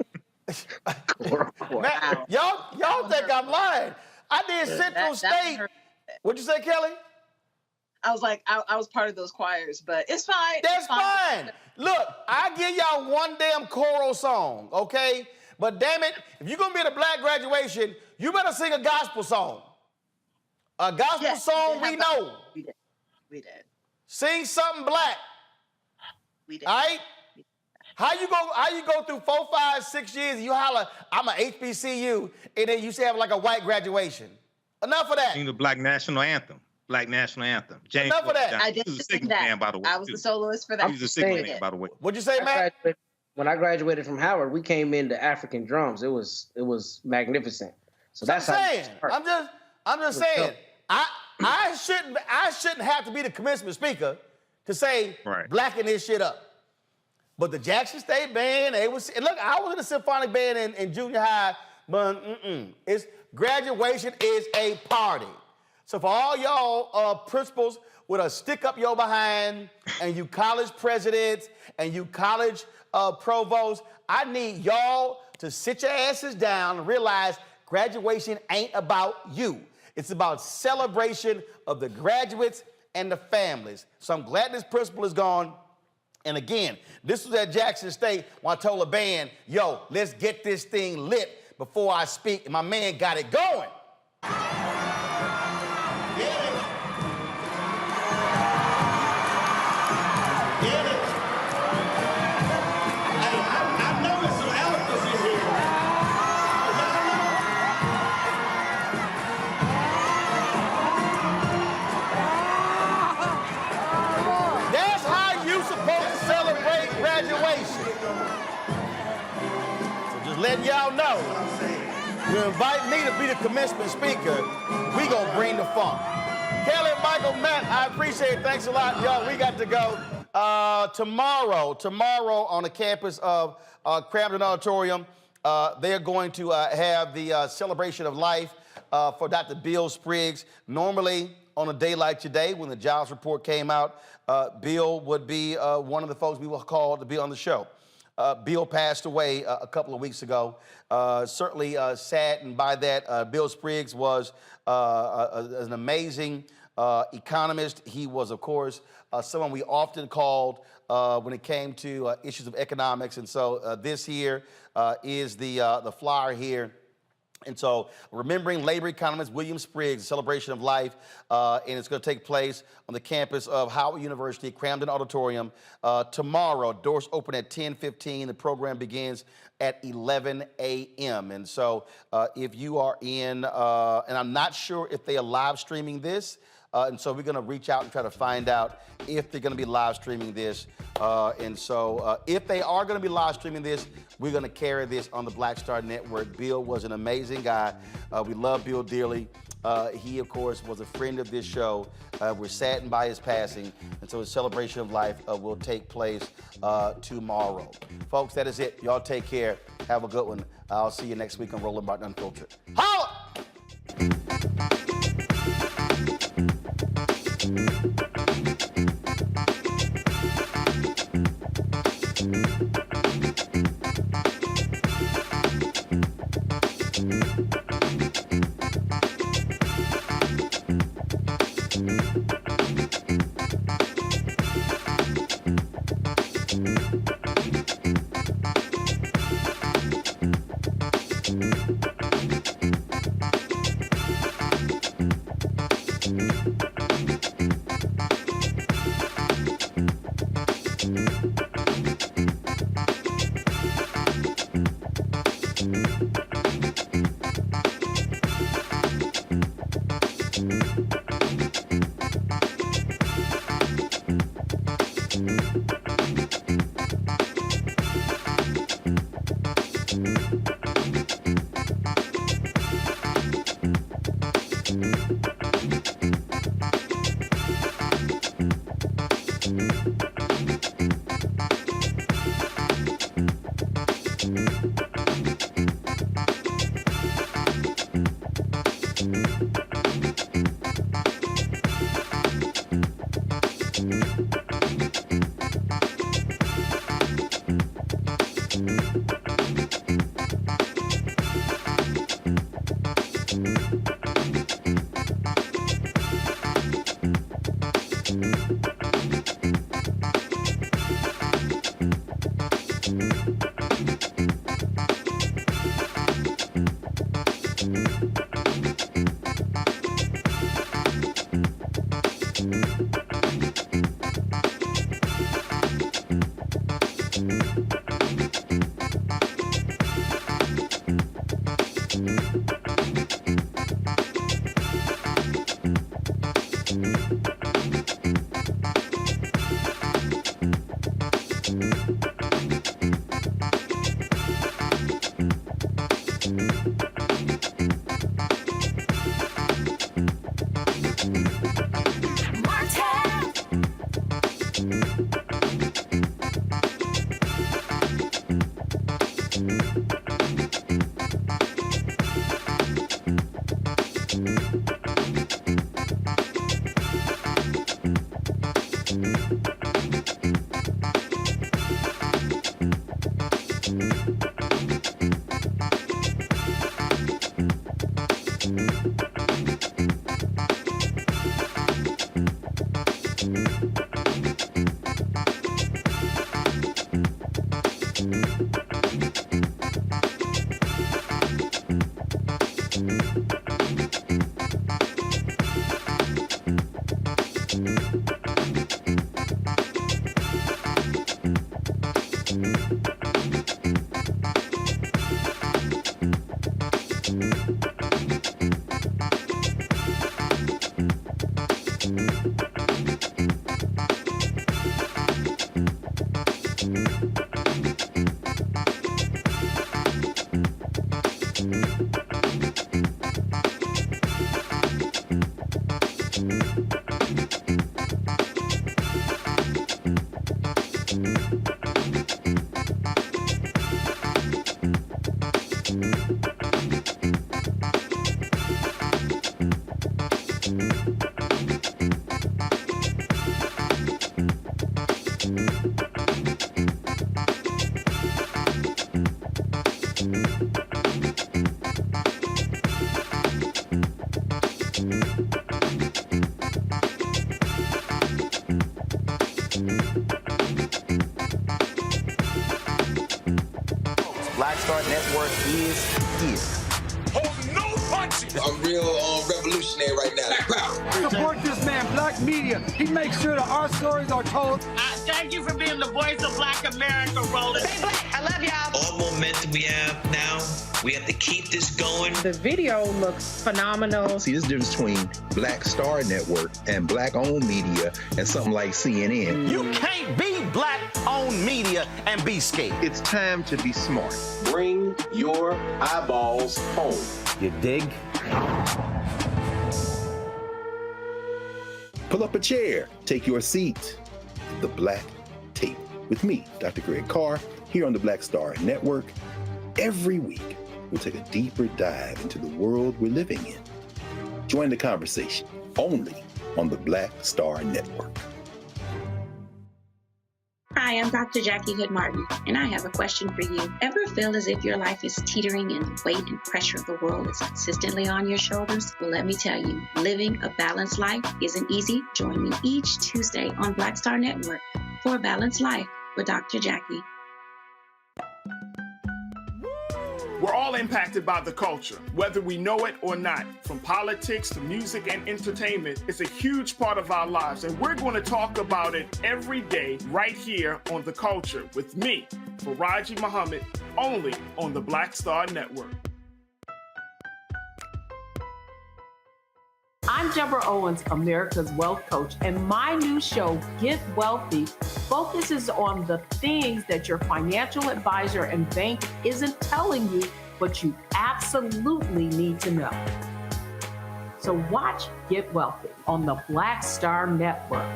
Speaker 1: Man, y'all think I'm lying. I did Central State. What'd you say, Kelly?
Speaker 19: I was like, I was part of those choirs, but it's fine.
Speaker 1: That's fine. Look, I give y'all one damn choral song, okay? But damn it, if you're gonna be at a black graduation, you better sing a gospel song. A gospel song we know.
Speaker 19: We did.
Speaker 1: Sing something black.
Speaker 19: We did.
Speaker 1: All right? How you go through 4, 5, 6 years and you holler, I'm a HBCU, and then you say have like a white graduation? Enough of that.
Speaker 8: Sing the Black National Anthem. Black National Anthem. James
Speaker 1: Enough of that.
Speaker 19: I did sing that.
Speaker 8: Man, by the way,
Speaker 19: I was the soloist for that.
Speaker 8: He was a Sigma man, by the way.
Speaker 1: What'd you say, Matt?
Speaker 20: When I graduated from Howard, we came into African drums. It was magnificent. So that's how
Speaker 1: I'm just saying. I shouldn't have to be the commencement speaker to say blacking this shit up. But the Jackson State band, and look, I was in a symphonic band in junior high, but it's graduation is a party. So for all y'all principals with a stick up your behind, and you college presidents, and you college provosts, I need y'all to sit your asses down and realize graduation ain't about you. It's about celebration of the graduates and the families. So I'm glad this principal is gone. And again, this was at Jackson State when I told the band, yo, let's get this thing lit before I speak. And my man got it going. Letting y'all know, you invite me to be the commencement speaker, we gonna bring the funk. Kelly, Michael, Matt, I appreciate it. Thanks a lot, y'all. We got to go. Tomorrow on the campus of Cramden Auditorium, they're going to have the celebration of life for Dr. Bill Spriggs. Normally, on a day like today, when the jobs report came out, Bill would be one of the folks we will call to be on the show. Bill passed away a couple of weeks ago. Certainly saddened by that. Bill Spriggs was an amazing economist. He was, of course, someone we often called when it came to issues of economics. And so this here is the flyer here. And so, remembering labor economist William Spriggs, celebration of life, and it's going to take place on the campus of Howard University, Cramden Auditorium, tomorrow. Doors open at 10:15. The program begins at 11 a.m. And so, if you are in, and I'm not sure if they are live streaming this, and so we're going to reach out and try to find out if they're going to be live streaming this. And so if they are going to be live streaming this, we're going to carry this on the Black Star Network. Bill was an amazing guy. We love Bill dearly. He, of course, was a friend of this show. We're saddened by his passing. And so his celebration of life will take place tomorrow. Folks, that is it. Y'all take care. Have a good one. I'll see you next week on Roland Martin Unfiltered. Holla!
Speaker 3: is.
Speaker 22: Hold no punches. I'm real revolutionary right now.
Speaker 7: Support this man, Black Media. He makes sure that our stories are told.
Speaker 9: Thank you for being the voice of Black America, Roland.
Speaker 18: Stay black. I love y'all.
Speaker 22: All momentum we have now, we have to keep this going.
Speaker 18: The video looks phenomenal.
Speaker 5: See, this difference between Black Star Network and Black-owned media and something like CNN.
Speaker 1: You can't be Black-owned media and be scared.
Speaker 5: It's time to be smart.
Speaker 12: Bring your eyeballs home.
Speaker 1: You dig?
Speaker 5: Pull up a chair, take your seat. The Black Tape with me, Dr. Greg Carr, here on the Black Star Network. Every week, we'll take a deeper dive into the world we're living in. Join the conversation only on the Black Star Network.
Speaker 13: Hi, I'm Dr. Jackie Hood Martin, and I have a question for you. Ever feel as if your life is teetering and the weight and pressure of the world is consistently on your shoulders? Well, let me tell you, living a balanced life isn't easy. Join me each Tuesday on Black Star Network for A Balanced Life with Dr. Jackie.
Speaker 25: We're all impacted by the culture, whether we know it or not. From politics to music and entertainment, it's a huge part of our lives, and we're going to talk about it every day right here on The Culture with me, Faraji Muhammad, only on the Black Star Network.
Speaker 26: I'm Deborah Owens, America's Wealth Coach, and my new show, Get Wealthy, focuses on the things that your financial advisor and bank isn't telling you, but you absolutely need to know. So watch Get Wealthy on the Black Star Network.